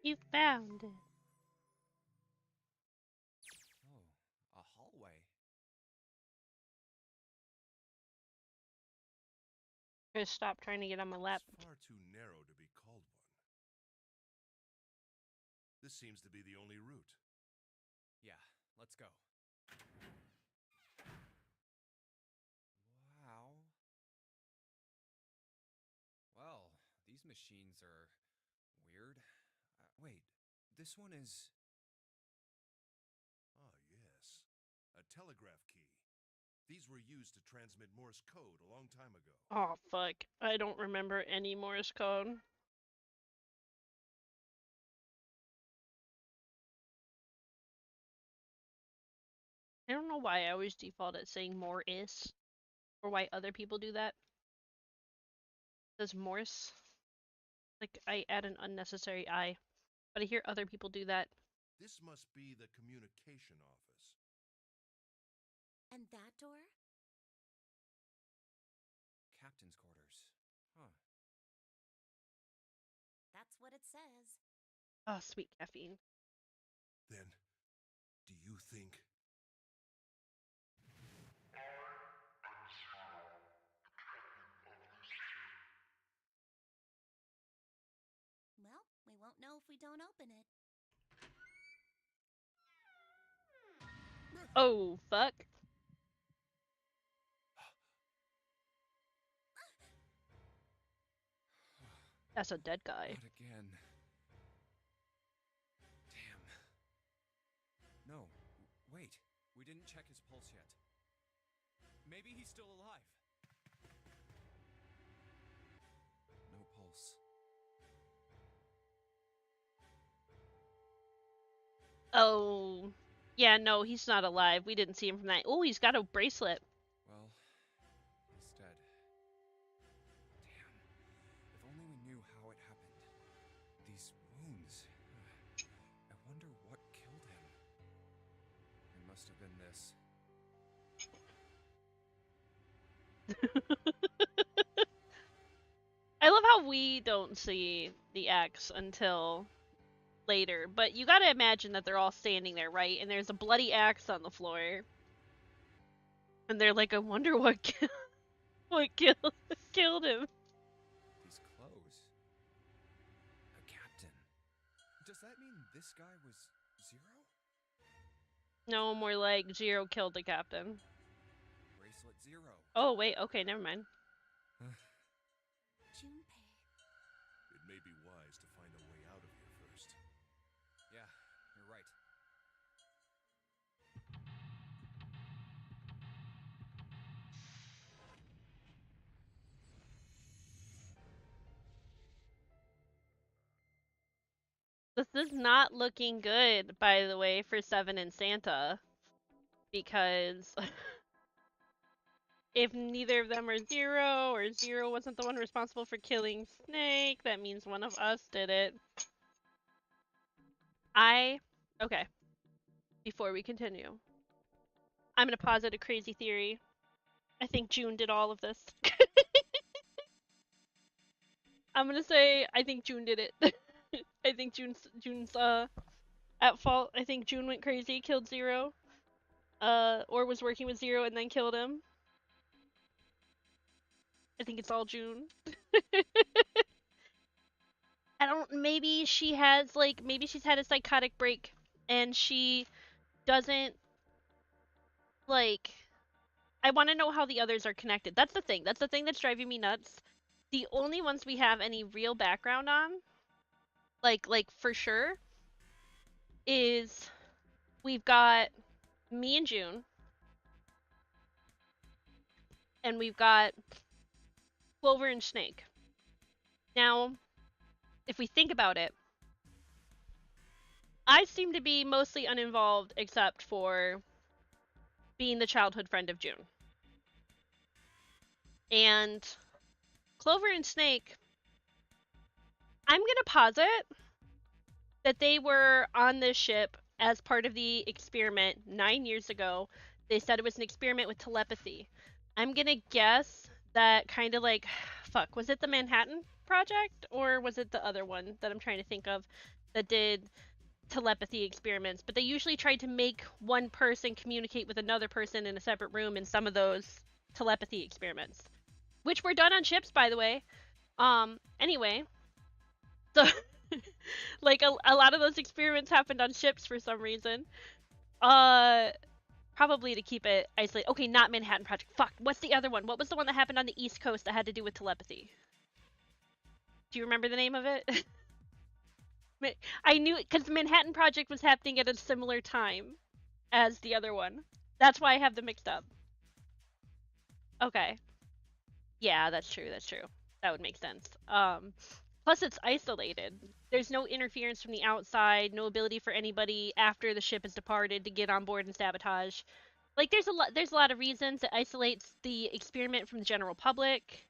[SPEAKER 1] You found it.
[SPEAKER 2] Oh, a hallway.
[SPEAKER 1] Just stop trying to get on my lap.
[SPEAKER 5] It's far too narrow to be called one. This seems to be the only route.
[SPEAKER 2] Yeah, let's go. Wow. Well, these machines are weird. Wait, this one is...
[SPEAKER 5] Ah, yes. A telegraph key. These were used to transmit Morse code a long time ago.
[SPEAKER 1] Oh, fuck. I don't remember any Morse code. I don't know why I always default at saying more is, or why other people do that. It says Morse. Like, I add an unnecessary I. But I hear other people do that.
[SPEAKER 5] This must be the communication office.
[SPEAKER 3] And that door?
[SPEAKER 2] Captain's quarters. Huh.
[SPEAKER 3] That's what it says.
[SPEAKER 1] Oh, sweet caffeine.
[SPEAKER 5] Then, do you think...
[SPEAKER 3] Well, we won't know if we don't open it.
[SPEAKER 1] Oh, fuck. That's a dead guy.
[SPEAKER 2] Not again. Damn. No, wait. We didn't check his pulse yet. Maybe he's still alive. No pulse.
[SPEAKER 1] Oh. Yeah, no, he's not alive. We didn't see him from that. Oh, he's got a bracelet.
[SPEAKER 2] Well, he's dead. Damn. If only we knew how it happened. These wounds. I wonder what killed him. It must have been this.
[SPEAKER 1] I love how we don't see the X until later, but you gotta imagine that they're all standing there, right? And there's a bloody axe on the floor. And they're like, I wonder what killed him.
[SPEAKER 2] These clothes. A captain. Does that mean this guy was Zero?
[SPEAKER 1] No, more like Zero killed the captain.
[SPEAKER 2] Bracelet Zero.
[SPEAKER 1] Oh, wait, okay, never mind.
[SPEAKER 3] Junpei.
[SPEAKER 5] It may be wise to find a way out of here first.
[SPEAKER 2] Yeah, you're right.
[SPEAKER 1] This is not looking good, by the way, for Seven and Santa. Because if neither of them are Zero, or Zero wasn't the one responsible for killing Snake, that means one of us did it. Okay. Before we continue, I'm gonna posit a crazy theory. I think June did all of this. I'm gonna say I think June did it. I think June's at fault. I think June went crazy, killed Zero, or was working with Zero and then killed him. I think it's all June. I don't. Maybe she has like maybe she's had a psychotic break and she doesn't like. I want to know how the others are connected. That's the thing. That's the thing that's driving me nuts. The only ones we have any real background on, like for sure, is we've got me and June, and we've got Clover and Snake. Now, if we think about it, I seem to be mostly uninvolved except for being the childhood friend of June. And Clover and Snake, I'm gonna posit that they were on this ship as part of the experiment 9 years ago. They said it was an experiment with telepathy. I'm gonna guess that kind of like, fuck, was it the Manhattan Project or was it the other one that I'm trying to think of that did telepathy experiments? But they usually tried to make one person communicate with another person in a separate room in some of those telepathy experiments, which were done on ships, by the way. Anyway, so like a lot of those experiments happened on ships for some reason. Probably to keep it isolated. Okay, not Manhattan Project. Fuck, what's the other one? What was the one that happened on the East Coast that had to do with telepathy? Do you remember the name of it? I knew it because the Manhattan Project was happening at a similar time as the other one. That's why I have them mixed up. Okay. Yeah, that's true. That's true. That would make sense. Plus it's isolated. There's no interference from the outside, no ability for anybody after the ship has departed to get on board and sabotage. Like there's a lot of reasons it isolates the experiment from the general public.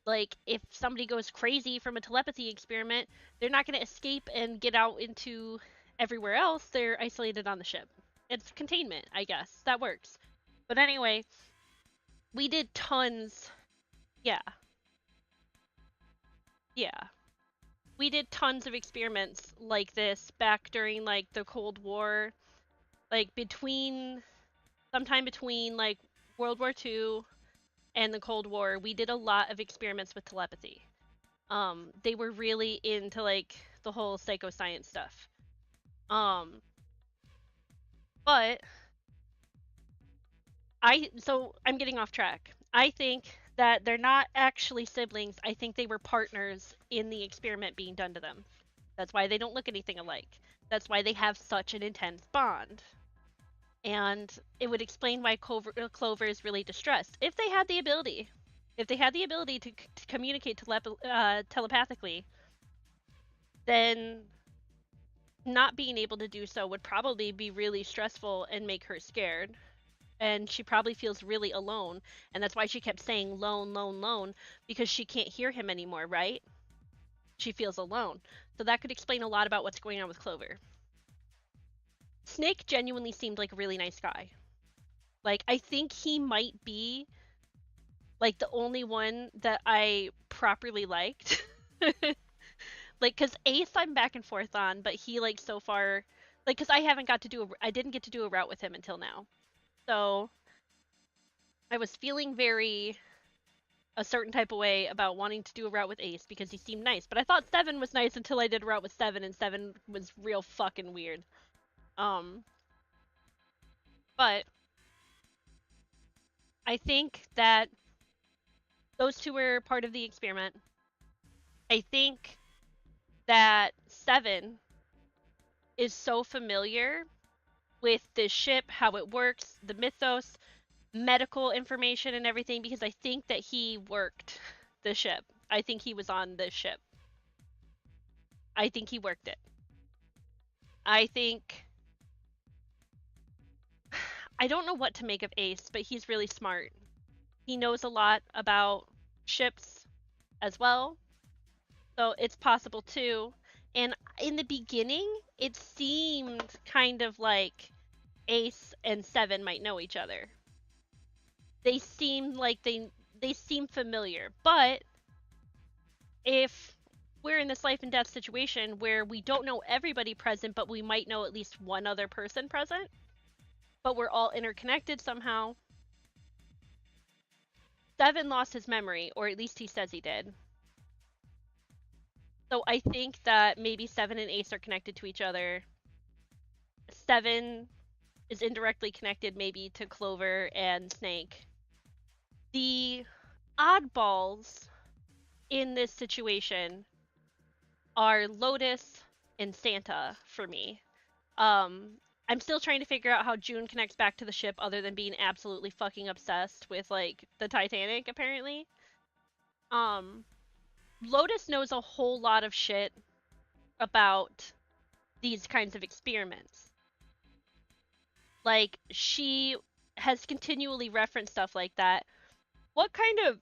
[SPEAKER 1] Like if somebody goes crazy from a telepathy experiment, they're not going to escape and get out into everywhere else. They're isolated on the ship. It's containment, I guess. That works. But anyway, we did tons. Yeah. Yeah. We did tons of experiments like this back during like the Cold War, like sometime between like World War II and the Cold War. We did a lot of experiments with telepathy. They were really into like the whole psychoscience stuff. But I'm getting off track. I think that they're not actually siblings. I think they were partners in the experiment being done to them. That's why they don't look anything alike. That's why they have such an intense bond. And it would explain why Clover is really distressed. If they had the ability, to communicate telepathically, then not being able to do so would probably be really stressful and make her scared. And she probably feels really alone. And that's why she kept saying lone, lone, lone, because she can't hear him anymore, right? She feels alone. So that could explain a lot about what's going on with Clover. Snake genuinely seemed like a really nice guy. Like, I think he might be like the only one that I properly liked. Like, cause Ace I'm back and forth on, but he like so far, like, cause I didn't get to do a route with him until now. So I was feeling very a certain type of way about wanting to do a route with Ace because he seemed nice. But I thought Seven was nice until I did a route with Seven, and Seven was real fucking weird. But I think that those two were part of the experiment. I think that Seven is so familiar with the ship, how it works, the mythos, medical information, and everything because I think that he worked the ship. I think he was on this ship. I think he worked it. I think. I don't know what to make of Ace, but he's really smart. He knows a lot about ships as well. So it's possible too. And in the beginning, it seemed kind of like Ace and Seven might know each other. They seemed like they seem familiar, but if we're in this life and death situation where we don't know everybody present, but we might know at least one other person present, but we're all interconnected somehow. Seven lost his memory, or at least he says he did. So I think that maybe Seven and Ace are connected to each other. Seven is indirectly connected maybe to Clover and Snake. The oddballs in this situation are Lotus and Santa for me. I'm still trying to figure out how June connects back to the ship other than being absolutely fucking obsessed with like the Titanic apparently. Lotus knows a whole lot of shit about these kinds of experiments. Like she has continually referenced stuff like that. What kind of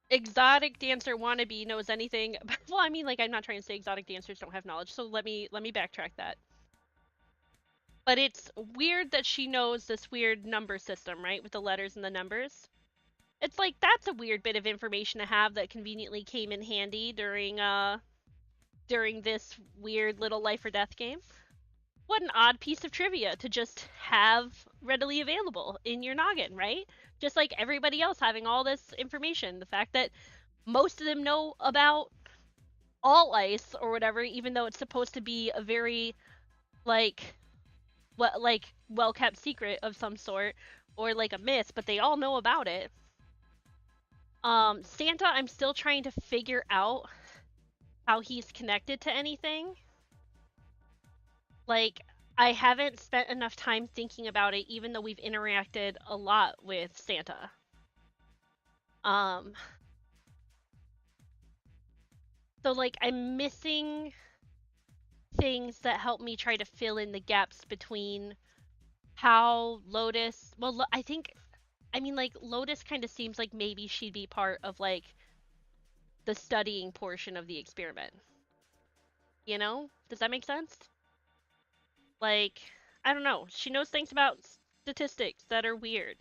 [SPEAKER 1] exotic dancer wannabe knows anything about, well, I mean, like, I'm not trying to say exotic dancers don't have knowledge, so let me backtrack that. But it's weird that she knows this weird number system, right, with the letters and the numbers. It's like, that's a weird bit of information to have that conveniently came in handy during this weird little life or death game. What an odd piece of trivia to just have readily available in your noggin, right? Just like everybody else having all this information. The fact that most of them know about all ice or whatever, even though it's supposed to be a very like well kept secret of some sort or like a myth, but they all know about it. Santa, I'm still trying to figure out how he's connected to anything. Like, I haven't spent enough time thinking about it, even though we've interacted a lot with Santa. So like I'm missing things that help me try to fill in the gaps between how Lotus, well, I mean, like, Lotus kind of seems like maybe she'd be part of, like, the studying portion of the experiment. You know? Does that make sense? Like, I don't know. She knows things about statistics that are weird.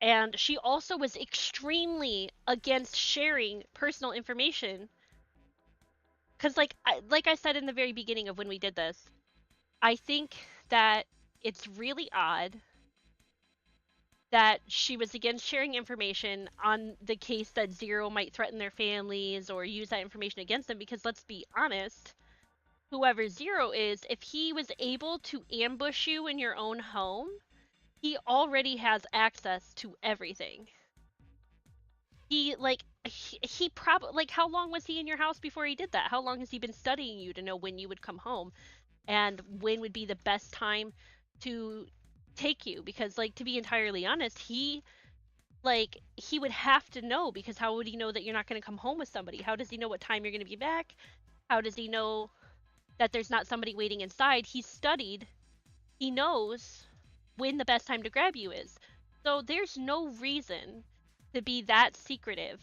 [SPEAKER 1] And she also was extremely against sharing personal information. Because, like I said in the very beginning of when we did this, I think that it's really odd that she was against sharing information on the case that Zero might threaten their families or use that information against them, because let's be honest, whoever Zero is, if he was able to ambush you in your own home, he already has access to everything. He probably, like, how long was he in your house before he did that? How long has he been studying you to know when you would come home and when would be the best time to take you? Because, like, to be entirely honest, he would have to know, because how would he know that you're not going to come home with somebody? How does he know what time you're going to be back? How does he know that there's not somebody waiting inside? He's studied. He knows when the best time to grab you is. So there's no reason to be that secretive.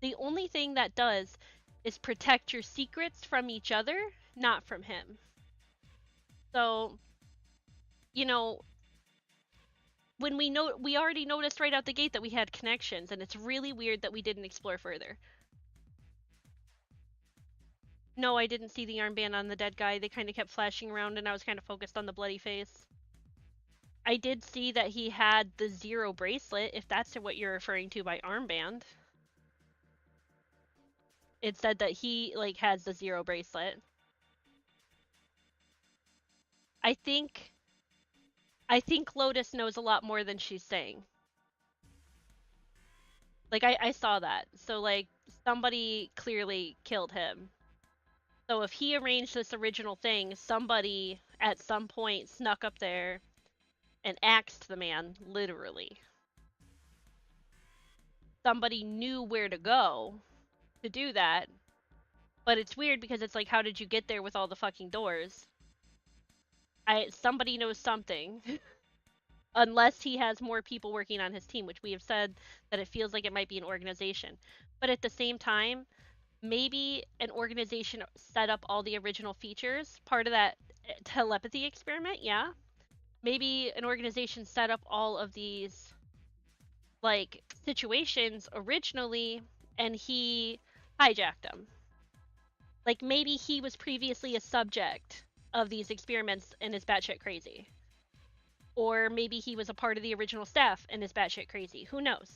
[SPEAKER 1] The only thing that does is protect your secrets from each other, not from him. So, you know, when we already noticed right out the gate that we had connections, and it's really weird that we didn't explore further. No, I didn't see the armband on the dead guy. They kind of kept flashing around, and I was kind of focused on the bloody face. I did see that he had the Zero bracelet, if that's what you're referring to by armband. It said that he, like, has the Zero bracelet. I think Lotus knows a lot more than she's saying. Like, I saw that. So, like, somebody clearly killed him. So if he arranged this original thing, somebody at some point snuck up there and axed the man, literally. Somebody knew where to go to do that. But it's weird because it's like, how did you get there with all the fucking doors? Somebody knows something. Unless he has more people working on his team, which we have said that it feels like it might be an organization. But at the same time, maybe an organization set up all the original features, part of that telepathy experiment, yeah. Maybe an organization set up all of these, like, situations originally, and he
[SPEAKER 8] hijacked him. Like, maybe he was previously a subject of these experiments and is batshit crazy. Or maybe he was a part of the original staff and is batshit crazy. Who knows?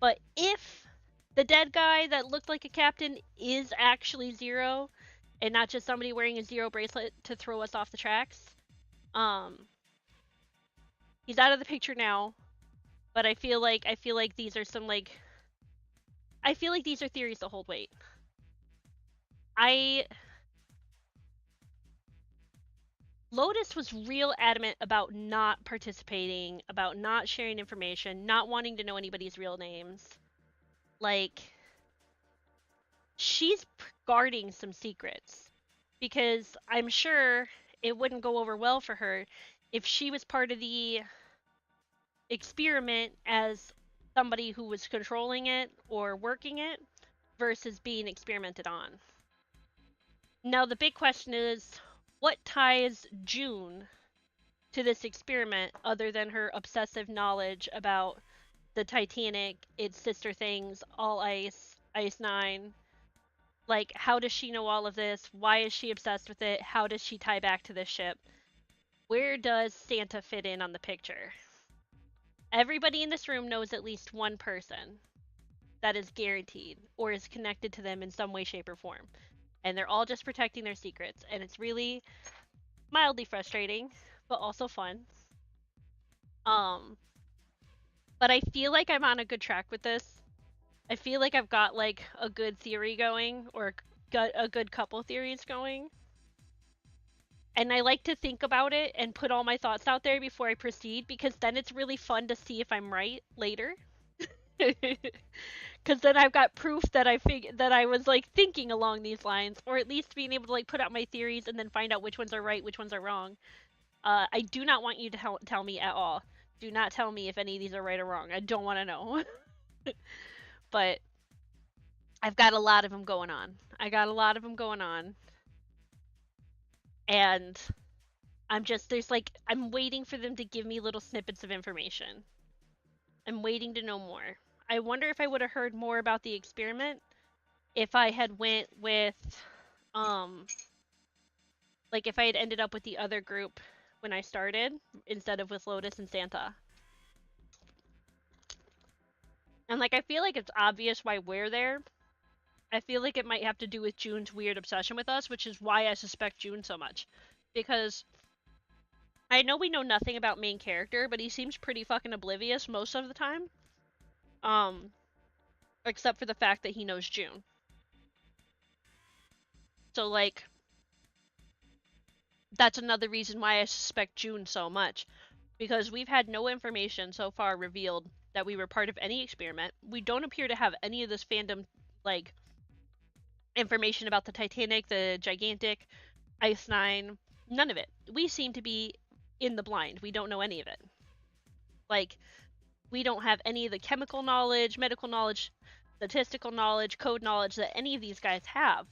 [SPEAKER 8] But if the dead guy that looked like a captain is actually Zero, and not just somebody wearing a Zero bracelet to throw us off the tracks, he's out of the picture now. But I feel like these are some like I feel like these are theories that hold weight. Lotus was real adamant about not participating, about not sharing information, not wanting to know anybody's real names. Like, she's guarding some secrets. Because I'm sure it wouldn't go over well for her if she was part of the experiment as somebody who was controlling it or working it versus being experimented on. Now, the big question is, what ties June to this experiment other than her obsessive knowledge about the Titanic, its sister things, all ice, Ice 9? Like, how does she know all of this? Why is she obsessed with it? How does she tie back to this ship? Where does Santa fit in on the picture? Everybody in this room knows at least one person that is guaranteed or is connected to them in some way, shape, or form. And they're all just protecting their secrets. And it's really mildly frustrating, but also fun. But I feel like I'm on a good track with this. I feel like I've got like a good theory going, or got a good couple theories going. And I like to think about it and put all my thoughts out there before I proceed, because then it's really fun to see if I'm right later. Because then I've got proof that that I was like thinking along these lines, or at least being able to like put out my theories and then find out which ones are right, which ones are wrong. I do not want you to tell me at all. Do not tell me if any of these are right or wrong. I don't want to know. But I've got a lot of them going on. And I'm waiting for them to give me little snippets of information. I'm waiting to know more. I wonder if I would have heard more about the experiment if I had went with, like if I had ended up with the other group when I started, instead of with Lotus and Santa. And like, I feel like it's obvious why we're there. I feel like it might have to do with June's weird obsession with us, which is why I suspect June so much. Because I know we know nothing about main character, but he seems pretty fucking oblivious most of the time. Except for the fact that he knows June. So like, that's another reason why I suspect June so much. Because we've had no information so far revealed that we were part of any experiment. We don't appear to have any of this fandom, like, information about the Titanic, the Gigantic, Ice 9, none of it. We seem to be in the blind. We don't know any of it. Like, we don't have any of the chemical knowledge, medical knowledge, statistical knowledge, code knowledge that any of these guys have.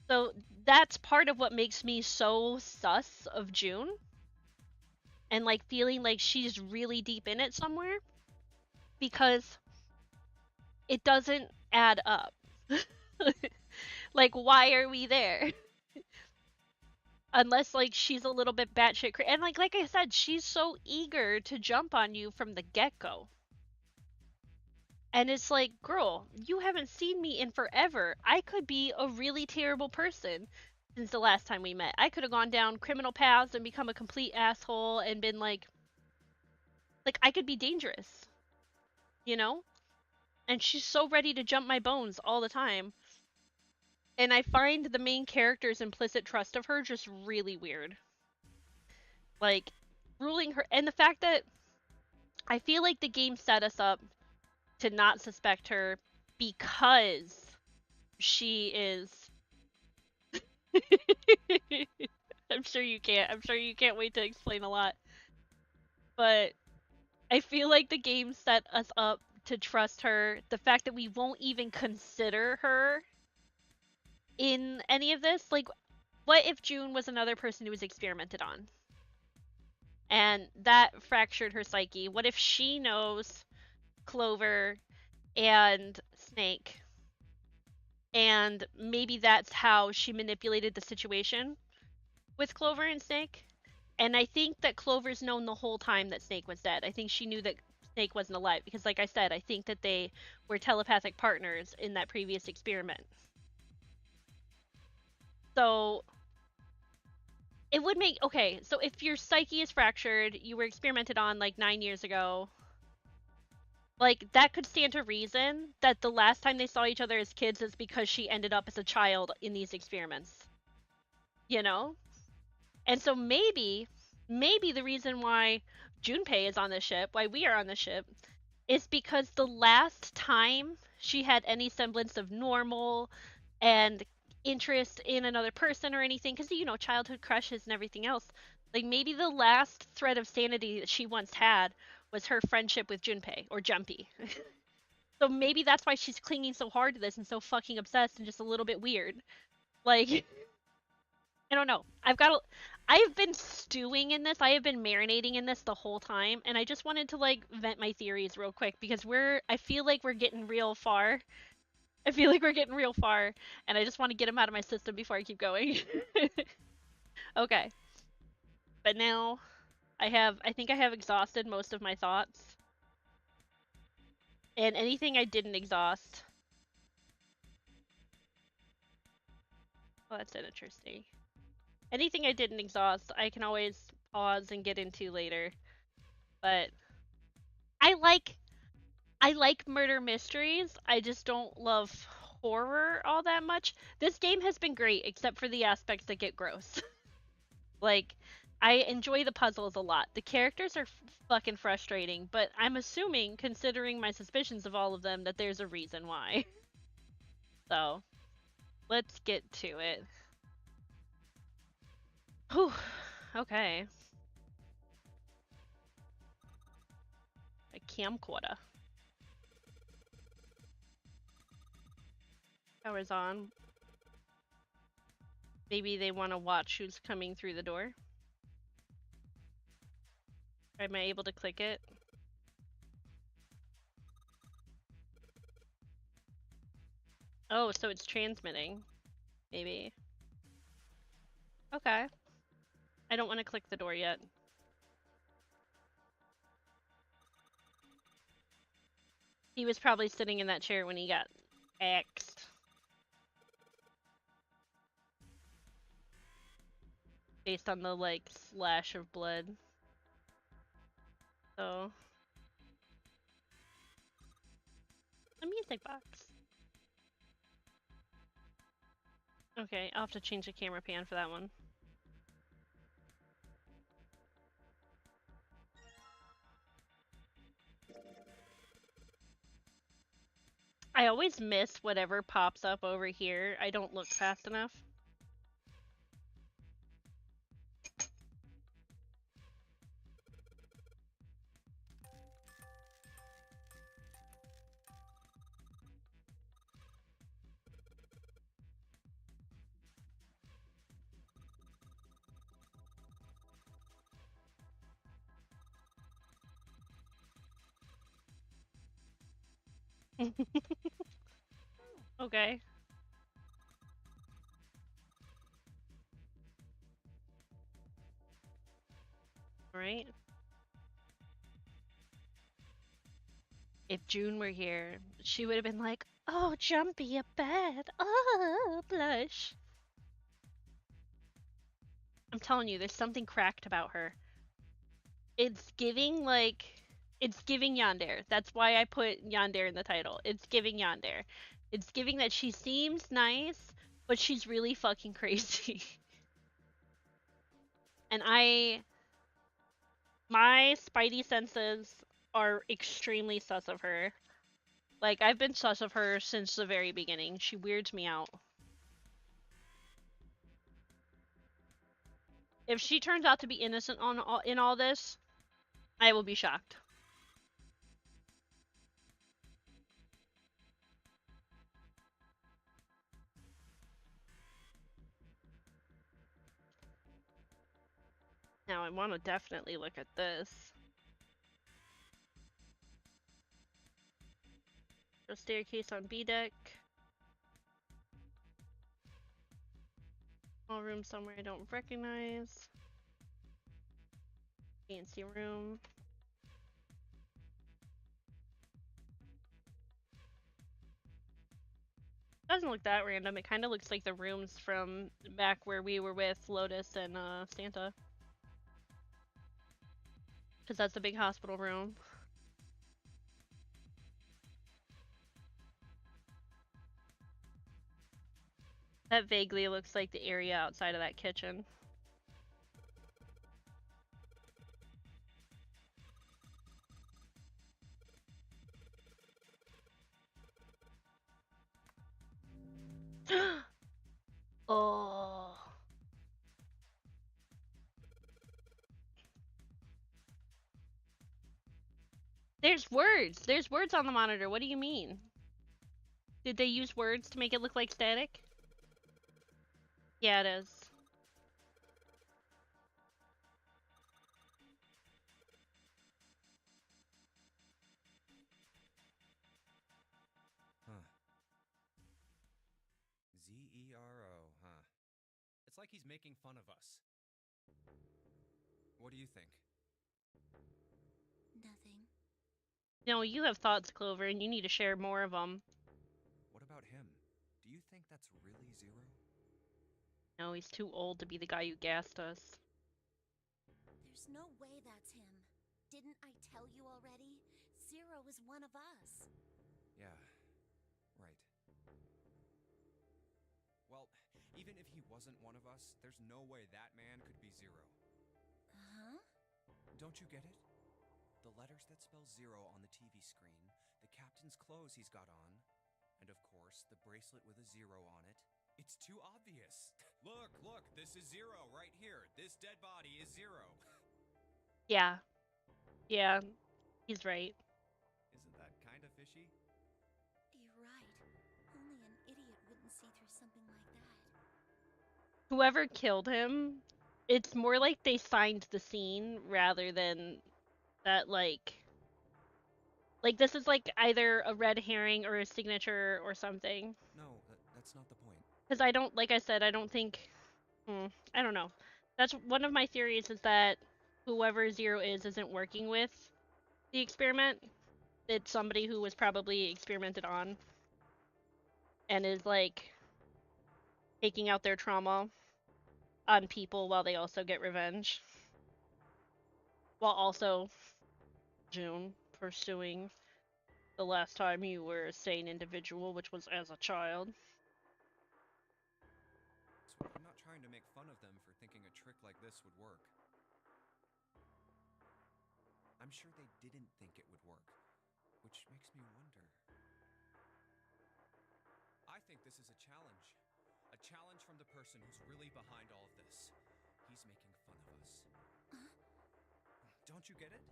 [SPEAKER 8] So that's part of what makes me so sus of June. And like feeling like she's really deep in it somewhere. Because it doesn't add up. Like, why are we there? Unless like she's a little bit batshit crazy. And like I said, she's so eager to jump on you from the get-go. And it's like, girl, you haven't seen me in forever. I could be a really terrible person since the last time we met. I could have gone down criminal paths and become a complete asshole and been like I could be dangerous. You know? And she's so ready to jump my bones all the time. And I find the main character's implicit trust of her just really weird. Like, ruling her, and the fact that I feel like the game set us up to not suspect her because she is I'm sure you can't wait to explain a lot. But I feel like the game set us up to trust her. The fact that we won't even consider her in any of this, like, what if June was another person who was experimented on? And that fractured her psyche. What if she knows Clover and Snake and maybe that's how she manipulated the situation with Clover and Snake. And I think that Clover's known the whole time that Snake was dead. I think she knew that Snake wasn't alive because, like I said, I think that they were telepathic partners in that previous experiment. So it would make okay. So if your psyche is fractured, you were experimented on like 9 years ago. Like that could stand to reason that the last time they saw each other as kids is because she ended up as a child in these experiments. You know? And so maybe the reason why Junpei is on the ship, why we are on the ship, is because the last time she had any semblance of normal and interest in another person or anything, because you know, childhood crushes and everything else, like maybe the last thread of sanity that she once had was her friendship with Junpei or Jumpy. So maybe that's why she's clinging so hard to this and so fucking obsessed and just a little bit weird. Like I don't know. I've been stewing in this. I have been marinating in this the whole time, and I just wanted to like vent my theories real quick because I feel like we're getting real far. I feel like we're getting real far, and I just want to get them out of my system before I keep going. Okay. But now I think I have exhausted most of my thoughts. And anything I didn't exhaust. Well, that's interesting. Anything I didn't exhaust, I can always pause and get into later. But I like murder mysteries. I just don't love horror all that much. This game has been great except for the aspects that get gross. Like I enjoy the puzzles a lot. The characters are fucking frustrating, but I'm assuming, considering my suspicions of all of them, that there's a reason why. So, let's get to it. Whew. Okay. A camcorder. Power's on. Maybe they want to watch who's coming through the door. Am I able to click it? Oh, so it's transmitting. Maybe. Okay. I don't want to click the door yet. He was probably sitting in that chair when he got axed. Based on the, like, slash of blood. So. A music box. Okay, I'll have to change the camera pan for that one. I always miss whatever pops up over here. I don't look fast enough. Okay. Alright. If June were here, she would have been like, oh, Jumpy, a bed. Oh, blush. I'm telling you, there's something cracked about her. It's giving, like, it's giving Yandere. That's why I put Yandere in the title. It's giving Yandere. It's giving that she seems nice, but she's really fucking crazy. And my spidey senses are extremely sus of her. Like, I've been sus of her since the very beginning. She weirds me out. If she turns out to be innocent in all this, I will be shocked. Now, I want to definitely look at this. The staircase on B deck. Small room somewhere I don't recognize. Fancy room. Doesn't look that random. It kind of looks like the rooms from back where we were with Lotus and Santa. Because that's a big hospital room. That vaguely looks like the area outside of that kitchen. Oh. There's words. There's words on the monitor. What do you mean? Did they use words to make it look like static? Yeah, it is.
[SPEAKER 2] Huh. Z-E-R-O, huh? It's like he's making fun of us. What do you think?
[SPEAKER 6] Nothing.
[SPEAKER 8] No, you have thoughts, Clover, and you need to share more of them.
[SPEAKER 2] What about him? Do you think that's really Zero?
[SPEAKER 8] No, he's too old to be the guy who gassed us.
[SPEAKER 6] There's no way that's him. Didn't I tell you already? Zero is one of us.
[SPEAKER 2] Yeah, right. Well, even if he wasn't one of us, there's no way that man could be Zero.
[SPEAKER 6] Huh?
[SPEAKER 2] Don't you get it? The letters that spell Zero on the TV screen, the captain's clothes he's got on, and of course, the bracelet with a zero on it. It's too obvious. Look, this is Zero right here. This dead body is Zero.
[SPEAKER 8] Yeah. Yeah, he's right.
[SPEAKER 2] Isn't that kind of fishy?
[SPEAKER 6] You're right. Only an idiot wouldn't see through something like that.
[SPEAKER 8] Whoever killed him, it's more like they signed the scene rather than that, like this is like either a red herring or a signature or something.
[SPEAKER 2] No, that's not the point.
[SPEAKER 8] Because I don't, like I said, I don't think, I don't know. That's one of my theories, is that whoever Zero is isn't working with the experiment. It's somebody who was probably experimented on and is like taking out their trauma on people while they also get revenge. While also, June, pursuing the last time you were a sane individual, which was as a child.
[SPEAKER 2] So I'm not trying to make fun of them for thinking a trick like this would work. I'm sure they didn't think it would work, which makes me wonder. I think this is a challenge. A challenge from the person who's really behind all of this. He's making fun of us. Don't you get it?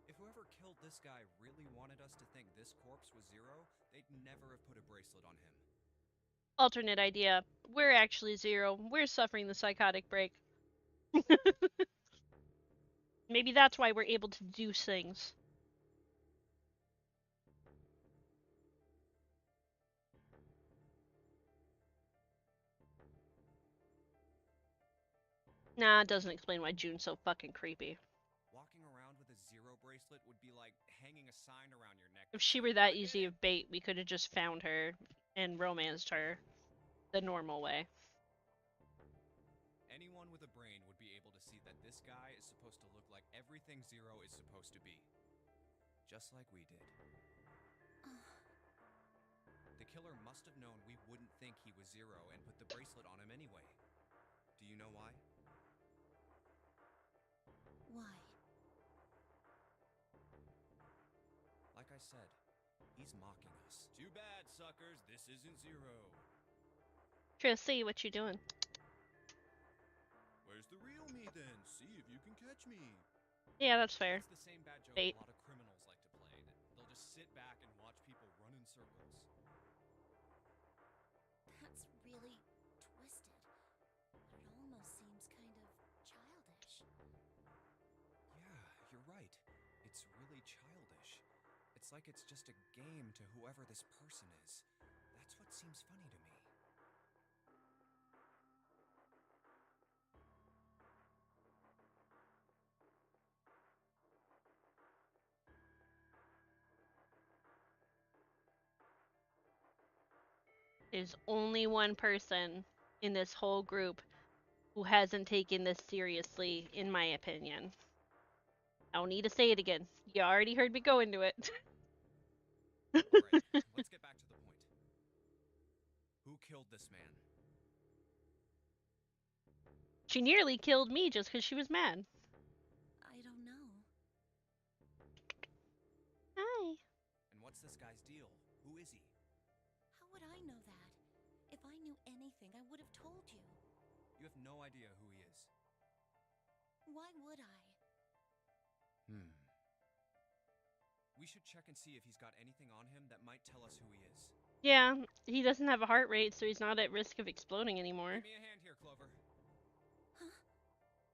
[SPEAKER 2] If whoever killed this guy really wanted us to think this corpse was Zero, they'd never have put a bracelet on him.
[SPEAKER 8] Alternate idea. We're actually Zero. We're suffering the psychotic break. Maybe that's why we're able to do things. Nah, it doesn't explain why June's so fucking creepy.
[SPEAKER 2] Walking around with a Zero bracelet would be like hanging a sign around your neck.
[SPEAKER 8] If she were that easy of bait, we could have just found her and romanced her the normal way.
[SPEAKER 2] Anyone with a brain would be able to see that this guy is supposed to look like everything Zero is supposed to be. Just like we did. The killer must have known we wouldn't think he was Zero and put the bracelet on him anyway. Do you know why?
[SPEAKER 6] Why?
[SPEAKER 2] Like I said, he's mocking us. Too bad, suckers. This isn't Zero.
[SPEAKER 8] Trissy, what you doing?
[SPEAKER 5] Where's the real me then? See if you can catch me.
[SPEAKER 8] Yeah, that's fair.
[SPEAKER 2] It's the same bad joke
[SPEAKER 8] Bait.
[SPEAKER 2] a lot of criminals like to play. They'll just sit back and watch people run in circles.
[SPEAKER 6] That's really twisted. It almost seems kind of childish.
[SPEAKER 2] Yeah, you're right. It's really childish. It's like it's just a game to whoever this person is. That's what seems funny to me.
[SPEAKER 8] There's only one person in this whole group who hasn't taken this seriously, in my opinion. I don't need to say it again. You already heard me go into it.
[SPEAKER 2] Alright, let's get back to the point. Who killed this man?
[SPEAKER 8] She nearly killed me just because she was mad.
[SPEAKER 6] I don't know.
[SPEAKER 8] Hi.
[SPEAKER 2] And what's this guy's deal? Who is he?
[SPEAKER 6] How would I know that? If I knew anything, I would have told you.
[SPEAKER 2] You have no idea who he is.
[SPEAKER 6] Why would I?
[SPEAKER 2] We should check and see if he's got anything on him that might tell us who he is.
[SPEAKER 8] Yeah, he doesn't have a heart rate, so he's not at risk of exploding anymore.
[SPEAKER 2] Give me a hand here, Clover.
[SPEAKER 6] Huh?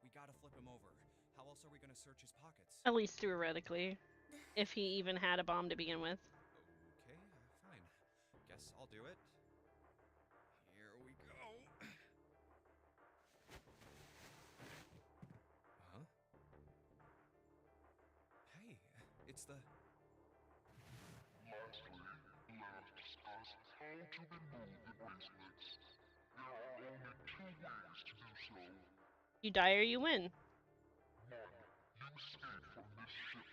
[SPEAKER 2] We gotta flip him over. How else are we gonna search his pockets?
[SPEAKER 8] At least theoretically. If he even had a bomb to begin with.
[SPEAKER 2] Okay, fine. Guess I'll do it. Here we go. Huh? Hey, it's the...
[SPEAKER 9] Lastly, let us discuss how to remove the bracelets. There are only 2 ways to do so.
[SPEAKER 8] You die or you win.
[SPEAKER 9] 1. You escape from this ship.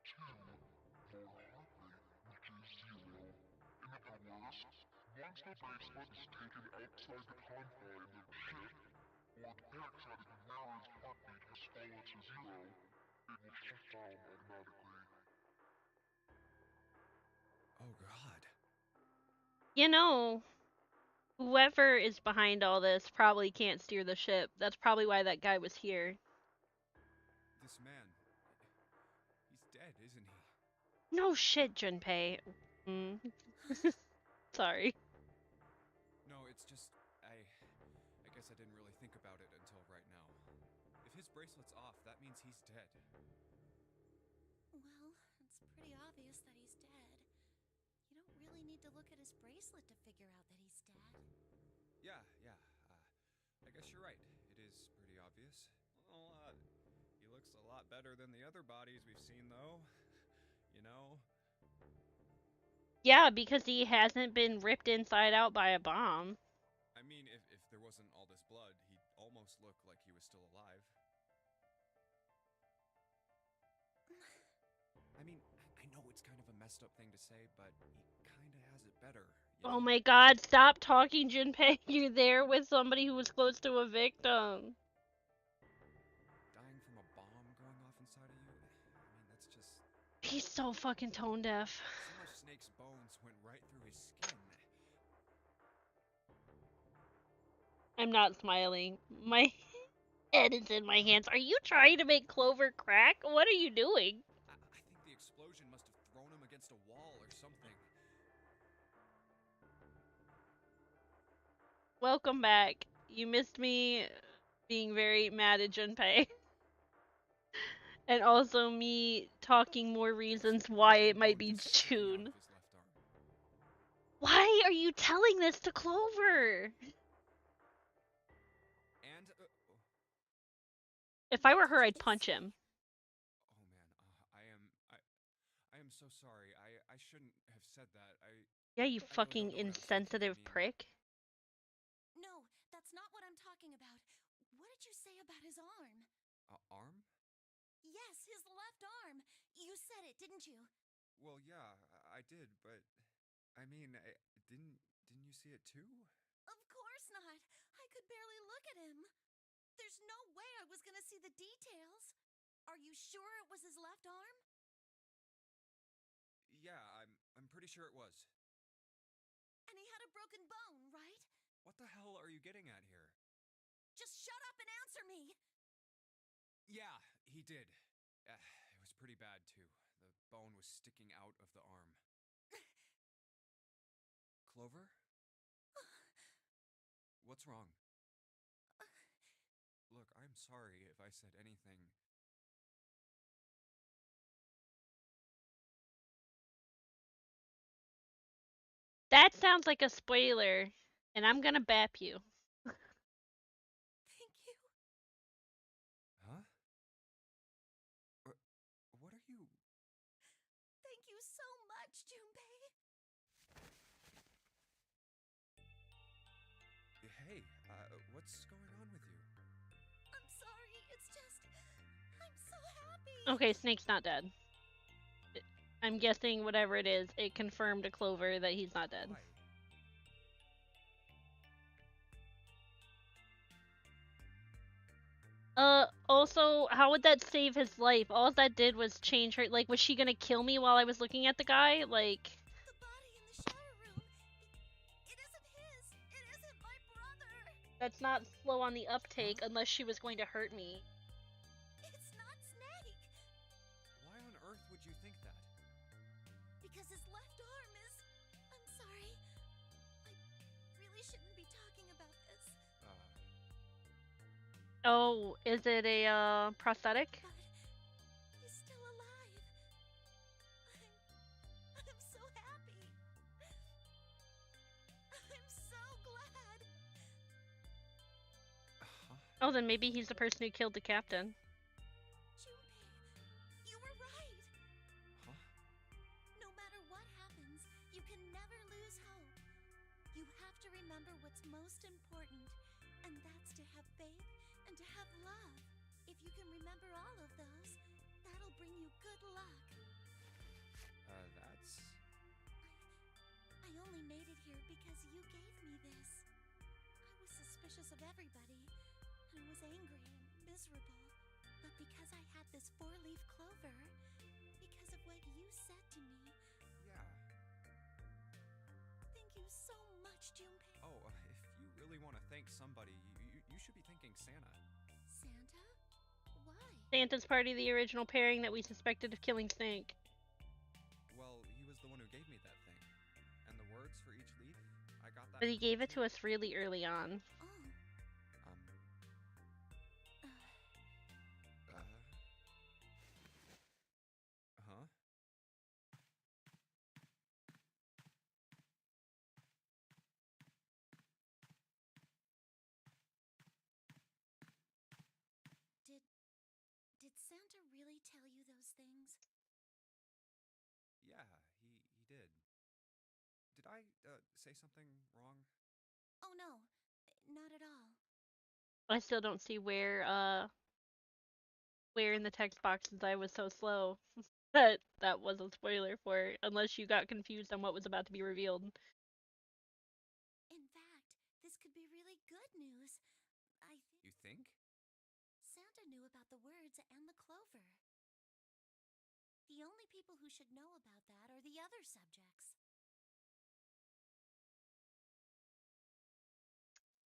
[SPEAKER 9] 2. Your heart rate reaches 0. In other words, once the bracelet is taken outside the confines of the ship, or detects that its wearer's heartbeat has fallen to 0, it will shut down automatically.
[SPEAKER 2] Oh god.
[SPEAKER 8] You know, whoever is behind all this probably can't steer the ship. That's probably why that guy was here.
[SPEAKER 2] This man... he's dead, isn't he?
[SPEAKER 8] No shit, Junpei. Sorry.
[SPEAKER 2] No, it's just... I guess I didn't really think about it until right now. If his bracelet's off, that means he's dead.
[SPEAKER 6] Well, it's pretty obvious that he's dead. You don't really need to look at his bracelet to figure out that he's dead.
[SPEAKER 2] Yeah. I guess you're right. It is pretty obvious. Well, he looks a lot better than the other bodies we've seen, though. You know?
[SPEAKER 8] Yeah, because he hasn't been ripped inside out by a bomb.
[SPEAKER 2] I mean, if there wasn't all this blood, he'd almost look like he was still alive. I mean, I know it's kind of a messed up thing to say, but he kind of has it better. You know?
[SPEAKER 8] Oh my god, stop talking, Junpei. You're there with somebody who was close to a victim.
[SPEAKER 2] Dying from a bomb going off inside of you? I mean, that's just...
[SPEAKER 8] He's so fucking tone deaf.
[SPEAKER 2] Some of Snake's bones went right through his skin.
[SPEAKER 8] I'm not smiling. My head is in my hands. Are you trying to make Clover crack? What are you doing?
[SPEAKER 2] I think the explosion must have thrown him against a wall or something.
[SPEAKER 8] Welcome back. You missed me being very mad at Junpei. And also me talking more reasons why it might be June. Why are you telling this to Clover?
[SPEAKER 2] And,
[SPEAKER 8] If I were her, I'd punch him.
[SPEAKER 2] oh man, I am so sorry. I shouldn't have said that.
[SPEAKER 8] Yeah, you
[SPEAKER 2] I really
[SPEAKER 8] fucking
[SPEAKER 2] don't know what I was thinking.
[SPEAKER 8] insensitive
[SPEAKER 2] I mean,
[SPEAKER 8] prick.
[SPEAKER 6] No, that's not what I'm talking about. What did you say about his arm?
[SPEAKER 2] Arm?
[SPEAKER 6] Yes, his left arm. You said it, didn't you?
[SPEAKER 2] Well, yeah, I did, but I mean, didn't you see it too?
[SPEAKER 6] Of course not. I could barely look at him. There's no way I was gonna see the details. Are you sure it was his left arm?
[SPEAKER 2] Yeah, I'm pretty sure it was.
[SPEAKER 6] And he had a broken bone, right?
[SPEAKER 2] What the hell are you getting at here?
[SPEAKER 6] Just shut up and answer me!
[SPEAKER 2] Yeah, he did. It was pretty bad, too. The bone was sticking out of the arm. Clover? What's wrong? Look, I'm sorry if I said anything.
[SPEAKER 8] That sounds like a spoiler, and I'm gonna bap you.
[SPEAKER 6] Thank you.
[SPEAKER 2] Huh? What are you...
[SPEAKER 6] Thank you so much, Junpei.
[SPEAKER 2] Hey, what's going on with you?
[SPEAKER 6] I'm sorry, it's just... I'm so happy!
[SPEAKER 8] Okay, Snake's not dead. I'm guessing whatever it is, it confirmed to Clover that he's not dead.
[SPEAKER 2] Why?
[SPEAKER 8] Also, how would that save his life? All that did was change her. Like, was she gonna kill me while I was looking at the guy? Like...
[SPEAKER 6] The body in the shower room, it isn't his! It isn't my brother!
[SPEAKER 8] That's not slow on the uptake unless she was going to hurt me.
[SPEAKER 6] It's not Snake!
[SPEAKER 2] Why on earth would you think that?
[SPEAKER 6] Because his left arm is... I'm sorry. I really shouldn't be talking about this.
[SPEAKER 8] Oh, is it a prosthetic?
[SPEAKER 6] But he's still alive. I'm so happy. I'm so glad.
[SPEAKER 8] Oh, then maybe he's the person who killed the captain.
[SPEAKER 6] Junpei, you were right.
[SPEAKER 2] Huh?
[SPEAKER 6] No matter what happens, you can never lose hope. You have to remember what's most important, and that's to have faith and to have love. If you can remember all of those, that'll bring you good luck.
[SPEAKER 2] That's...
[SPEAKER 6] I only made it here because you gave me this. I was suspicious of everybody. I was angry and miserable. But because I had this four-leaf clover, because of what you said to me...
[SPEAKER 2] Yeah.
[SPEAKER 6] Thank you so much, Junpei.
[SPEAKER 2] Oh, if you really want to thank somebody, you should be thanking Santa.
[SPEAKER 6] Santa? Why?
[SPEAKER 8] Santa's part of the original pairing that we suspected of killing Snake.
[SPEAKER 2] Well, he was the one who gave me that thing. And the words for each leaf, I got that.
[SPEAKER 8] But he gave it to us really early on.
[SPEAKER 6] Oh.
[SPEAKER 2] Huh?
[SPEAKER 6] Did Santa really tell you those things?
[SPEAKER 2] Yeah, he did. Did I, say something wrong?
[SPEAKER 6] Oh no, not at all.
[SPEAKER 8] I still don't see where in the text boxes I was so slow. that was a spoiler for it, unless you got confused on what was about to be revealed.
[SPEAKER 6] In fact, this could be really good news. I think...
[SPEAKER 2] You think?
[SPEAKER 6] Santa knew about the words and the clover. The only people who should know about that are the other subjects.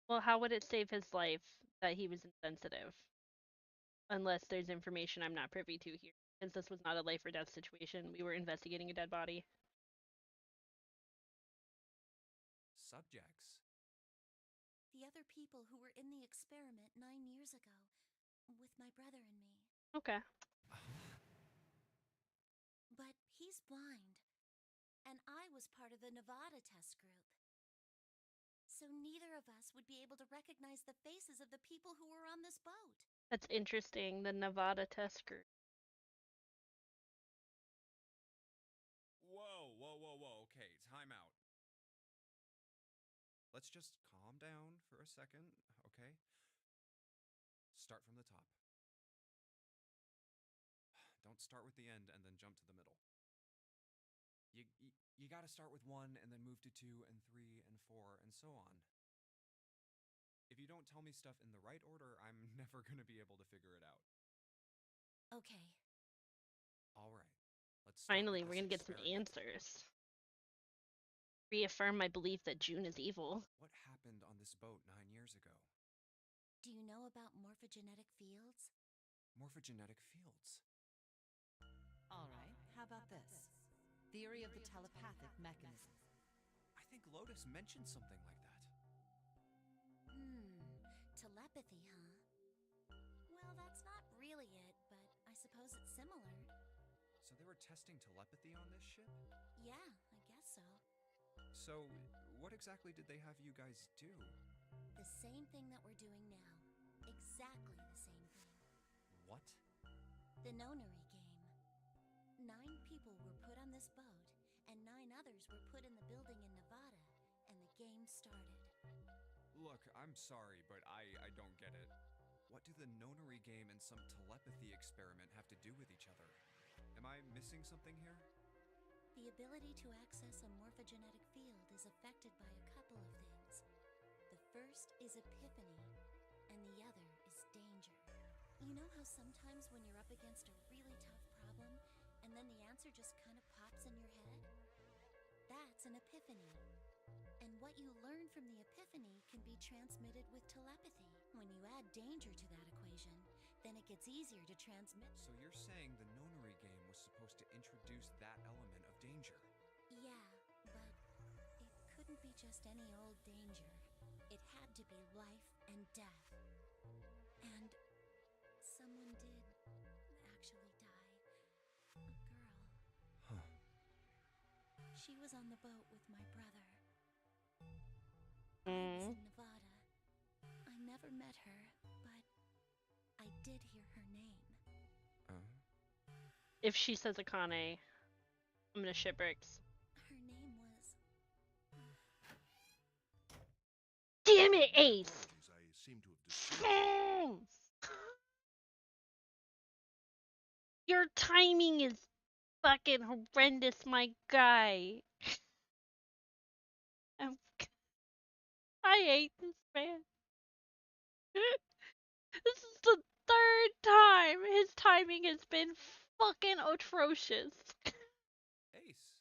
[SPEAKER 8] Well, how would it save his life that he was insensitive? Unless there's information I'm not privy to here. Since this was not a life or death situation, we were investigating a dead body.
[SPEAKER 2] Subjects?
[SPEAKER 6] The other people who were in the experiment 9 years ago, with my brother and me.
[SPEAKER 8] Okay.
[SPEAKER 6] But he's blind, and I was part of the Nevada test group. So neither of us would be able to recognize the faces of the people who were on this boat.
[SPEAKER 8] That's interesting, the Nevada test group.
[SPEAKER 2] Whoa. Okay, time out. Let's just calm down for a second, okay? Start from the top. Don't start with the end and then jump to the middle. You gotta start with 1 and then move to 2 and 3 and 4 and so on. If you don't tell me stuff in the right order, I'm never gonna be able to figure it out.
[SPEAKER 6] Okay.
[SPEAKER 2] All right. Let's start
[SPEAKER 8] Finally,
[SPEAKER 2] with
[SPEAKER 8] we're
[SPEAKER 2] this
[SPEAKER 8] gonna get some
[SPEAKER 2] experiment.
[SPEAKER 8] answers. Reaffirm my belief that June is evil.
[SPEAKER 2] What happened on this boat 9 years ago?
[SPEAKER 6] Do you know about morphogenetic fields?
[SPEAKER 2] Morphogenetic fields.
[SPEAKER 3] All right, how about this? Theory of the telepathic mechanism.
[SPEAKER 2] I think Lotus mentioned something like that.
[SPEAKER 6] Telepathy, huh? Well, that's not really it, but I suppose it's similar.
[SPEAKER 2] So they were testing telepathy on this ship?
[SPEAKER 6] Yeah, I guess so.
[SPEAKER 2] So, what exactly did they have you guys do?
[SPEAKER 6] The same thing that we're doing now. Exactly the same thing.
[SPEAKER 2] What?
[SPEAKER 6] The Nonary Game. 9 people were put on this boat, and 9 others were put in the building in Nevada, and the game started.
[SPEAKER 2] Look, I'm sorry, but I don't get it. What do the Nonary game and some telepathy experiment have to do with each other? Am I missing something here?
[SPEAKER 10] The ability to access a morphogenetic field is affected by a couple of things. The first is epiphany, and the other is danger. You know how sometimes when you're up against a really tough problem, and then the answer just kind of pops in your head? That's an epiphany. And what you learn from the epiphany can be transmitted with telepathy. When you add danger to that equation, then it gets easier to transmit.
[SPEAKER 2] So you're saying the Nonary game was supposed to introduce that element of danger?
[SPEAKER 10] Yeah, but it couldn't be just any old danger. It had to be life and death. And someone did actually die. A girl.
[SPEAKER 2] Huh.
[SPEAKER 10] She was on the boat with my brother. I was in Nevada. I never met her, but I did hear her name.
[SPEAKER 8] If she says Akane, I'm gonna shit bricks.
[SPEAKER 10] Her name was...
[SPEAKER 8] Damn it, Ace!
[SPEAKER 5] Apologies, I seem to have disturbed you.
[SPEAKER 8] Your timing is fucking horrendous, my guy. I hate this man. This is the third time his timing has been fucking atrocious.
[SPEAKER 5] Ace,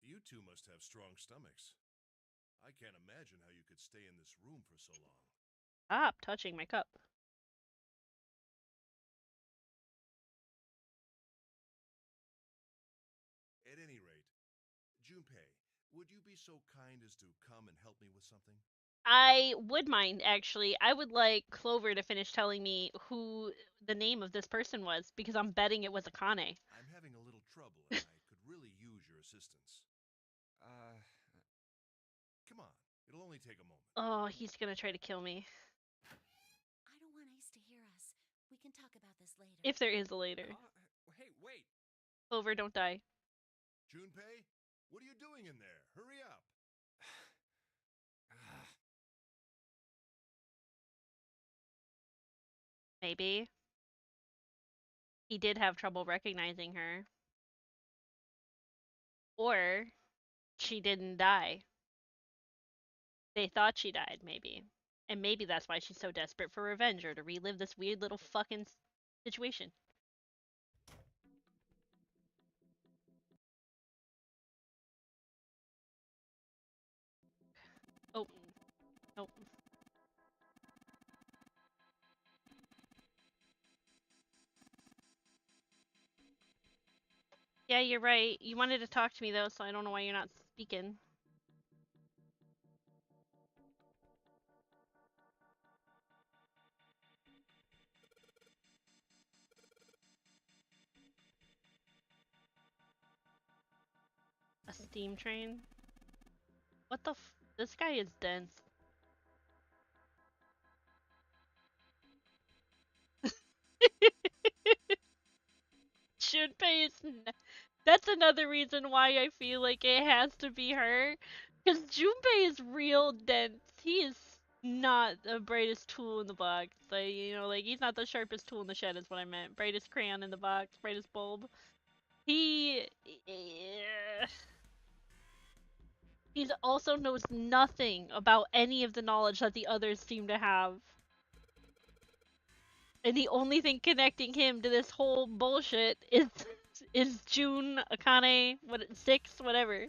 [SPEAKER 5] you two must have strong stomachs. I can't imagine how you could stay in this room for so long.
[SPEAKER 8] Stop touching my cup.
[SPEAKER 5] At any rate, Junpei, would you be so kind as to come and help me with something?
[SPEAKER 8] I would mind, actually. I would like Clover to finish telling me who the name of this person was, because I'm betting it was Akane.
[SPEAKER 5] I'm having a little trouble, and I could really use your assistance. Come on, it'll only take a moment.
[SPEAKER 8] Oh, he's gonna try to kill me.
[SPEAKER 10] I don't want Ace to hear us. We can talk about this later.
[SPEAKER 8] If there is a later.
[SPEAKER 2] Hey, wait!
[SPEAKER 8] Clover, don't die.
[SPEAKER 5] Junpei, what are you doing in there? Hurry up!
[SPEAKER 8] Maybe. He did have trouble recognizing her. Or she didn't die. They thought she died, maybe. And maybe that's why she's so desperate for revenge, or to relive this weird little fucking situation. Oh. Nope. Yeah, you're right. You wanted to talk to me, though, so I don't know why you're not speaking. A steam train? What the f- This guy is dense. Junpei is... That's another reason why I feel like it has to be her. Because Junpei is real dense. He is not the brightest tool in the box. Like, you know, like, he's not the sharpest tool in the shed is what I meant. Brightest crayon in the box, brightest bulb. He also knows nothing about any of the knowledge that the others seem to have. And the only thing connecting him to this whole bullshit is June, Akane, 6, whatever.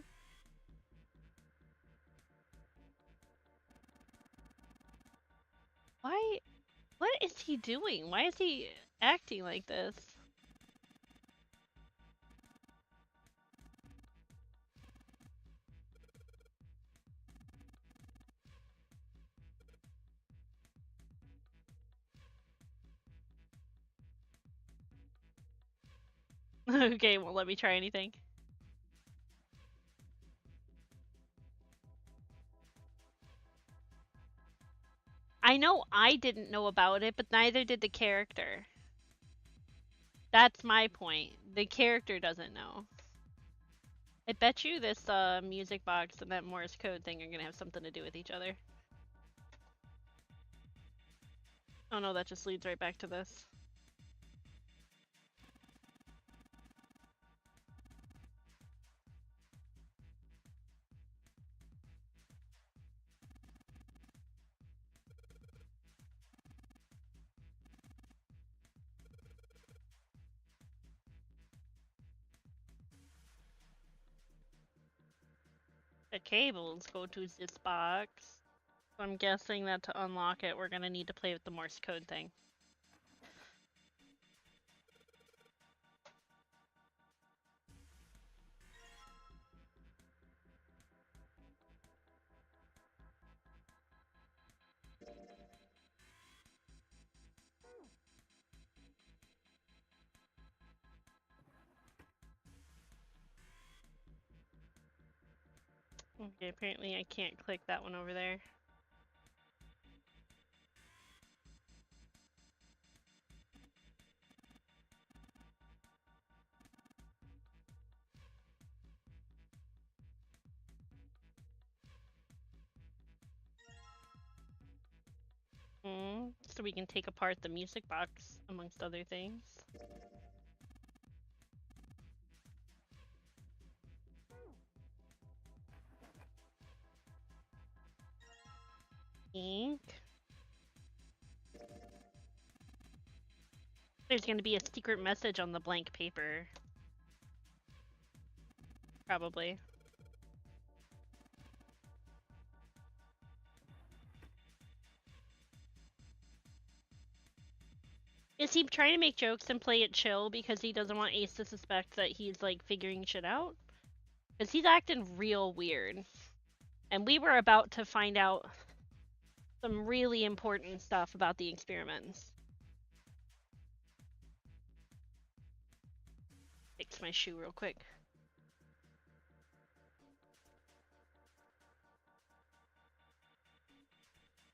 [SPEAKER 8] Why? What is he doing? Why is he acting like this? Okay, won't let me try anything. I know I didn't know about it, but neither did the character. That's my point. The character doesn't know. I bet you this music box and that Morse code thing are gonna have something to do with each other. Oh no, that just leads right back to this. The cables go to this box. So I'm guessing that to unlock it, we're gonna need to play with the Morse code thing. Okay, apparently I can't click that one over there. So we can take apart the music box, amongst other things. Ink. There's gonna be a secret message on the blank paper. Probably. Is he trying to make jokes and play it chill because he doesn't want Ace to suspect that he's like figuring shit out? Because he's acting real weird. And we were about to find out some really important stuff about the experiments. Fix my shoe real quick.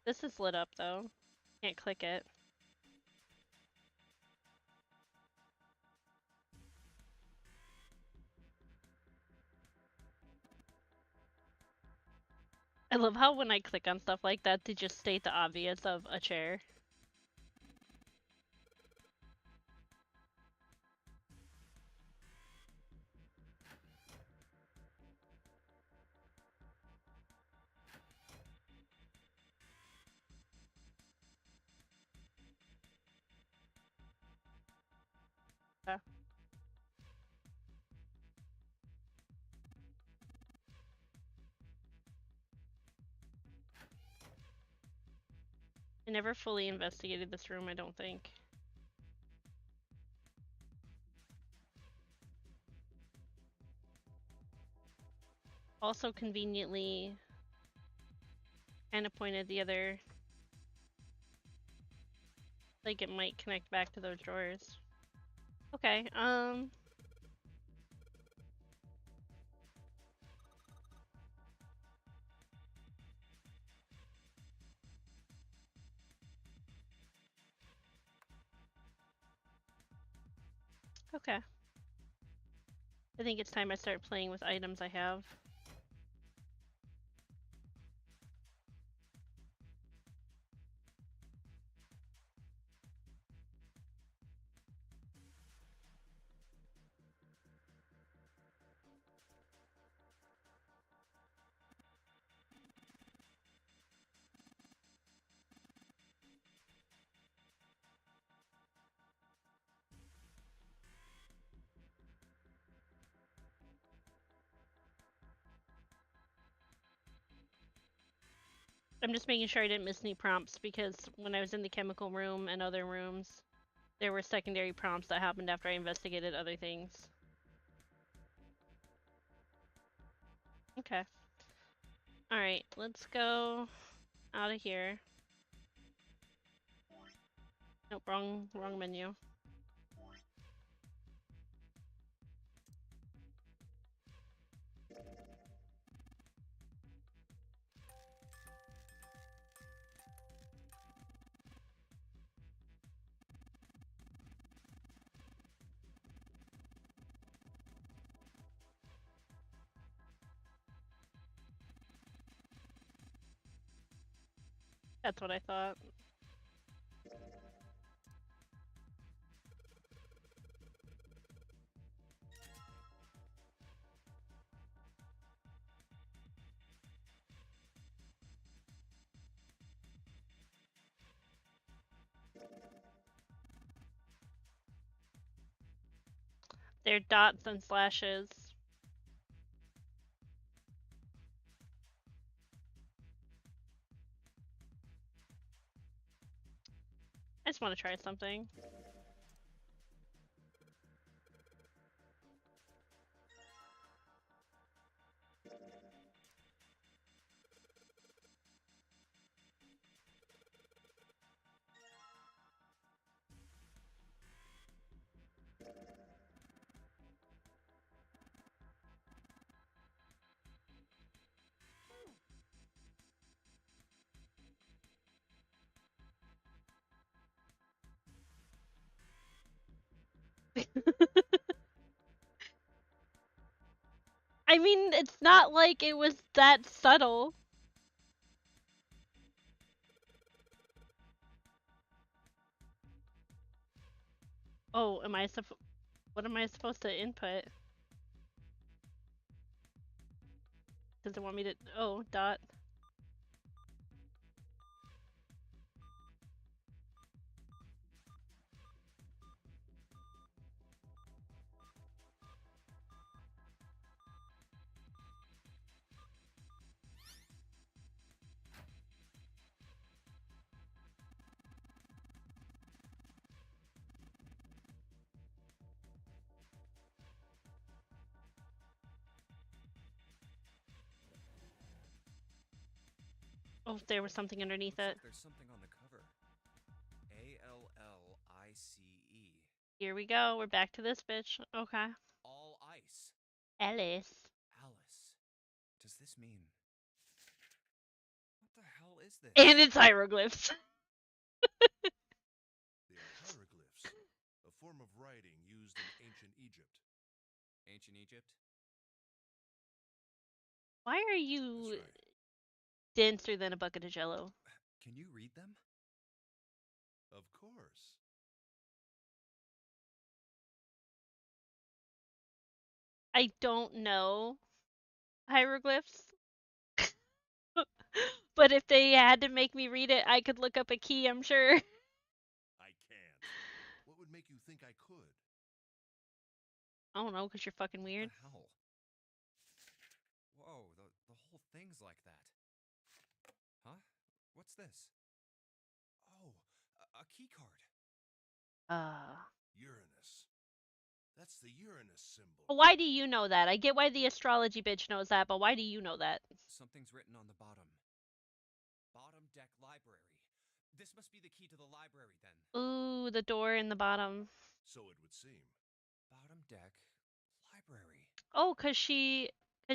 [SPEAKER 8] This is lit up though. Can't click it. I love how when I click on stuff like that, they just state the obvious of a chair. Yeah. I never fully investigated this room, I don't think. Also conveniently kind of pointed the other, like it might connect back to those drawers. Okay, okay. I think it's time I start playing with items I have. I'm just making sure I didn't miss any prompts because when I was in the chemical room and other rooms, there were secondary prompts that happened after I investigated other things. Okay. Alright, let's go out of here. Nope, wrong menu. That's what I thought. They're dots and slashes. I just want to try something. I mean, it's not like it was that subtle. Oh, what am I supposed to input? Does it want me to? Oh, dot. Oh, there was something underneath it.
[SPEAKER 2] Like there's something on the cover. ALLICE.
[SPEAKER 8] Here we go. We're back to this bitch. Okay.
[SPEAKER 2] All ice.
[SPEAKER 8] Alice.
[SPEAKER 2] Alice. Does this mean... What the hell is this?
[SPEAKER 8] And it's hieroglyphs.
[SPEAKER 5] They are hieroglyphs, a form of writing used in ancient Egypt.
[SPEAKER 2] Ancient Egypt?
[SPEAKER 8] Why are you
[SPEAKER 5] That's right.
[SPEAKER 8] denser than a bucket of jello?
[SPEAKER 2] Can you read them?
[SPEAKER 5] Of course.
[SPEAKER 8] I don't know hieroglyphs. But if they had to make me read it, I could look up a key, I'm sure.
[SPEAKER 5] I can't. What would make you think I could?
[SPEAKER 8] I don't know, because you're fucking weird.
[SPEAKER 2] What the hell? Whoa, the whole thing's like that. Huh? What's this? Oh, a key card.
[SPEAKER 5] Uranus. That's the Uranus symbol.
[SPEAKER 8] Why do you know that? I get why the astrology bitch knows that, but why do you know that?
[SPEAKER 2] Something's written on the bottom. Bottom deck library. This must be the key to the library then.
[SPEAKER 8] Ooh, the door in the bottom.
[SPEAKER 5] So it would seem.
[SPEAKER 2] Bottom deck library.
[SPEAKER 8] Oh, because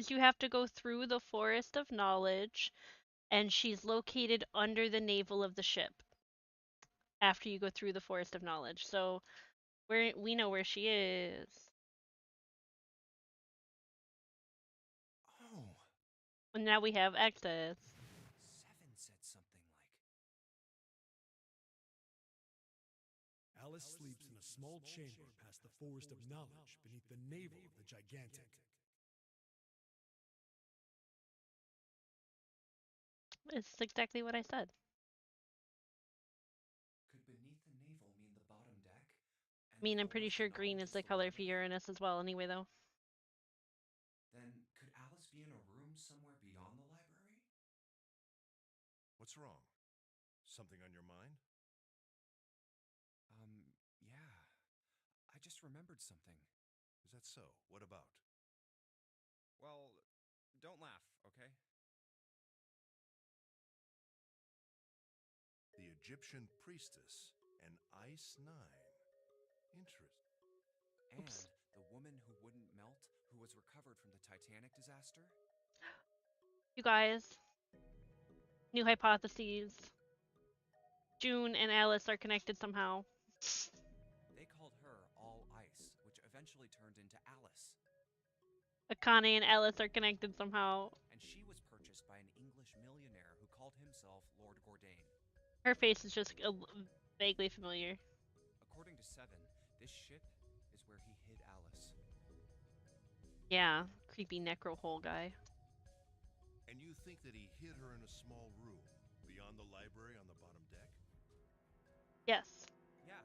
[SPEAKER 8] you have to go through the forest of knowledge, and she's located under the navel of the ship after you go through the forest of knowledge. So we know where she is.
[SPEAKER 2] Oh.
[SPEAKER 8] And now we have access.
[SPEAKER 2] 7 said something like...
[SPEAKER 4] Alice sleeps in a small chamber past the forest of knowledge beneath the navel of the gigantic.
[SPEAKER 8] It's exactly what I said.
[SPEAKER 2] Could beneath the navel mean the bottom deck?
[SPEAKER 8] I mean, I'm pretty sure green is the color for Uranus as well anyway, though.
[SPEAKER 2] Then could Alice be in a room somewhere beyond the library?
[SPEAKER 5] What's wrong? Something on your mind?
[SPEAKER 2] Yeah. I just remembered something.
[SPEAKER 5] Is that so? What about?
[SPEAKER 2] Well, don't laugh, okay?
[SPEAKER 5] The Egyptian priestess, an Ice 9. Interesting.
[SPEAKER 2] And the woman who wouldn't melt, who was recovered from the Titanic disaster?
[SPEAKER 8] You guys, new hypotheses. June and Alice are connected somehow.
[SPEAKER 2] They called her All Ice, which eventually turned into Alice.
[SPEAKER 8] Akane and Alice are connected somehow.
[SPEAKER 2] And she was purchased by an English millionaire who called himself Lord Gordain.
[SPEAKER 8] Her face is just vaguely familiar.
[SPEAKER 2] According to Seven, this ship is where he hid Alice.
[SPEAKER 8] Yeah, creepy necro hole guy.
[SPEAKER 5] And you think that he hid her in a small room beyond the library on the bottom deck?
[SPEAKER 8] Yes.
[SPEAKER 2] Yeah.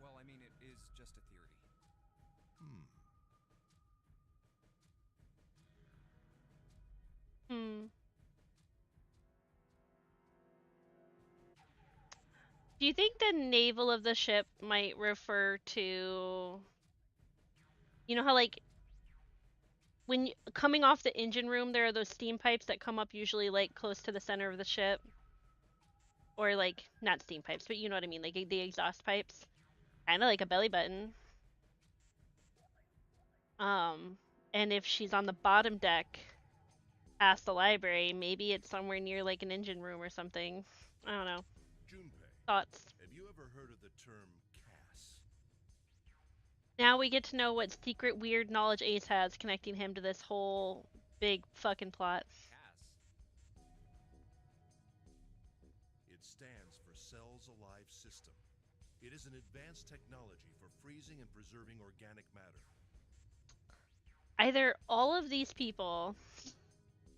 [SPEAKER 2] Well, I mean, it is just a theory.
[SPEAKER 8] Do you think the navel of the ship might refer to, you know how like when coming off the engine room, there are those steam pipes that come up usually like close to the center of the ship, or like not steam pipes, but you know what I mean, like the exhaust pipes, kind of like a belly button. Um, and if she's on the bottom deck past the library, maybe it's somewhere near like an engine room or something. I don't know.
[SPEAKER 5] Junpei,
[SPEAKER 8] Thoughts?
[SPEAKER 5] have you ever heard of the term CAS?
[SPEAKER 8] Now we get to know what secret weird knowledge Ace has connecting him to this whole big fucking plot.
[SPEAKER 2] Cass.
[SPEAKER 5] It stands for Cells Alive System. It is an advanced technology for freezing and preserving organic matter.
[SPEAKER 8] Either all of these people,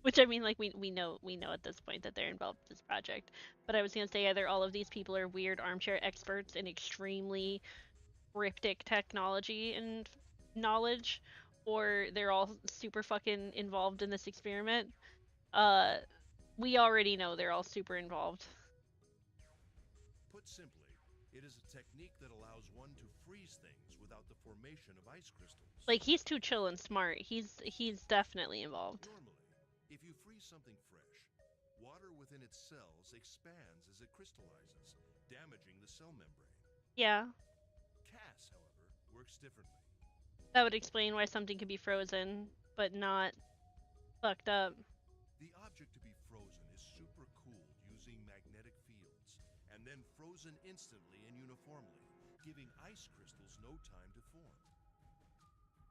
[SPEAKER 8] which I mean, like we know at this point that they're involved in this project, but I was gonna say either all of these people are weird armchair experts in extremely cryptic technology and knowledge, or they're all super fucking involved in this experiment. Uh, we already know they're all super involved.
[SPEAKER 5] Put simply, it is a technique that allows one to freeze things without the formation of ice crystals.
[SPEAKER 8] Like he's too chill and smart. He's definitely involved.
[SPEAKER 5] Normally, if you freeze something fresh, water within its cells expands as it crystallizes, damaging the cell membrane.
[SPEAKER 8] Yeah.
[SPEAKER 5] CAS, however, works differently.
[SPEAKER 8] That would explain why something could be frozen, but not fucked up.
[SPEAKER 5] The object to be frozen is supercooled using magnetic fields, and then frozen instantly and uniformly, giving ice crystals no time to form.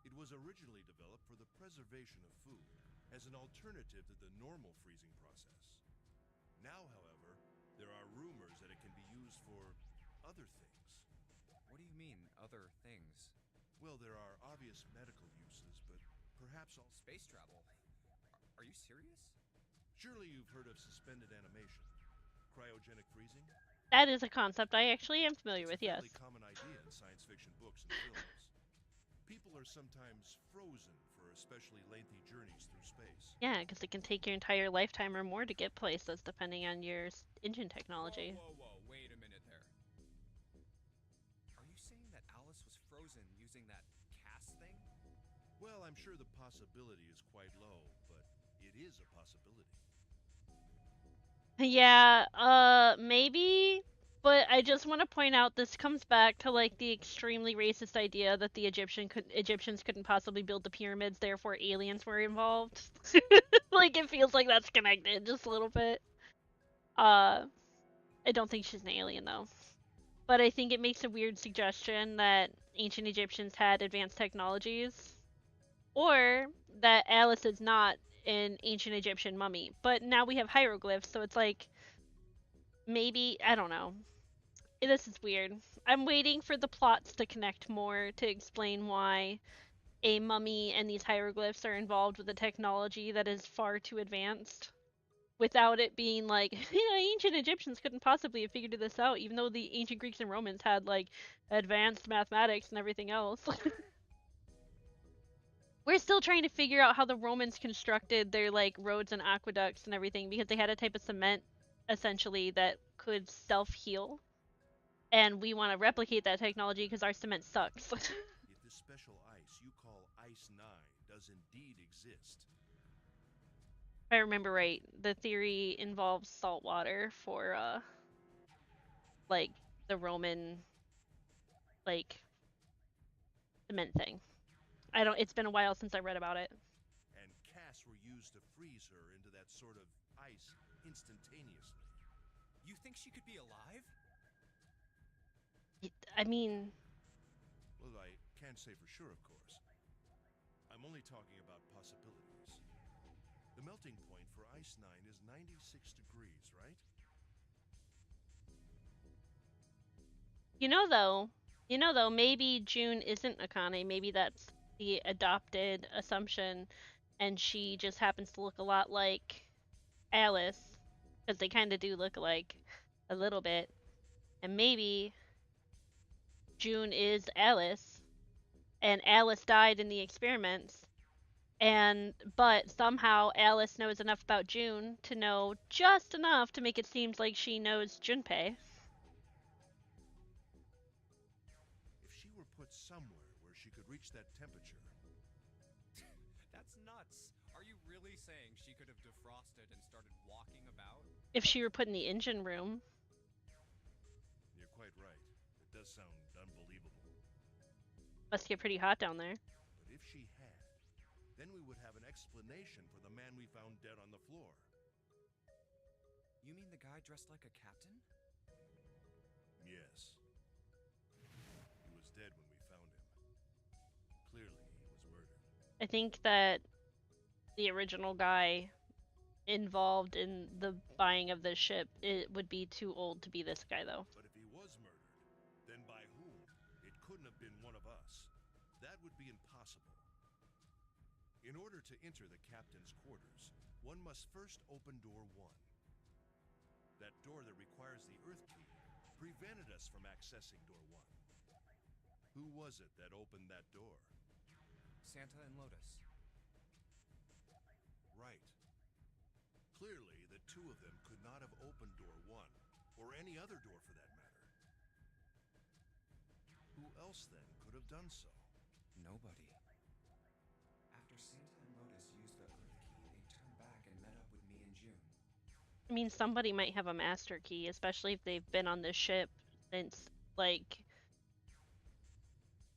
[SPEAKER 5] It was originally developed for the preservation of food, as an alternative to the normal freezing process. Now, however, there are rumors that it can be used for other things.
[SPEAKER 2] What do you mean, other things?
[SPEAKER 5] Well, there are obvious medical uses, but perhaps also
[SPEAKER 2] Space travel? Are you serious?
[SPEAKER 5] Surely you've heard of suspended animation, cryogenic freezing?
[SPEAKER 8] That is a concept I actually am familiar
[SPEAKER 5] It's
[SPEAKER 8] with,
[SPEAKER 5] a
[SPEAKER 8] yes.
[SPEAKER 5] fairly common idea in science fiction books and films. People are sometimes frozen for especially lengthy journeys through space.
[SPEAKER 8] Yeah, because it can take your entire lifetime or more to get places depending on your engine technology.
[SPEAKER 2] Whoa, wait a minute there. Are you saying that Alice was frozen using that CAS thing?
[SPEAKER 5] Well, I'm sure the possibility is quite low, but it is a possibility.
[SPEAKER 8] Yeah, maybe. But I just want to point out this comes back to like the extremely racist idea that the Egyptians couldn't possibly build the pyramids, therefore aliens were involved. Like it feels like that's connected just a little bit. I don't think she's an alien though. But I think it makes a weird suggestion that ancient Egyptians had advanced technologies, or that Alice is not an ancient Egyptian mummy. But now we have hieroglyphs, so it's like maybe I don't know. This is weird. I'm waiting for the plots to connect more to explain why a mummy and these hieroglyphs are involved with a technology that is far too advanced. Without it being like, ancient Egyptians couldn't possibly have figured this out, even though the ancient Greeks and Romans had like advanced mathematics and everything else. We're still trying to figure out how the Romans constructed their like roads and aqueducts and everything because they had a type of cement essentially that could self-heal. And we want to replicate that technology because our cement sucks.
[SPEAKER 5] If this special ice you call Ice 9 does indeed exist,
[SPEAKER 8] If I remember right, the theory involves salt water for like the Roman like cement thing. I don't it's been a while since I read about it.
[SPEAKER 5] and CAS were used to freeze her into that sort of ice instantaneously.
[SPEAKER 2] You think she could be alive?
[SPEAKER 8] I mean,
[SPEAKER 5] Well, I can't say for sure, of course. I'm only talking about possibilities. The melting point for Ice 9 is 96 degrees, right?
[SPEAKER 8] you know though, maybe June isn't Akane. Maybe that's the adopted assumption, and she just happens to look a lot like Alice, because they kind of do look alike a little bit. And maybe June is Alice, and Alice died in the experiments, and but somehow Alice knows enough about June to know just enough to make it seem like she knows Junpei.
[SPEAKER 5] reach that temperature.
[SPEAKER 2] That's nuts. Are you really saying she could have defrosted and started walking about?
[SPEAKER 8] If she were put in the engine room.
[SPEAKER 5] You're quite right. It does sound unbelievable.
[SPEAKER 8] Must get pretty hot down there.
[SPEAKER 5] But if she had, then we would have an explanation for the man we found dead on the floor.
[SPEAKER 2] You mean the guy dressed like a captain?
[SPEAKER 5] Yes. He was dead when we found him. Clearly, he was murdered.
[SPEAKER 8] I think that the original guy involved in the buying of this ship, it would be too old to be this guy, though.
[SPEAKER 5] But if he was murdered, then by whom? It couldn't have been one of us. That would be impossible. In order to enter the captain's quarters, one must first open door 1. That door that requires the Earth key prevented us from accessing door 1. Who was it that opened that door?
[SPEAKER 2] Santa and Lotus.
[SPEAKER 5] Right. Clearly, the two of them could not have opened door 1, or any other door for that matter. Who else then could have done so?
[SPEAKER 2] Nobody. After Santa and Lotus used the Earth key, they turned back and met up with me and June.
[SPEAKER 8] I mean, somebody might have a master key, especially if they've been on this ship since, like,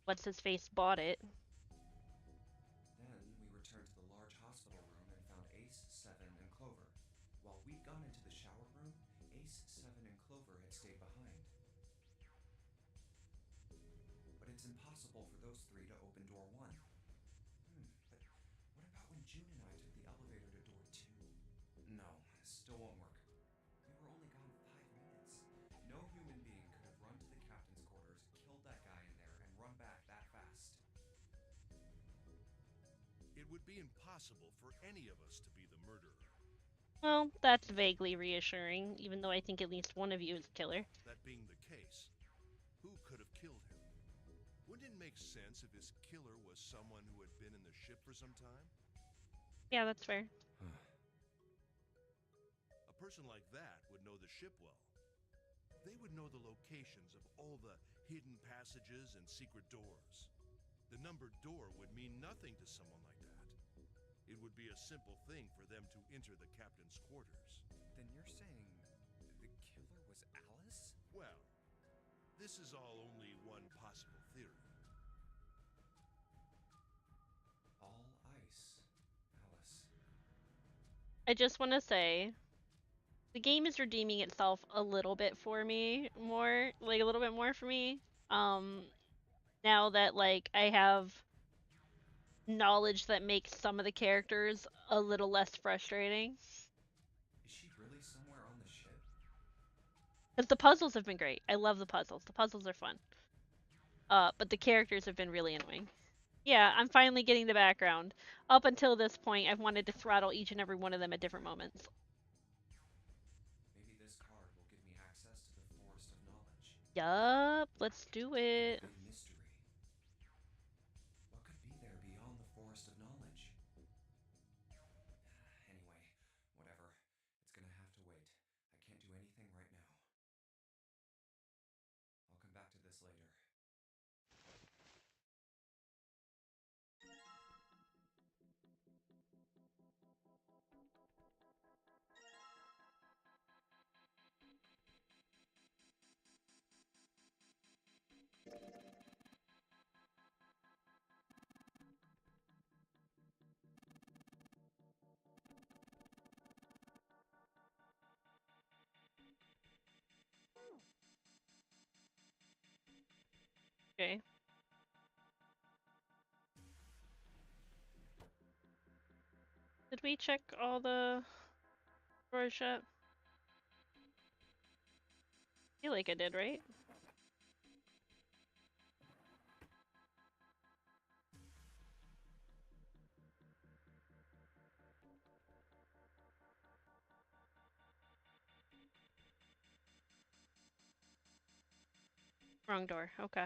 [SPEAKER 8] what's-his-face bought it.
[SPEAKER 2] Then we returned to the large hospital room and found Ace, Seven, and Clover. While we'd gone into the shower room, Ace, Seven, and Clover had stayed behind. But it's impossible for those three to open door 1. But what about when June and I took the elevator to door 2? No, still won't work. We were only gone 5 minutes. No human being could have run to the captain's quarters, killed that guy in there, and run back that fast.
[SPEAKER 5] It would be impossible for any of us to be the murderer.
[SPEAKER 8] Well, that's vaguely reassuring, even though I think at least one of you is a killer.
[SPEAKER 5] That being the case, who could have killed him? Wouldn't it make sense if his killer was someone who had been in the ship for some time?
[SPEAKER 8] Yeah, that's fair.
[SPEAKER 5] A person like that would know the ship well. They would know the locations of all the hidden passages and secret doors. The numbered door would mean nothing to someone like that. It would be a simple thing for them to enter the captain's quarters.
[SPEAKER 2] Then you're saying the killer was Alice?
[SPEAKER 5] Well, this is all only one possible theory.
[SPEAKER 2] All ice, Alice.
[SPEAKER 8] I just want to say, the game is redeeming itself a little bit for me, a little bit more for me. Now that, like, I have knowledge that makes some of the characters a little less frustrating.
[SPEAKER 2] Is she really somewhere on the ship?
[SPEAKER 8] Because the puzzles have been great. I love the puzzles. The puzzles are fun. But the characters have been really annoying. Yeah, I'm finally getting the background. Up until this point, I've wanted to throttle each and every one of them at different moments.
[SPEAKER 2] Maybe this card will give me access to the Forest of Knowledge.
[SPEAKER 8] Yup, let's do it.
[SPEAKER 2] A big mystery. What could be there beyond the Forest of Knowledge? Anyway, whatever. It's gonna have to wait. I can't do anything right now. I'll come back to this later.
[SPEAKER 8] Okay. Did we check all the drawers yet? I feel like I did, right? Wrong door. Okay.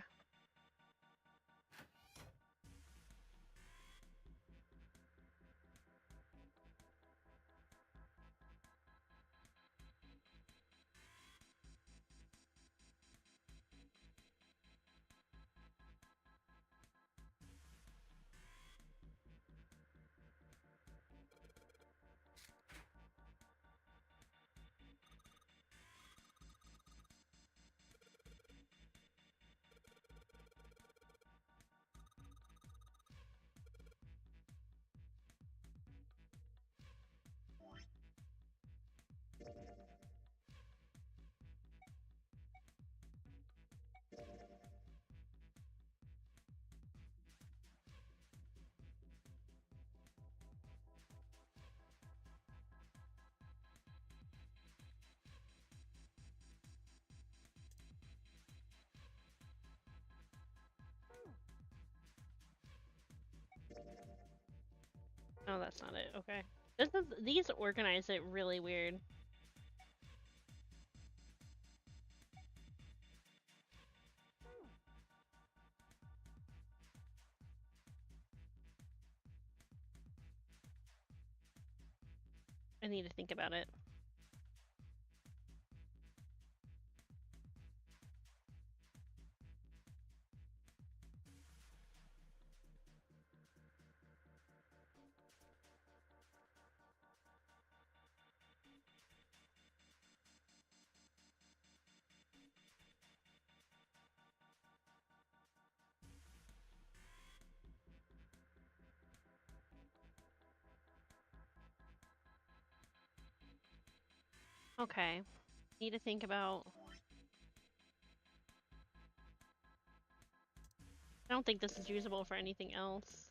[SPEAKER 8] that's not it. Okay. These organize it really weird. I need to think about it. Okay. Need to think about... I don't think this is usable for anything else.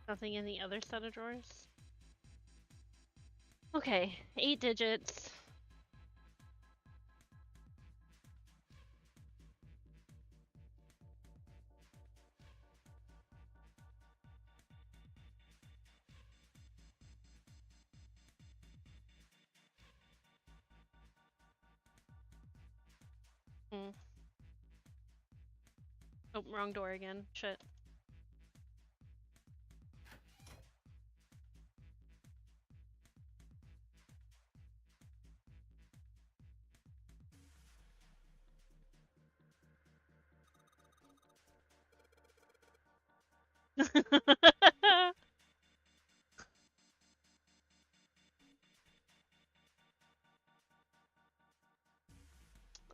[SPEAKER 8] Nothing in the other set of drawers? Okay, 8 digits. Oh, wrong door again. Shit.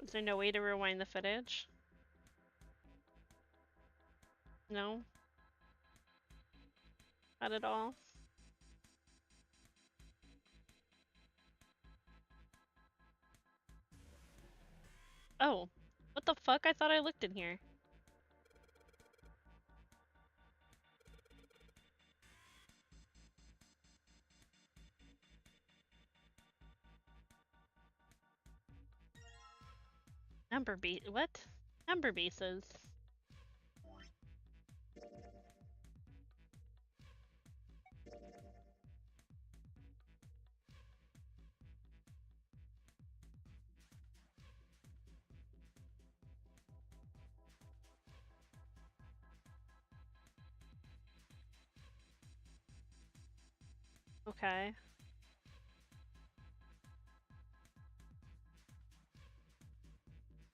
[SPEAKER 8] Is there no way to rewind the footage? No? Not at all? Oh. What the fuck? I thought I looked in here. Number base. What? Number bases. Okay.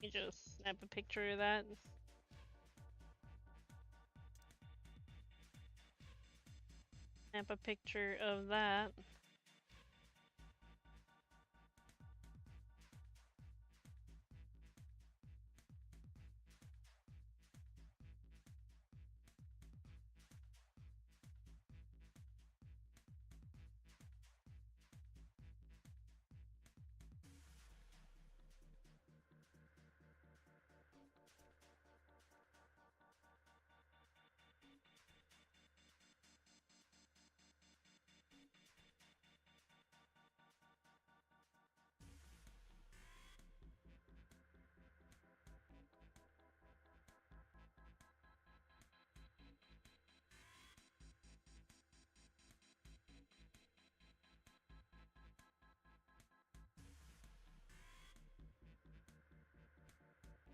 [SPEAKER 8] You just snap a picture of that. Snap a picture of that.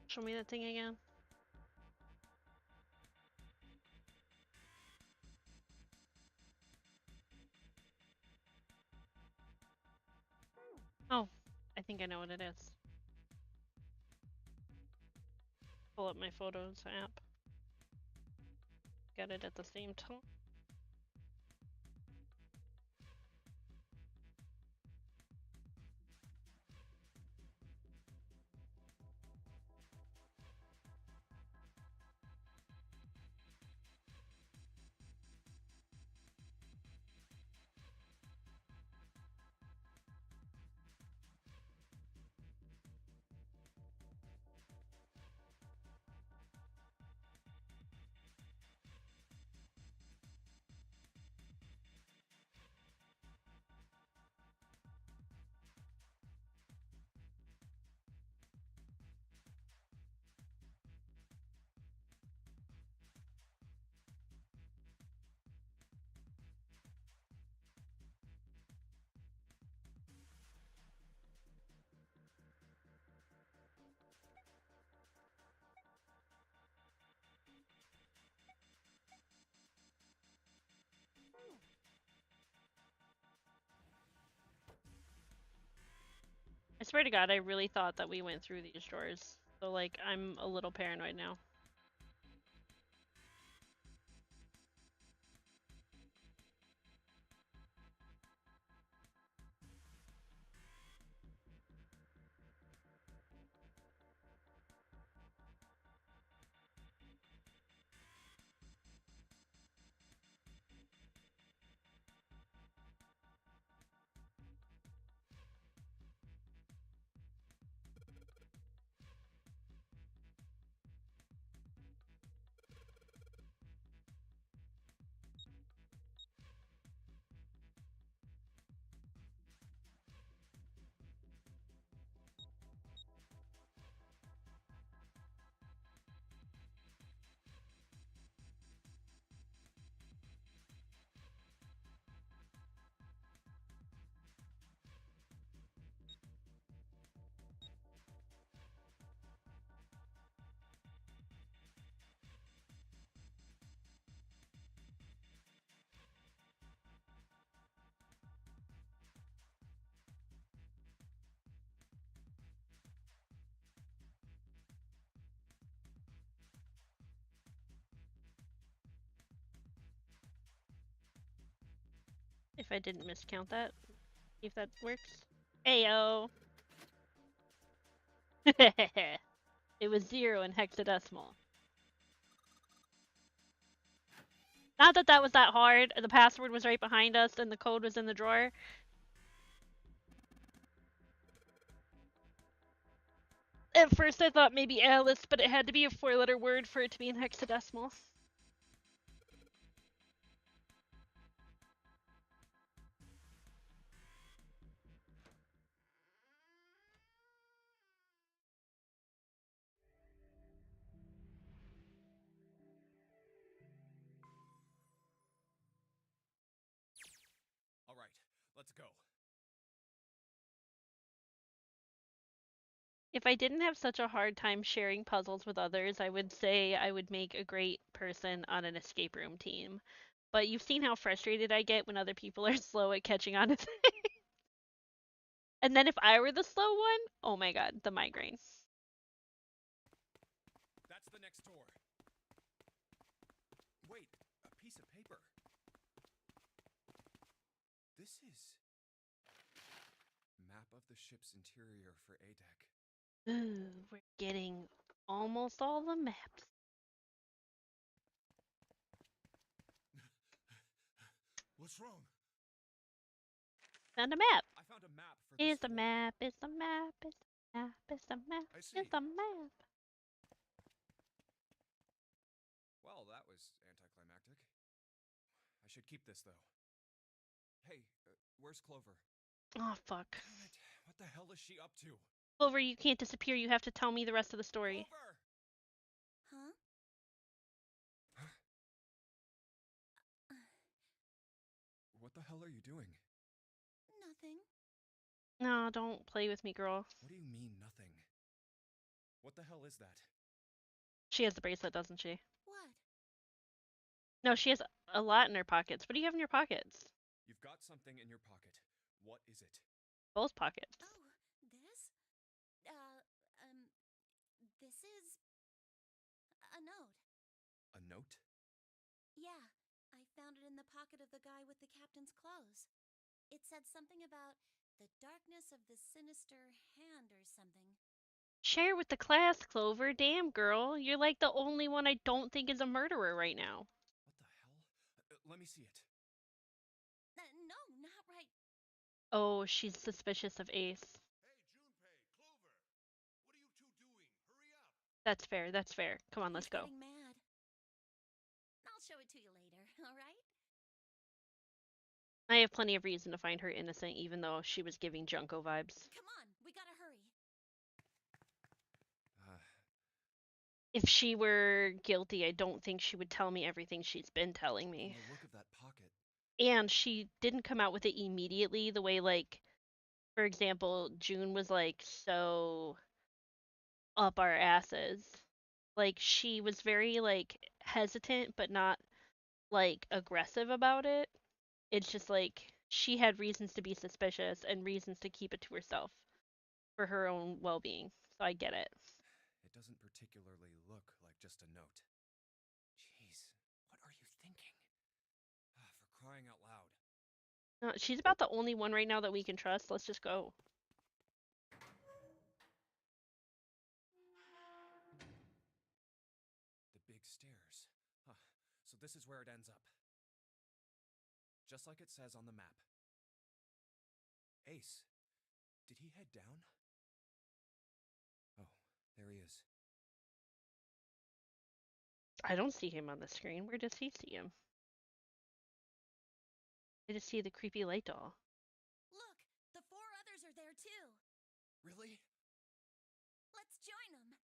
[SPEAKER 8] Show me that thing again. Oh, I think I know what it is. Pull up my photos app. Get it at the same time. swear to God, I really thought that we went through these doors. So, like, I'm a little paranoid now. If I didn't miscount that. See if that works. Ayo! It was 0 in hexadecimal. Not that that was that hard. The password was right behind us and the code was in the drawer. At first I thought maybe Alice, but it had to be a 4-letter word for it to be in hexadecimal.
[SPEAKER 2] All right, let's go.
[SPEAKER 8] If I didn't have such a hard time sharing puzzles with others, I would say I would make a great person on an escape room team. But you've seen how frustrated I get when other people are slow at catching on to things. And then if I were the slow one, oh my god, the migraine.
[SPEAKER 2] That's the next door. Wait, a piece of paper. This is... Map of the ship's interior for A deck.
[SPEAKER 8] Ooh, we're getting almost all the maps.
[SPEAKER 5] What's wrong?
[SPEAKER 8] Found a map.
[SPEAKER 2] I found a map for this
[SPEAKER 8] It's a
[SPEAKER 2] floor.
[SPEAKER 8] map, it's a map, it's a map, it's a map,
[SPEAKER 5] I see.
[SPEAKER 8] it's a map.
[SPEAKER 2] Well, that was anticlimactic. I should keep this, though. Hey, where's Clover?
[SPEAKER 8] Oh, fuck.
[SPEAKER 2] Damn it, what the hell is she up to?
[SPEAKER 8] Clover, you can't disappear. You have to tell me the rest of the story.
[SPEAKER 2] Clover!
[SPEAKER 10] Huh?
[SPEAKER 2] What the hell are you doing?
[SPEAKER 10] Nothing.
[SPEAKER 8] No, don't play with me, girl.
[SPEAKER 2] What do you mean, nothing? What the hell is that?
[SPEAKER 8] She has the bracelet, doesn't she?
[SPEAKER 10] What?
[SPEAKER 8] No, she has a lot in her pockets. What do you have in your pockets?
[SPEAKER 2] You've got something in your pocket. What is it?
[SPEAKER 8] Both pockets.
[SPEAKER 10] Oh, this? This is a note.
[SPEAKER 2] A note?
[SPEAKER 10] Yeah, I found it in the pocket of the guy with the captain's clothes. It said something about the darkness of the sinister hand or something.
[SPEAKER 8] Share with the class, Clover. Damn, girl. You're like the only one I don't think is a murderer right now.
[SPEAKER 2] What the hell? Let me see it.
[SPEAKER 10] No, not right.
[SPEAKER 8] Oh, she's suspicious of Ace.
[SPEAKER 5] Hey, Junpei, Clover! What are you two doing? Hurry up!
[SPEAKER 8] That's fair, that's fair. Come on, let's
[SPEAKER 10] He's
[SPEAKER 8] go.
[SPEAKER 10] getting mad. I'll show it to you later, alright?
[SPEAKER 8] I have plenty of reason to find her innocent, even though she was giving Junko vibes.
[SPEAKER 10] Come on, we gotta hurry.
[SPEAKER 8] If she were guilty, I don't think she would tell me everything she's been telling
[SPEAKER 2] From
[SPEAKER 8] me.
[SPEAKER 2] the look of that pocket.
[SPEAKER 8] And she didn't come out with it immediately the way, like, for example, June was, like, so up our asses. Like, she was very, like, hesitant, but not, like, aggressive about it. It's just, like, she had reasons to be suspicious and reasons to keep it to herself. for her own well-being. So I get it.
[SPEAKER 2] It doesn't particularly look like just a note. Jeez, what are you thinking? For crying out loud.
[SPEAKER 8] She's about the only one right now that we can trust. Let's just go.
[SPEAKER 2] The big stairs. Huh. So this is where it ends up. Just like it says on the map. Ace, did he head down? Oh, there he is.
[SPEAKER 8] I don't see him on the screen. Where does he see him? I just see the creepy light doll.
[SPEAKER 10] Look, the 4 others are there too.
[SPEAKER 2] Really?
[SPEAKER 10] Let's join them.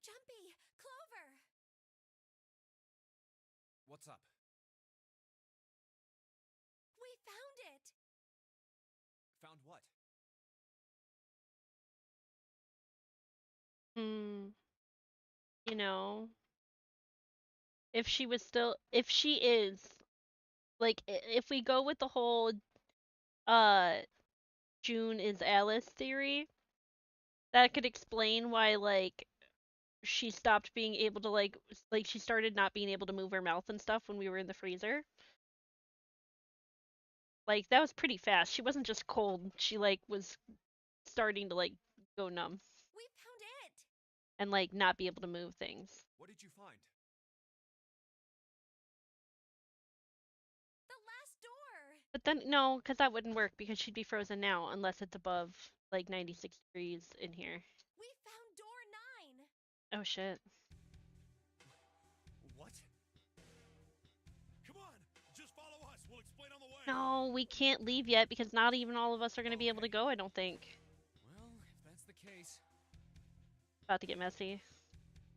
[SPEAKER 10] Jumpy, Clover.
[SPEAKER 2] What's up?
[SPEAKER 10] We found it.
[SPEAKER 2] Found what?
[SPEAKER 8] You know, if she is, like, if we go with the whole, June is Alice theory, that could explain why, like, she stopped being able to, like, she started not being able to move her mouth and stuff when we were in the freezer. Like, that was pretty fast. She wasn't just cold. She, like, was starting to, like, go numb.
[SPEAKER 10] We found it.
[SPEAKER 8] And, like, not be able to move things.
[SPEAKER 2] What did you find?
[SPEAKER 10] The last door.
[SPEAKER 8] But then, no, because that wouldn't work because she'd be frozen now unless it's above, like, 96 degrees in here.
[SPEAKER 10] We found door 9.
[SPEAKER 8] Oh, shit.
[SPEAKER 2] What?
[SPEAKER 4] Come on, just follow us. We'll explain on the way.
[SPEAKER 8] No, we can't leave yet because not even all of us are going to be able to go, I don't think.
[SPEAKER 2] Well, if that's the case...
[SPEAKER 8] About to get messy.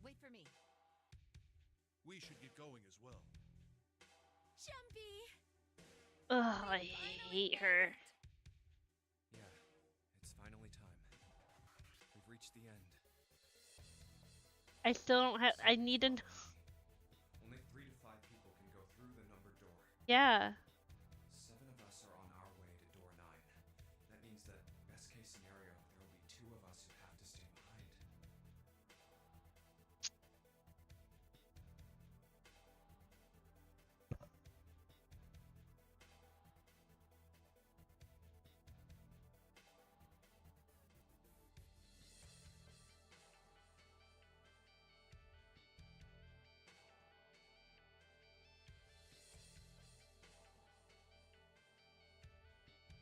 [SPEAKER 3] Wait for me.
[SPEAKER 5] We should get going as well.
[SPEAKER 10] Jumpy.
[SPEAKER 8] Ugh, I
[SPEAKER 10] Finally
[SPEAKER 8] hate her.
[SPEAKER 10] made it.
[SPEAKER 2] Yeah, it's finally time. We've reached the end.
[SPEAKER 8] I still don't have. I need to.
[SPEAKER 2] Only 3 to 5 people can go through the numbered door.
[SPEAKER 8] Yeah.
[SPEAKER 2] 7 of us are on our way to door 9. That means that, best case scenario, there will be 2 of us who have to stay behind.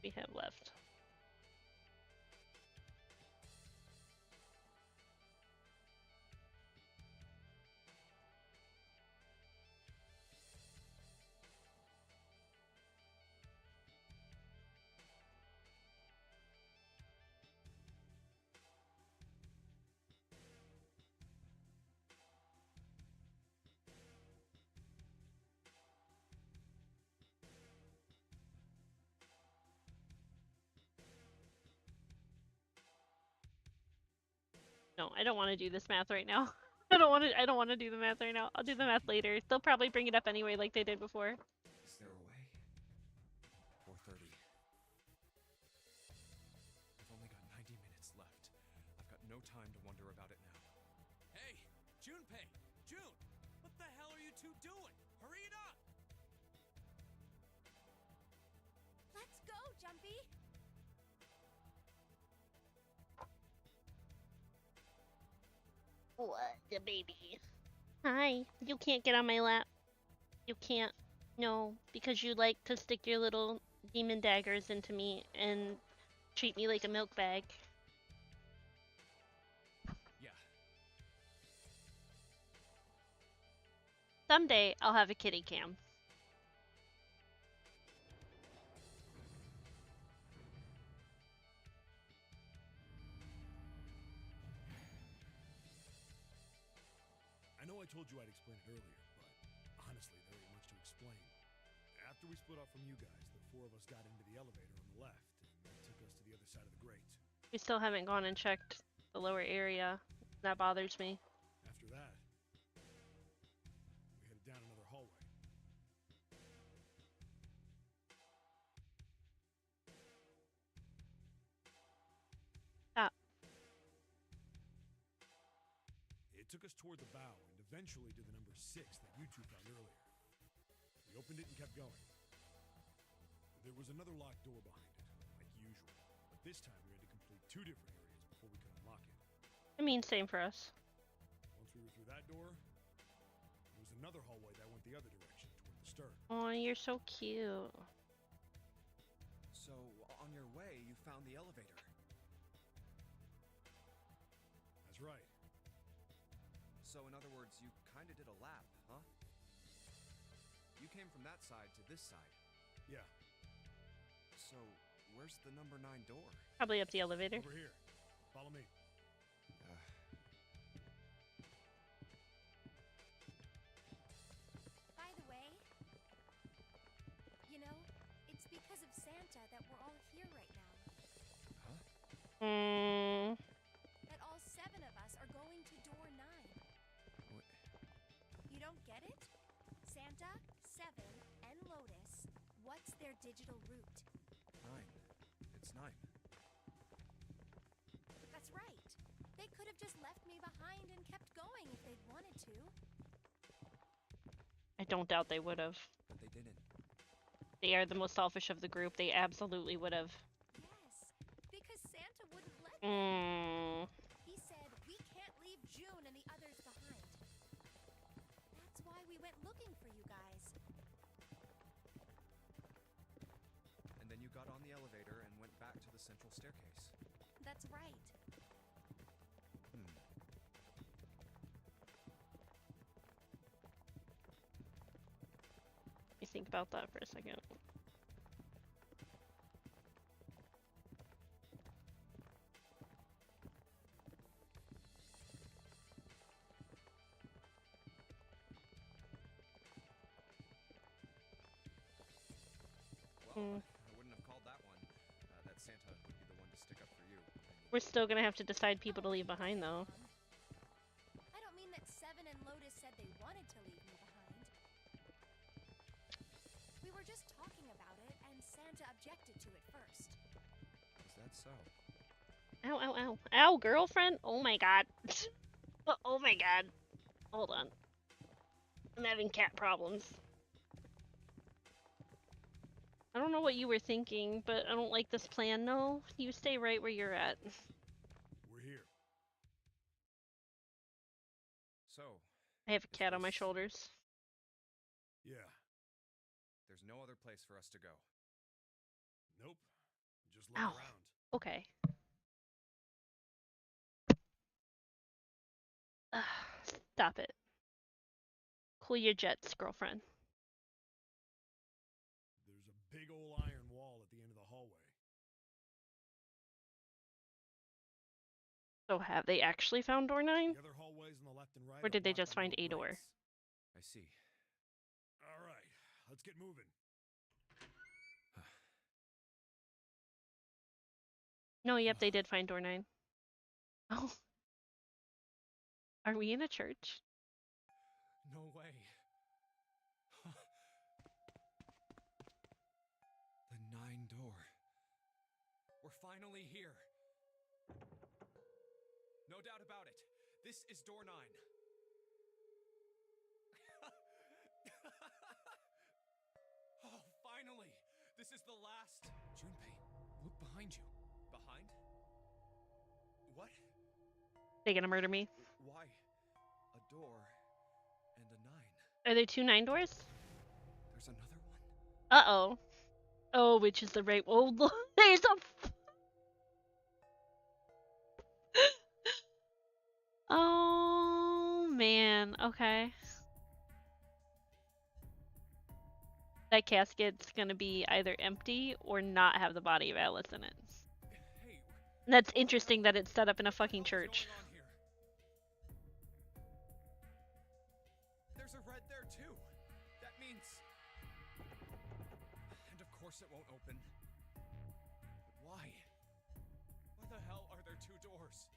[SPEAKER 8] We have left. No, I don't want to do this math right now. I don't want to. I don't want to do the math right now. I'll do the math later. They'll probably bring it up anyway, like they did before.
[SPEAKER 2] Is there a way? 4:30. I've only got 90 minutes left. I've got no time to wonder about it now.
[SPEAKER 7] Hey, Junpei! June! What the hell are you two doing? Hurry it up!
[SPEAKER 6] Let's go, Jumpy.
[SPEAKER 8] What, the baby? Hi. You can't get on my lap. You can't. No, because you like to stick your little demon daggers into me and treat me like a milk bag.
[SPEAKER 2] Yeah.
[SPEAKER 8] Someday I'll have a kitty cam.
[SPEAKER 4] I know I told you I'd explain it earlier, but honestly, there ain't much to explain. After we split off from you guys, the 4 of us got into the elevator on the left, and that took us to the other side of the grate.
[SPEAKER 8] We still haven't gone and checked the lower area. That bothers me.
[SPEAKER 4] After that, we headed down another hallway. took us toward the bow and eventually to the number 6 that you two found earlier. We opened it and kept going. There was another locked door behind it, like usual. But this time we had to complete 2 different areas before we could unlock it.
[SPEAKER 8] I mean, same for us.
[SPEAKER 4] Once we were through that door, there was another hallway that went the other direction, toward the stern.
[SPEAKER 8] Oh, you're so cute.
[SPEAKER 2] So, on your way, you found the elevator.
[SPEAKER 4] That's right.
[SPEAKER 2] So, in other words, you kinda did a lap, huh? You came from that side to this side.
[SPEAKER 4] Yeah.
[SPEAKER 2] So, where's the number 9 door?
[SPEAKER 8] Probably up the elevator.
[SPEAKER 4] Over here. Follow me.
[SPEAKER 6] By the way, you know, it's because of Santa that we're all here right now.
[SPEAKER 2] Huh?
[SPEAKER 6] That all 7 of us are going to door 9.
[SPEAKER 2] What?
[SPEAKER 6] You don't get it? Santa, 7, and Lotus, what's their digital route?
[SPEAKER 2] 9. It's 9.
[SPEAKER 6] That's right. They could have just left me behind and kept going if they'd wanted to.
[SPEAKER 8] I don't doubt they would have.
[SPEAKER 2] But they didn't.
[SPEAKER 8] They are the most selfish of the group. They absolutely would have.
[SPEAKER 6] Yes, because Santa wouldn't let them. He said, we can't leave June and the others behind. That's why we went looking for you guys.
[SPEAKER 2] And then you got on the elevator and went back to the central staircase.
[SPEAKER 6] That's right.
[SPEAKER 8] Let me think about that for a second.
[SPEAKER 2] Well, I wouldn't have called that one. That Santa would be the one to stick up for you.
[SPEAKER 8] We're still gonna have to decide people to leave behind, though.
[SPEAKER 6] I don't mean that 7 and Lotus said they wanted to leave me behind. We were just talking about it, and Santa objected to it first.
[SPEAKER 2] Is that so?
[SPEAKER 8] Ow, ow, ow. Ow, girlfriend? Oh my god. Oh my god. Hold on. I'm having cat problems. I don't know what you were thinking, but I don't like this plan. No, you stay right where you're at.
[SPEAKER 4] We're here.
[SPEAKER 2] So,
[SPEAKER 8] I have a cat on my shoulders.
[SPEAKER 4] Yeah.
[SPEAKER 2] there's no other place for us to go.
[SPEAKER 4] Nope. Just look
[SPEAKER 8] Ow.
[SPEAKER 4] around.
[SPEAKER 8] Okay. Stop it. Cool your jets, girlfriend.
[SPEAKER 4] There's a big old iron wall at the end of the hallway.
[SPEAKER 8] So have they actually found door 9?
[SPEAKER 4] The other hallways on the left and right.
[SPEAKER 8] Or
[SPEAKER 4] are
[SPEAKER 8] did they
[SPEAKER 4] blocked
[SPEAKER 8] just
[SPEAKER 4] by
[SPEAKER 8] find
[SPEAKER 4] no
[SPEAKER 8] a door?
[SPEAKER 4] grates.
[SPEAKER 2] I see.
[SPEAKER 4] All right, let's get moving.
[SPEAKER 8] No, yep, they did find door 9. Oh. Are we in a church?
[SPEAKER 2] No way. The 9 door. We're finally here. No doubt about it. This is door 9. Oh, finally! This is the last. Junpei, look behind you. Behind? What?
[SPEAKER 8] They gonna murder me?
[SPEAKER 2] Why? A door and a 9.
[SPEAKER 8] Are there 2 9 doors?
[SPEAKER 2] There's another one.
[SPEAKER 8] Uh-oh. Oh, which is the right? Oh, look, there's a. Oh man. Okay. That casket's gonna be either empty or not have the body of Alice in it.
[SPEAKER 2] Hey,
[SPEAKER 8] And that's interesting that it's set up in a fucking
[SPEAKER 2] what's
[SPEAKER 8] church.
[SPEAKER 2] going on here? There's a red there too. That means. And of course it won't open. But why? Why the hell are there 2 doors?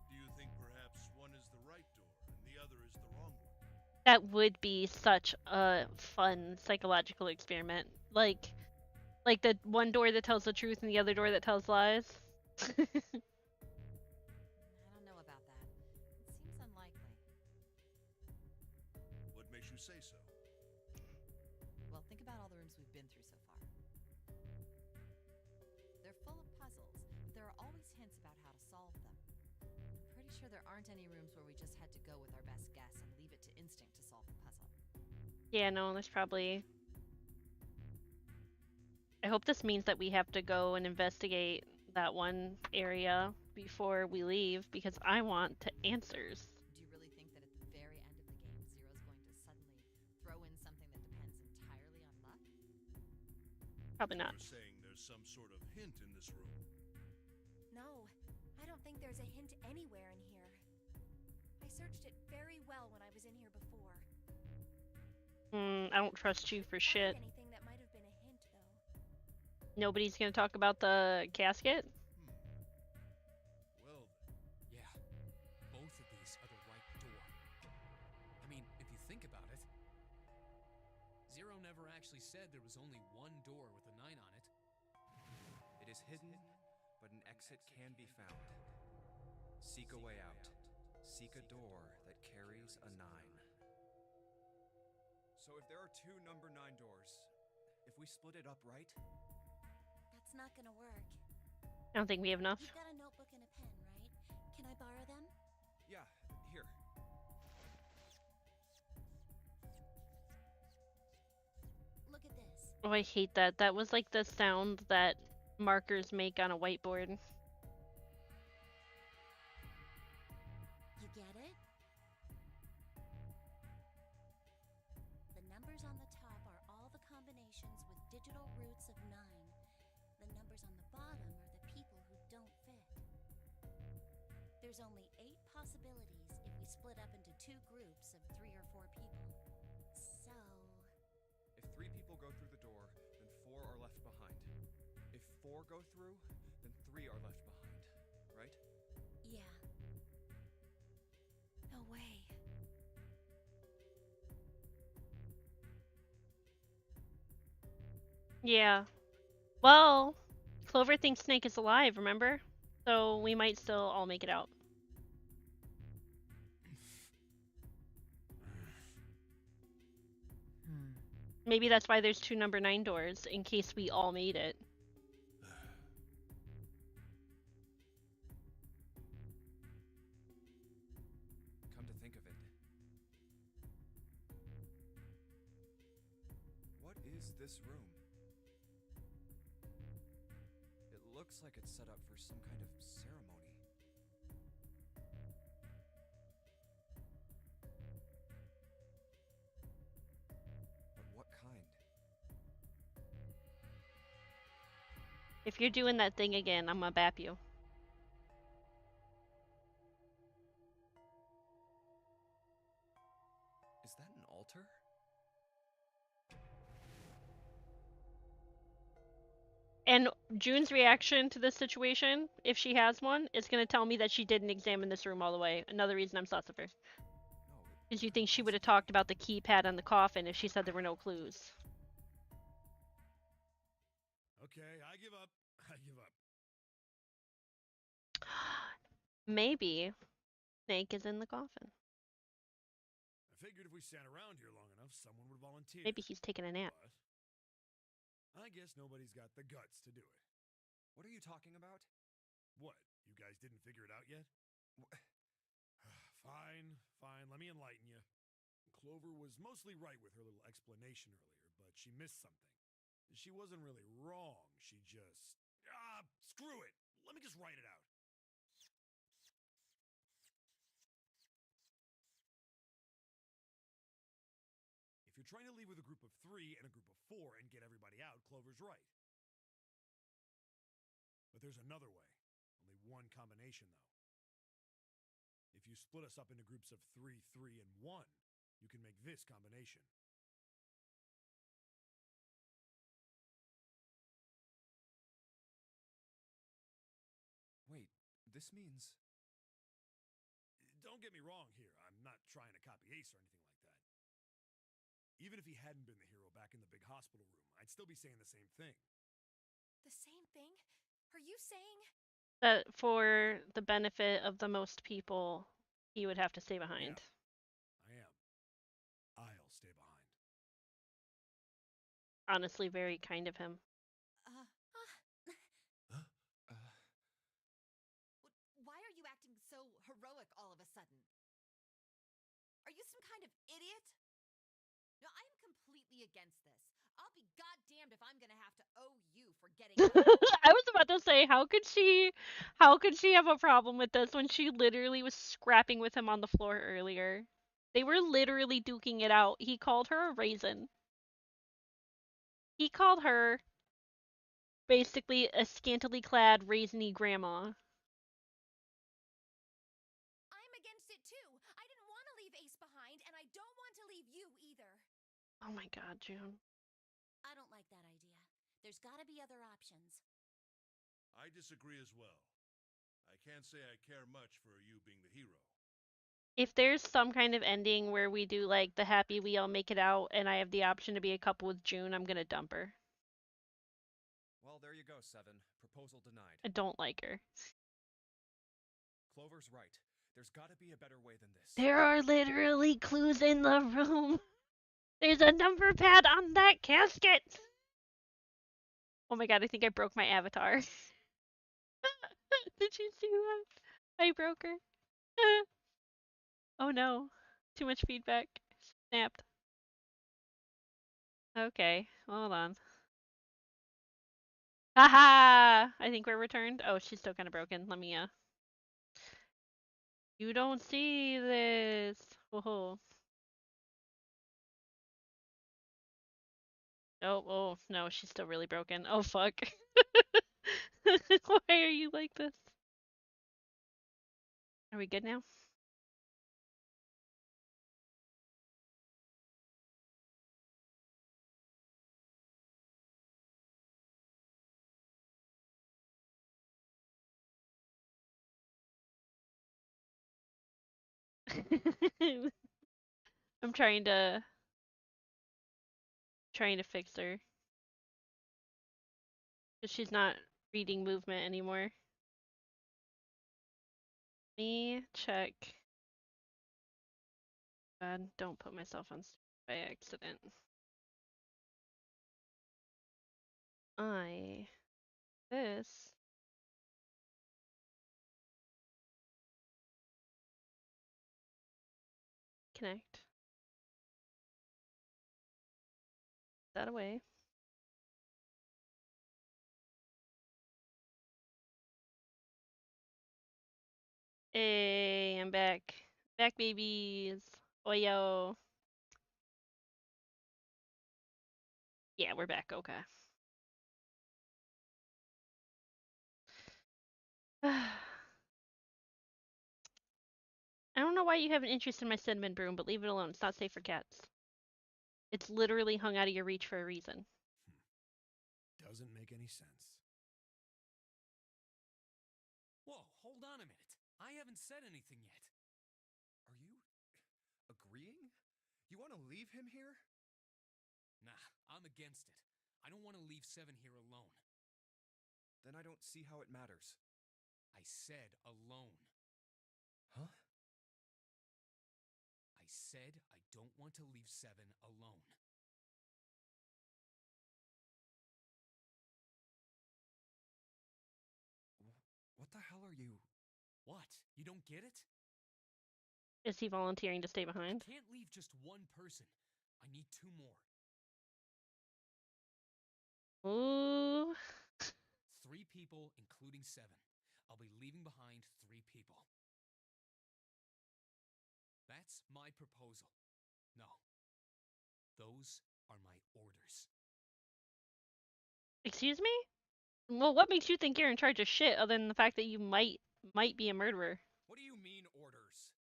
[SPEAKER 5] Do you think perhaps one is the right door and the other is the wrong one?
[SPEAKER 8] That would be such a fun psychological experiment. Like the one door that tells the truth and the other door that tells lies.
[SPEAKER 3] I don't know about that. It seems unlikely. sure there aren't any rooms where we just had to go with our best guess and leave it to instinct to solve the puzzle.
[SPEAKER 8] Yeah, no, there's probably... I hope this means that we have to go and investigate that one area before we leave, because I want answers.
[SPEAKER 3] Do you really think that at the very end of the game, Zero's going to suddenly throw in something that depends entirely on luck?
[SPEAKER 8] Probably not.
[SPEAKER 5] You're saying there's some sort of hint in this room?
[SPEAKER 6] No, I don't think there's a hint anywhere in here. I searched it very well when I was in here before.
[SPEAKER 8] I don't trust you for shit.
[SPEAKER 6] Anything that might have been a hint, though.
[SPEAKER 8] Nobody's gonna talk about the casket?
[SPEAKER 5] Well,
[SPEAKER 7] Yeah, both of these are the right door. I mean, if you think about it, Zero never actually said there was only one door with a 9 on it.
[SPEAKER 2] It is hidden, but an exit can be found. Seek a way out. Seek a door that carries a 9. So if there are 2 number 9 doors, if we split it up right?
[SPEAKER 10] That's not gonna work.
[SPEAKER 8] I don't think we have enough.
[SPEAKER 10] You've got a notebook and a pen, right? Can I borrow them?
[SPEAKER 2] Yeah, here.
[SPEAKER 10] Look at this.
[SPEAKER 8] Oh, I hate that. That was like the sound that markers make on a whiteboard.
[SPEAKER 10] You get it? The numbers on the top are all the combinations with digital roots of 9. The numbers on the bottom are the people who don't fit. There's only 8 possibilities if we split up into 2 groups of 3 or 4 people. So...
[SPEAKER 2] If 3 people go through the door, then 4 are left behind. If 4 go through, then 3 are left behind, right?
[SPEAKER 10] yeah.
[SPEAKER 6] No way.
[SPEAKER 8] Yeah. Well, Clover thinks Snake is alive, remember? So we might still all make it out. Maybe that's why there's 2 number 9 doors, in case we all made it.
[SPEAKER 2] Come to think of it. What is this room? It looks like it's set up for some kind of ceremony. But what kind?
[SPEAKER 8] If you're doing that thing again, I'm gonna bap you.
[SPEAKER 2] Is that an altar?
[SPEAKER 8] And June's reaction to this situation, if she has one, is gonna tell me that she didn't examine this room all the way. Another reason I'm sus of her.
[SPEAKER 2] No.
[SPEAKER 8] Because you think she would have talked about the keypad on the coffin if she said there were no clues.
[SPEAKER 4] Okay, I give up. I give up.
[SPEAKER 8] Maybe Snake is in the coffin.
[SPEAKER 4] I figured if we sat around here long enough, someone would volunteer.
[SPEAKER 8] Maybe he's taking a nap.
[SPEAKER 4] But I guess nobody's got the guts to do it.
[SPEAKER 2] What are you talking about?
[SPEAKER 4] What? You guys didn't figure it out yet? Fine, fine. Let me enlighten you. Clover was mostly right with her little explanation earlier, but she missed something. She wasn't really wrong. She just... screw it. Let me just write it out. If you're trying to leave with a group of 3 and a group of 4 and get everybody out, Clover's right. But there's another way. Only one combination, though. If you split us up into groups of 3, 3, and 1, you can make this combination.
[SPEAKER 2] Wait, this means...
[SPEAKER 4] Don't get me wrong here. I'm not trying to copy Ace or anything like that. Even if he hadn't been the hero back in the big hospital room, I'd still be saying the same thing.
[SPEAKER 6] The same thing? Are you saying?
[SPEAKER 8] That for the benefit of the most people, he would have to stay behind.
[SPEAKER 4] I am. I'll stay behind.
[SPEAKER 8] Honestly, very kind of him.
[SPEAKER 3] Why are you acting so heroic all of a sudden? Are you some kind of idiot? No, I am completely against this. I'll be goddamned if I'm gonna have to owe you for getting up.
[SPEAKER 8] I was about to say, how could she have a problem with this when she literally was scrapping with him on the floor earlier? They were literally duking it out. He called her a raisin. He called her basically a scantily clad raisiny grandma.
[SPEAKER 6] I'm against it too. I didn't want to leave Ace behind, and I don't want to leave you either.
[SPEAKER 8] Oh my god, June.
[SPEAKER 10] I don't like that idea. There's gotta be other options.
[SPEAKER 5] I disagree as well. I can't say I care much for you being the hero.
[SPEAKER 8] If there's some kind of ending where we do like the happy we all make it out and I have the option to be a couple with June, I'm gonna dump her.
[SPEAKER 2] Well, there you go, Seven. Proposal denied.
[SPEAKER 8] I don't like her.
[SPEAKER 2] Clover's right. There's gotta be a better way than this.
[SPEAKER 8] There are literally clues in the room. There's a number pad on that casket. Oh my god, I think I broke my avatar. Did you see that? I broke her. Oh no. Too much feedback. Snapped. Okay, hold on. Haha! I think we're returned. Oh, she's still kind of broken. Let me, You don't see this. Whoa. Oh, no, she's still really broken. Oh, fuck. Why are you like this? Are we good now? I'm trying to fix her. Because she's not reading movement anymore. Me check. God, don't put myself on by accident. This. Connect. That away. Hey, I'm back. Back, babies. Oyo. Yeah, we're back. Okay. I don't know why you have an interest in my cinnamon broom, but leave it alone. It's not safe for cats. It's literally hung out of your reach for a reason.
[SPEAKER 4] Doesn't make any sense.
[SPEAKER 7] Whoa, hold on a minute. I haven't said anything yet.
[SPEAKER 2] Are you agreeing? You want to leave him here?
[SPEAKER 7] Nah, I'm against it. I don't want to leave Seven here alone.
[SPEAKER 2] Then I don't see how it matters.
[SPEAKER 7] I said alone.
[SPEAKER 2] Huh?
[SPEAKER 7] I said I don't want to leave Seven alone.
[SPEAKER 2] What the hell are you?
[SPEAKER 7] What? You don't get it?
[SPEAKER 8] Is he volunteering to stay behind?
[SPEAKER 7] I can't leave just one person. I need two more.
[SPEAKER 8] Ooh.
[SPEAKER 7] 3 people, including Seven. I'll be leaving behind 3 people. That's my proposal. No. Those are my orders.
[SPEAKER 8] Excuse me? Well, what makes you think you're in charge of shit other than the fact that you might be a murderer?
[SPEAKER 7] What do you mean, orders?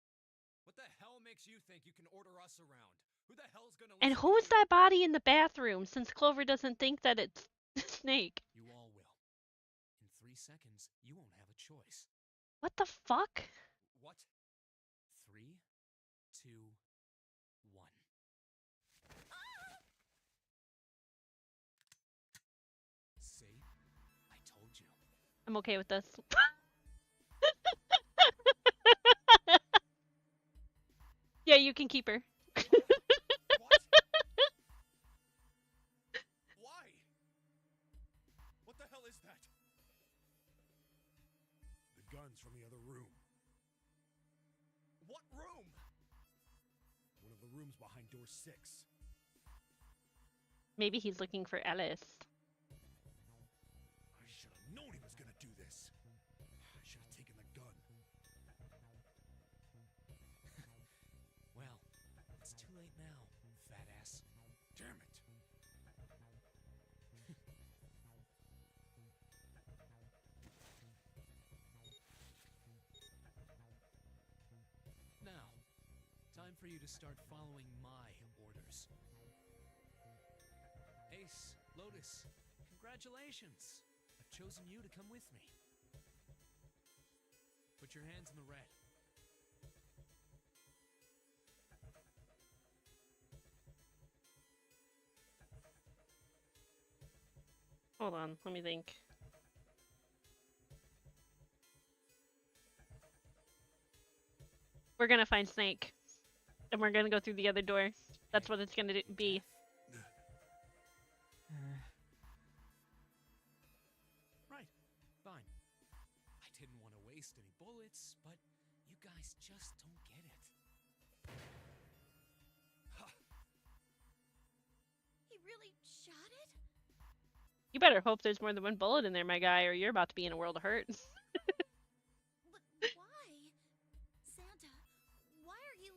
[SPEAKER 7] What the hell makes you think you can order us around? Who the hell's gonna listen
[SPEAKER 8] And
[SPEAKER 7] to
[SPEAKER 8] who's
[SPEAKER 7] you?
[SPEAKER 8] that body in the bathroom, since Clover doesn't think that it's Snake?
[SPEAKER 7] You all will. In 3 seconds, you won't have a choice.
[SPEAKER 8] What the fuck?
[SPEAKER 7] What? 3, 2, 1. See? I told you.
[SPEAKER 8] I'm okay with this. Yeah, you can keep her.
[SPEAKER 2] What? Why? What the hell is that?
[SPEAKER 4] The gun's from the other room. What room? One of the rooms behind door 6.
[SPEAKER 8] Maybe he's looking for Alice.
[SPEAKER 4] I should have known he was gonna do this. I should have taken the gun.
[SPEAKER 7] Well, it's too late now, fat ass.
[SPEAKER 4] Damn it.
[SPEAKER 7] Now, time for you to start following my orders. Ace, Lotus, congratulations! I've chosen you to come with me. Put your hands in the red.
[SPEAKER 8] Hold on, let me think. We're gonna find Snake. And we're gonna go through the other door. That's what it's gonna be.
[SPEAKER 7] Right, fine. I didn't want to waste any bullets, but you guys just don't get it.
[SPEAKER 10] He really shot it?
[SPEAKER 8] You better hope there's more than one bullet in there, my guy, or you're about to be in a world of hurt.
[SPEAKER 10] But why? Santa, why are you...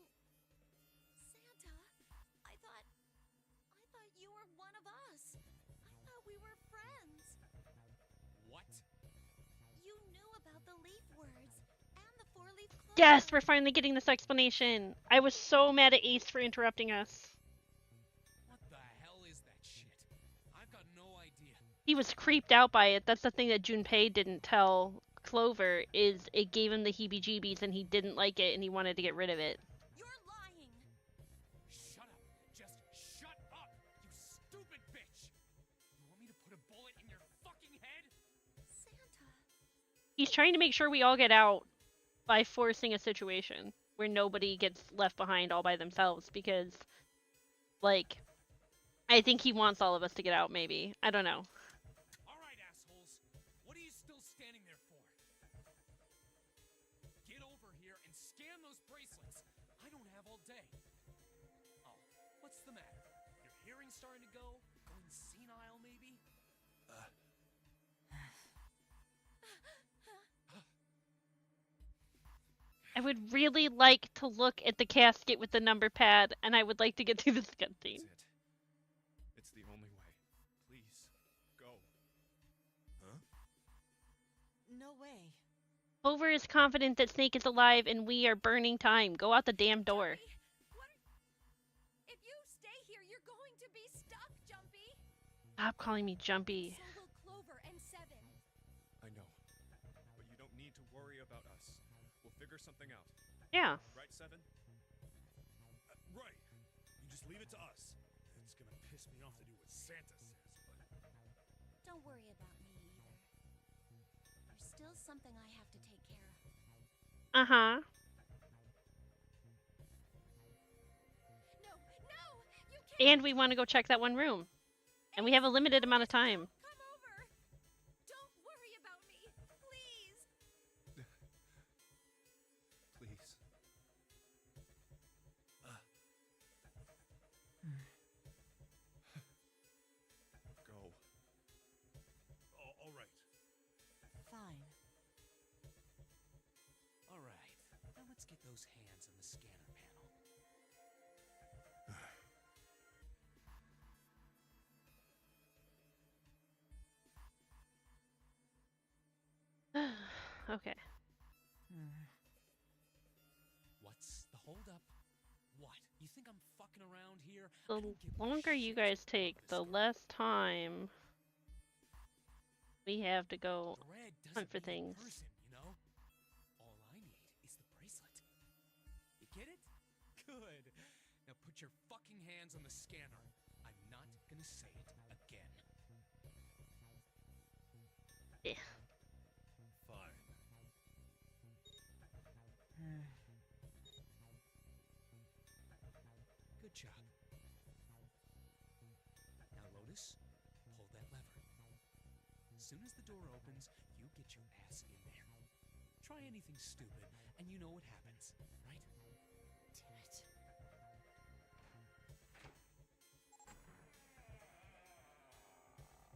[SPEAKER 10] Santa, I thought you were one of us. I thought we were friends.
[SPEAKER 7] What?
[SPEAKER 10] You knew about the leaf words and the four-leaf clover.
[SPEAKER 8] Yes, we're finally getting this explanation. I was so mad at Ace for interrupting us.
[SPEAKER 7] What the hell is that shit? I've got no idea.
[SPEAKER 8] He was creeped out by it. That's the thing that Junpei didn't tell Clover, is it gave him the heebie-jeebies and he didn't like it and he wanted to get rid of it.
[SPEAKER 10] You're lying.
[SPEAKER 7] Shut up. Just shut up, you stupid bitch. You want me to put a bullet in your fucking head?
[SPEAKER 10] Santa.
[SPEAKER 8] He's trying to make sure we all get out by forcing a situation where nobody gets left behind all by themselves because, like, I think he wants all of us to get out, maybe. I don't know.
[SPEAKER 7] All right, assholes. What are you still standing there for? Get over here and scan those bracelets. I don't have all day. Oh, what's the matter? Your hearing's starting to go? Going senile, maybe?
[SPEAKER 8] I would really like to look at the casket with the number pad, and I would like to get through this cutscene.
[SPEAKER 2] That's it. It's the only way. Please, go.
[SPEAKER 5] Huh?
[SPEAKER 3] No way.
[SPEAKER 8] Clover is confident that Snake is alive, and we are burning time. Go out the damn door.
[SPEAKER 3] If you stay here, you're going to be stuck, Jumpy.
[SPEAKER 8] Stop calling me Jumpy.
[SPEAKER 3] So will Clover and Seven.
[SPEAKER 2] I know. But you don't need to worry about us. We'll figure something out.
[SPEAKER 8] Yeah.
[SPEAKER 2] Right, Seven?
[SPEAKER 4] Right. You just leave it to us. It's gonna piss me off to do what Santa says, but...
[SPEAKER 10] Don't worry about me either. There's still something I have to take care of.
[SPEAKER 8] Uh-huh.
[SPEAKER 3] No, you can't.
[SPEAKER 8] And we want to go check that one room. And we have a limited amount of time.
[SPEAKER 3] Come over. Don't worry about me, please.
[SPEAKER 2] Please. Go.
[SPEAKER 4] All right.
[SPEAKER 3] Fine.
[SPEAKER 7] All right. Now let's get those hands on the scanner panel.
[SPEAKER 8] Okay.
[SPEAKER 7] What's the holdup? What? You think I'm fucking around here? I
[SPEAKER 8] The
[SPEAKER 7] don't give a
[SPEAKER 8] longer you
[SPEAKER 7] shit
[SPEAKER 8] guys
[SPEAKER 7] about
[SPEAKER 8] take,
[SPEAKER 7] this
[SPEAKER 8] the
[SPEAKER 7] girl.
[SPEAKER 8] less time we have to go
[SPEAKER 7] The red
[SPEAKER 8] hunt
[SPEAKER 7] doesn't
[SPEAKER 8] for
[SPEAKER 7] need a
[SPEAKER 8] things.
[SPEAKER 7] person, you know? All I need is the bracelet. You get it? Good. Now put your fucking hands on the scanner. I'm not gonna say it again.
[SPEAKER 8] Yeah.
[SPEAKER 4] Fine.
[SPEAKER 7] Good job. Now, Lotus, pull that lever. As soon as the door opens, you get your ass in there. Try anything stupid, and you know what happens, right?
[SPEAKER 3] Damn it.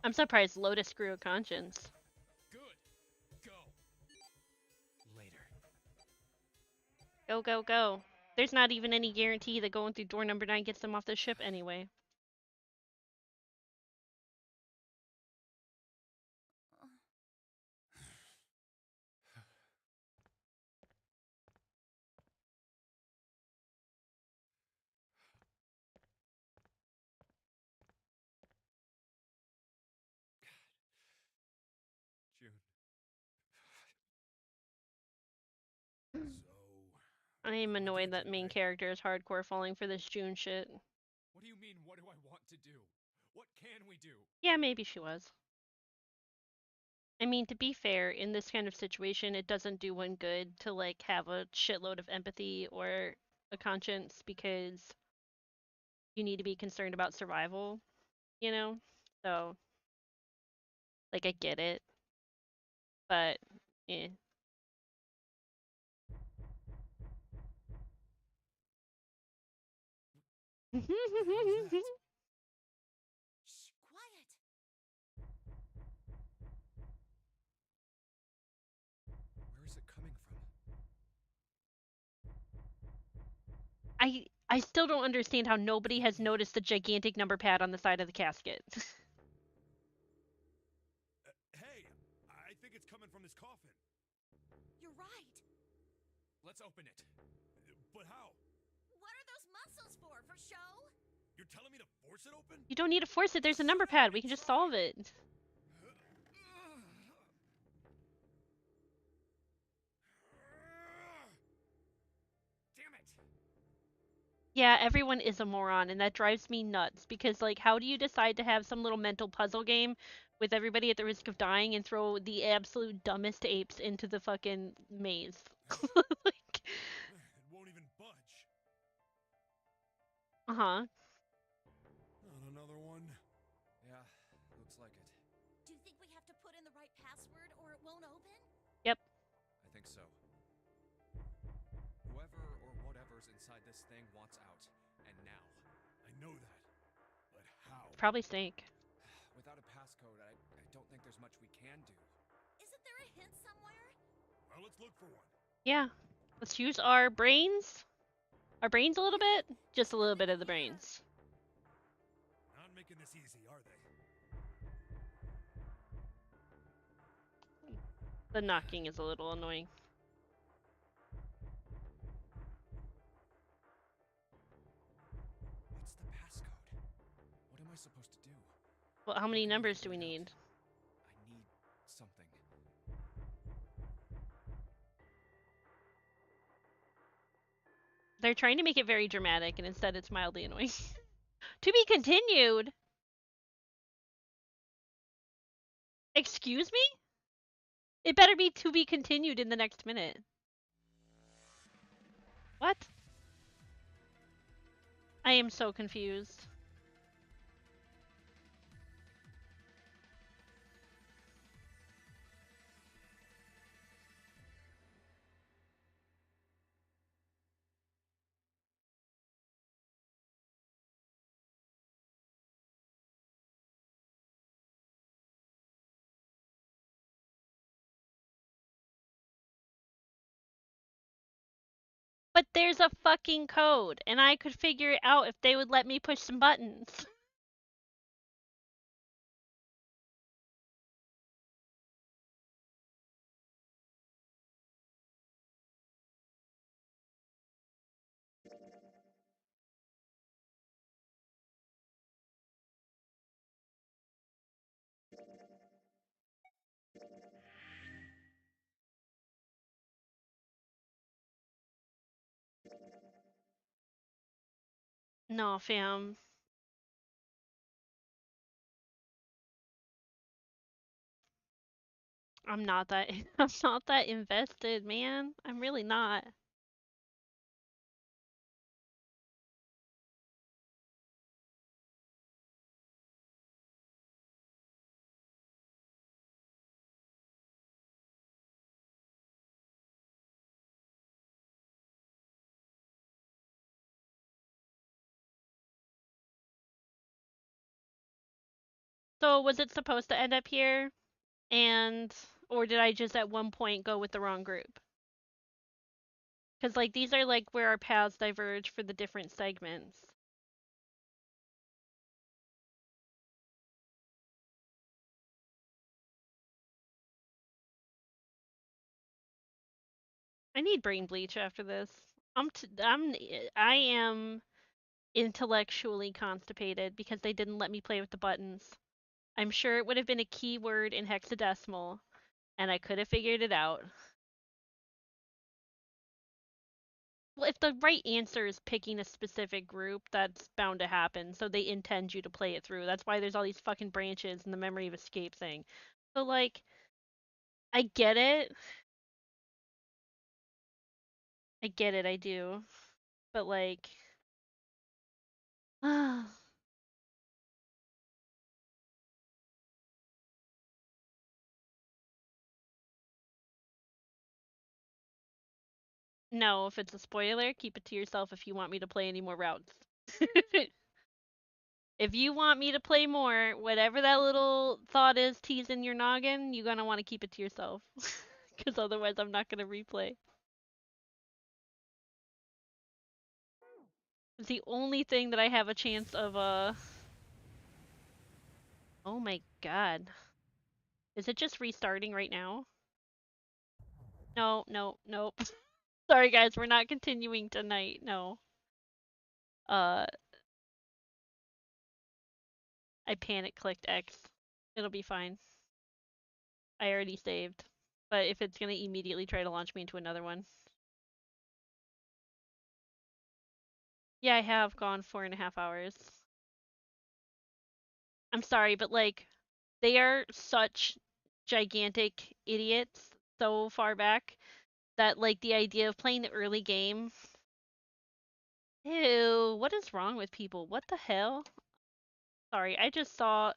[SPEAKER 8] I'm surprised Lotus grew a conscience.
[SPEAKER 7] Good. Go. Later.
[SPEAKER 8] Go, go, go. There's not even any guarantee that going through door number 9 gets them off the ship anyway.
[SPEAKER 2] June.
[SPEAKER 4] So,
[SPEAKER 8] I am
[SPEAKER 4] what do we
[SPEAKER 8] annoyed
[SPEAKER 4] do,
[SPEAKER 8] that main
[SPEAKER 4] Junpei?
[SPEAKER 8] character is hardcore falling for this June shit.
[SPEAKER 7] What do you mean, what do I want to do? What can we do?
[SPEAKER 8] Yeah, maybe she was. I mean, to be fair, in this kind of situation, it doesn't do one good to, like, have a shitload of empathy or a conscience because you need to be concerned about survival, you know? So, like, I get it. But, eh.
[SPEAKER 7] What the hell is that?
[SPEAKER 3] Shh, quiet.
[SPEAKER 2] Where is it coming from?
[SPEAKER 8] I still don't understand how nobody has noticed the gigantic number pad on the side of the casket.
[SPEAKER 4] Hey, I think it's coming from this coffin.
[SPEAKER 3] You're right.
[SPEAKER 7] Let's open it.
[SPEAKER 4] But how?
[SPEAKER 3] What are those muscles for? For show?
[SPEAKER 4] You're telling me to force it open?
[SPEAKER 8] You don't need to force it. There's a number pad. We can just solve it.
[SPEAKER 7] Damn it!
[SPEAKER 8] Yeah, everyone is a moron, and that drives me nuts because, like, how do you decide to have some little mental puzzle game with everybody at the risk of dying and throw the absolute dumbest apes into the fucking maze? Like,
[SPEAKER 4] It won't even budge.
[SPEAKER 8] uh-huh.
[SPEAKER 4] Not another one.
[SPEAKER 2] Yeah, looks like it.
[SPEAKER 3] Do you think we have to put in the right password or it won't open?
[SPEAKER 8] Yep.
[SPEAKER 2] I think so. Whoever or whatever's inside this thing wants out. And now.
[SPEAKER 4] I know that. But how?
[SPEAKER 8] Probably Snake.
[SPEAKER 2] Without a passcode, I don't think there's much we can do.
[SPEAKER 3] Isn't there a hint somewhere?
[SPEAKER 4] Well, let's look for one.
[SPEAKER 8] Yeah. Let's use our brains. Our brains a little bit? Just a little bit of the brains.
[SPEAKER 4] Not making this easy, are they?
[SPEAKER 8] The knocking is a little annoying.
[SPEAKER 2] What's the passcode? What am I supposed to do?
[SPEAKER 8] Well, how many
[SPEAKER 2] can we
[SPEAKER 8] numbers do
[SPEAKER 2] figure
[SPEAKER 8] we
[SPEAKER 2] it out?
[SPEAKER 8] need?
[SPEAKER 2] I need something.
[SPEAKER 8] They're trying to make it very dramatic, and instead it's mildly annoying. To be continued? Excuse me? It better be to be continued in the next minute. What? I am so confused. But there's a fucking code, and I could figure it out if they would let me push some buttons. No, fam. I'm not that I'm not that invested, man. I'm really not. So was it supposed to end up here? And or did I just at one point go with the wrong group? Because like these are like where our paths diverge for the different segments. I need brain bleach after this. I am intellectually constipated because they didn't let me play with the buttons. I'm sure it would have been a keyword in hexadecimal, and I could have figured it out. Well, if the right answer is picking a specific group, that's bound to happen. So they intend you to play it through. That's why there's all these fucking branches and the memory of escape thing. So like, I get it. I get it. I do. But like, no. If it's a spoiler, keep it to yourself. If you want me to play any more routes. If you want me to play more, whatever that little thought is teasing your noggin, you're gonna want to keep it to yourself. Because otherwise, I'm not gonna replay. It's the only thing that I have a chance of, Oh my god. Is it just restarting right now? No, no, nope. Sorry guys, we're not continuing tonight, no. Uh, I panic clicked X. It'll be fine. I already saved. But if it's gonna immediately try to launch me into another one. Yeah, I have gone 4.5 hours. I'm sorry, but like, they are such gigantic idiots so far back that like the idea of playing the early game. Ew, what is wrong with people? What the hell? Sorry, I just saw.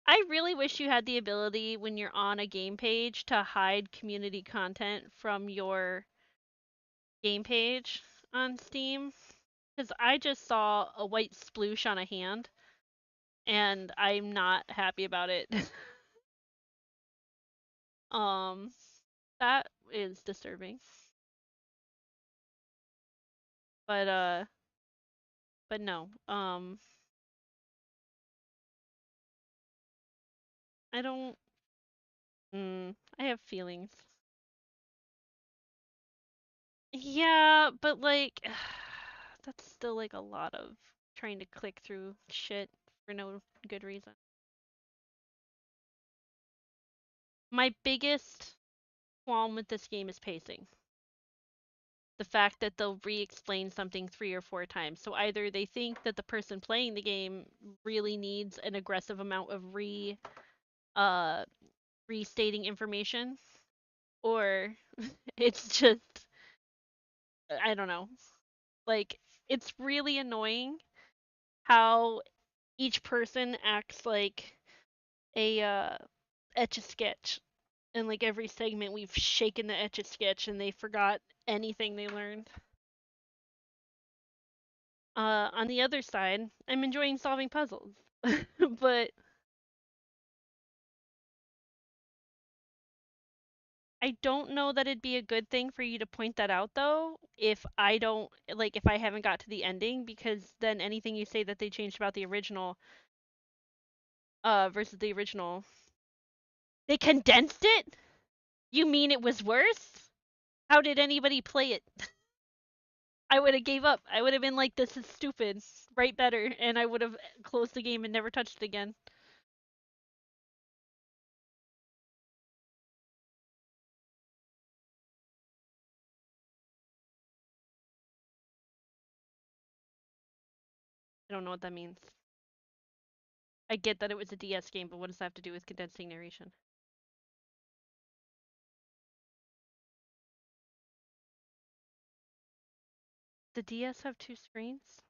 [SPEAKER 8] I really wish you had the ability when you're on a game page to hide community content from your game page on Steam. Because I just saw a white sploosh on a hand, and I'm not happy about it. um, that is disturbing. But but no. I don't. I have feelings. Yeah, but like, that's still like a lot of trying to click through shit for no good reason. My biggest qualm with this game is pacing. The fact that they'll re-explain something 3 or 4 times. So either they think that the person playing the game really needs an aggressive amount of uh restating information, or it's just I don't know. Like it's really annoying how each person acts like a etch a sketch. And like every segment we've shaken the etch a sketch and they forgot anything they learned. On the other side, I'm enjoying solving puzzles. But I don't know that it'd be a good thing for you to point that out though if I don't like if I haven't got to the ending, because then anything you say that they changed about the original versus the original, they condensed it? You mean it was worse? How did anybody play it? I would have gave up. I would have been like, this is stupid. Write better. And I would have closed the game and never touched it again. I don't know what that means. I get that it was a DS game, but what does that have to do with condensing narration? The DS have 2 screens?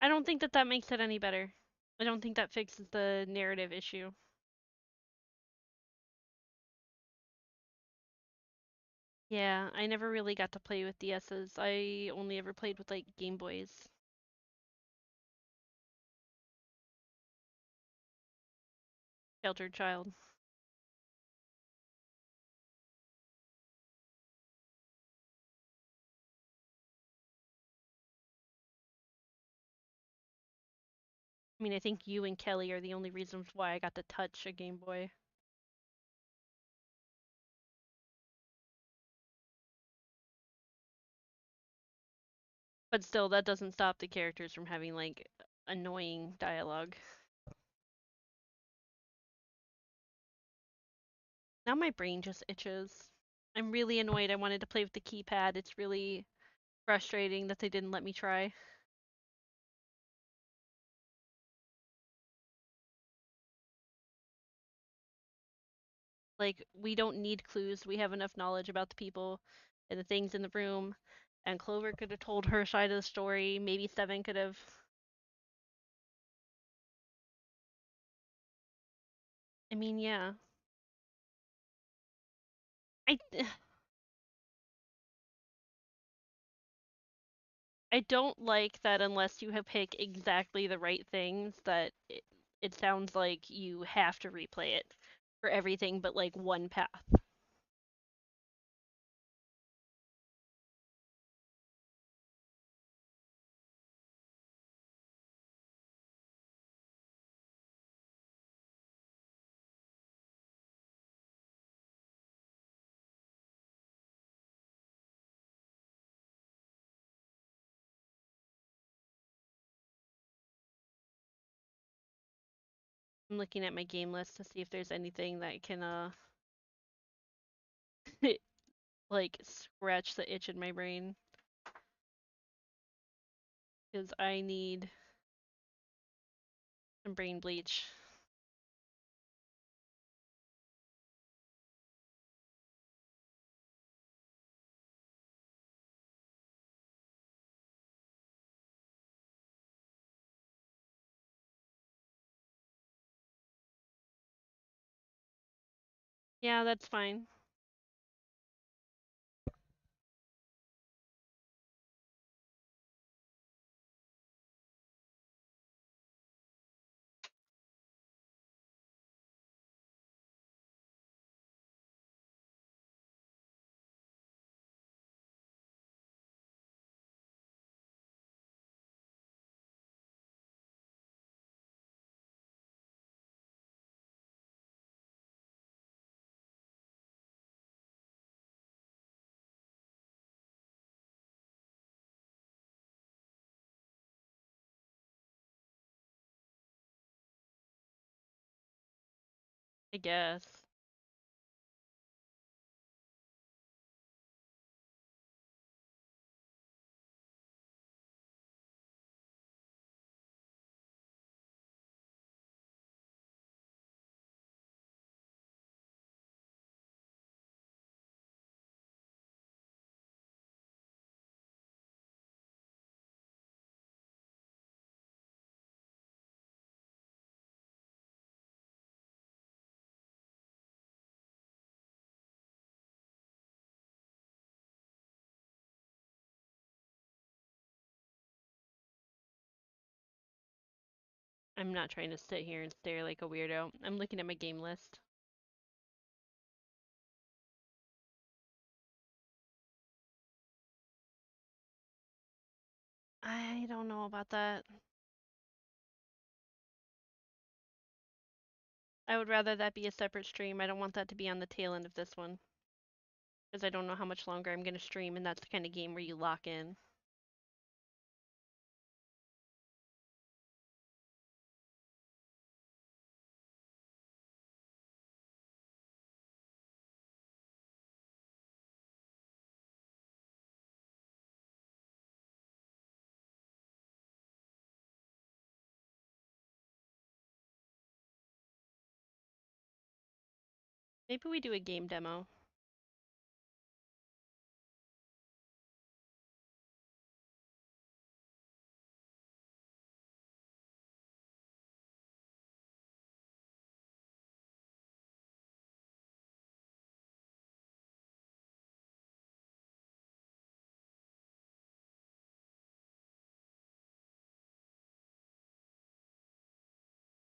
[SPEAKER 8] I don't think that that makes it any better. I don't think that fixes the narrative issue. Yeah, I never really got to play with DSs. I only ever played with like Game Boys. Sheltered child. I mean, I think you and Kelly are the only reasons why I got to touch a Game Boy. But still, that doesn't stop the characters from having like annoying dialogue. Now my brain just itches. I'm really annoyed. I wanted to play with the keypad. It's really frustrating that they didn't let me try. Like, we don't need clues. We have enough knowledge about the people and the things in the room. And Clover could have told her side of the story. Maybe Seven could have. I mean, yeah. I I don't like that unless you have picked exactly the right things that it sounds like you have to replay it for everything but like one path. I'm looking at my game list to see if there's anything that can like scratch the itch in my brain because I need some brain bleach. Yeah, that's fine. I guess. I'm not trying to sit here and stare like a weirdo. I'm looking at my game list. I don't know about that. I would rather that be a separate stream. I don't want that to be on the tail end of this one. Because I don't know how much longer I'm going to stream, and that's the kind of game where you lock in. Maybe we do a game demo.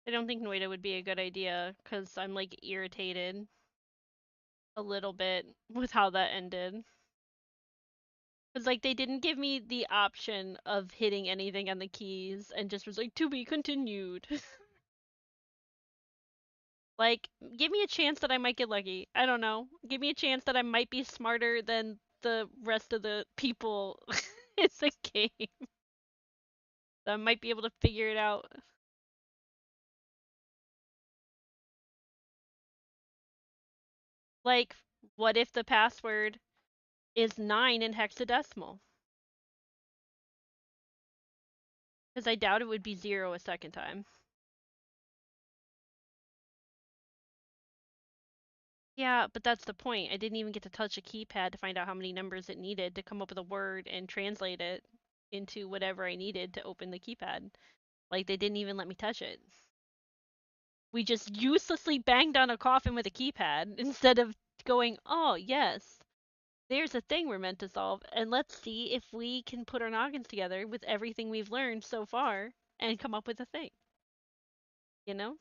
[SPEAKER 8] I don't think Noida would be a good idea because I'm like irritated a little bit with how that ended. Because like they didn't give me the option of hitting anything on the keys and just was like, to be continued. Like, give me a chance that I might get lucky. I don't know. Give me a chance that I might be smarter than the rest of the people in the game. That I might be able to figure it out. Like, what if the password is 9 in hexadecimal? Because I doubt it would be 0 a second time. Yeah, but that's the point. I didn't even get to touch a keypad to find out how many numbers it needed to come up with a word and translate it into whatever I needed to open the keypad. Like, they didn't even let me touch it. We just uselessly banged on a coffin with a keypad instead of going, oh, yes, there's a thing we're meant to solve, and let's see if we can put our noggins together with everything we've learned so far and come up with a thing. You know?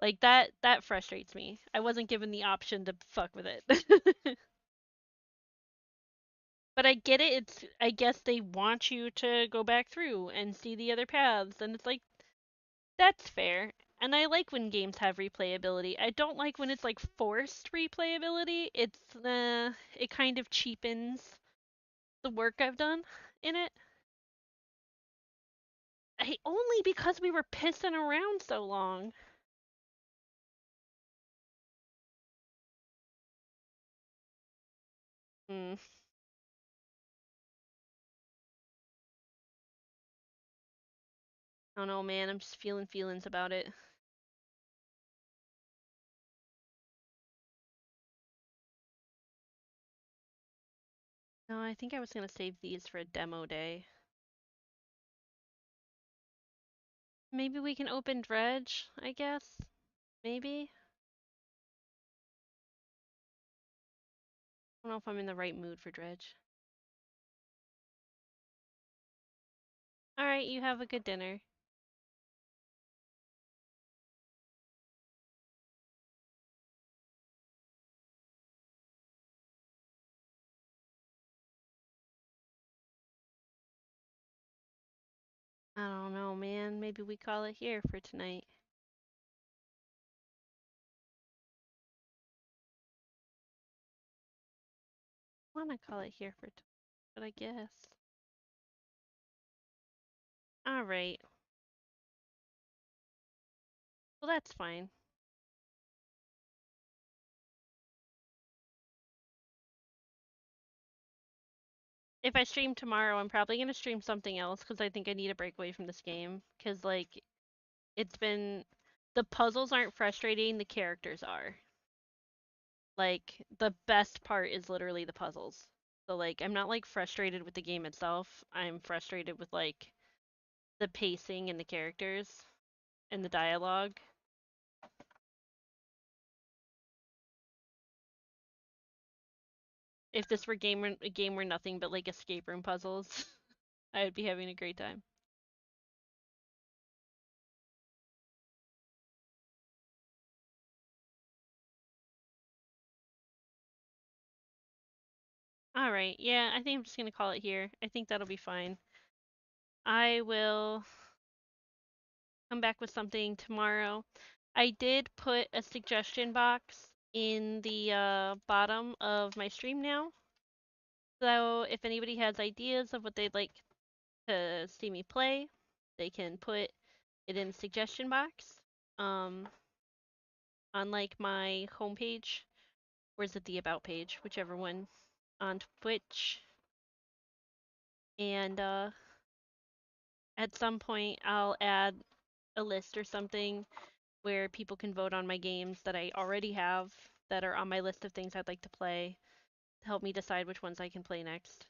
[SPEAKER 8] Like that frustrates me. I wasn't given the option to fuck with it. But I get it. It's I guess they want you to go back through and see the other paths, and it's like that's fair. And I like when games have replayability. I don't like when it's like forced replayability. It kind of cheapens the work I've done in it. Only because we were pissing around so long. Hmm. I don't know, man. I'm just feeling feelings about it. No, I think I was gonna save these for a demo day. Maybe we can open Dredge, I guess? Maybe? I don't know if I'm in the right mood for Dredge. Alright, you have a good dinner. I don't know, man. Maybe we call it here for tonight. I wanna call it here for tonight, but I guess. Alright. Well, that's fine. If I stream tomorrow, I'm probably gonna stream something else because I think I need a break away from this game. Because, like, it's been. The puzzles aren't frustrating, the characters are. Like, the best part is literally the puzzles. So, like, I'm not, like, frustrated with the game itself. I'm frustrated with, like, the pacing and the characters and the dialogue. If this were a game were nothing but, like, escape room puzzles, I would be having a great time. Alright, yeah, I think I'm just gonna call it here. I think that'll be fine. I will come back with something tomorrow. I did put a suggestion box in the bottom of my stream now. So if anybody has ideas of what they'd like to see me play, they can put it in the suggestion box. On like my homepage, or is it the about page? Whichever one on Twitch. And at some point I'll add a list or something where people can vote on my games that I already have that are on my list of things I'd like to play to help me decide which ones I can play next.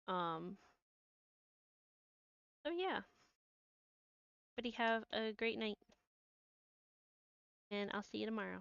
[SPEAKER 8] So yeah. Everybody have a great night. And I'll see you tomorrow.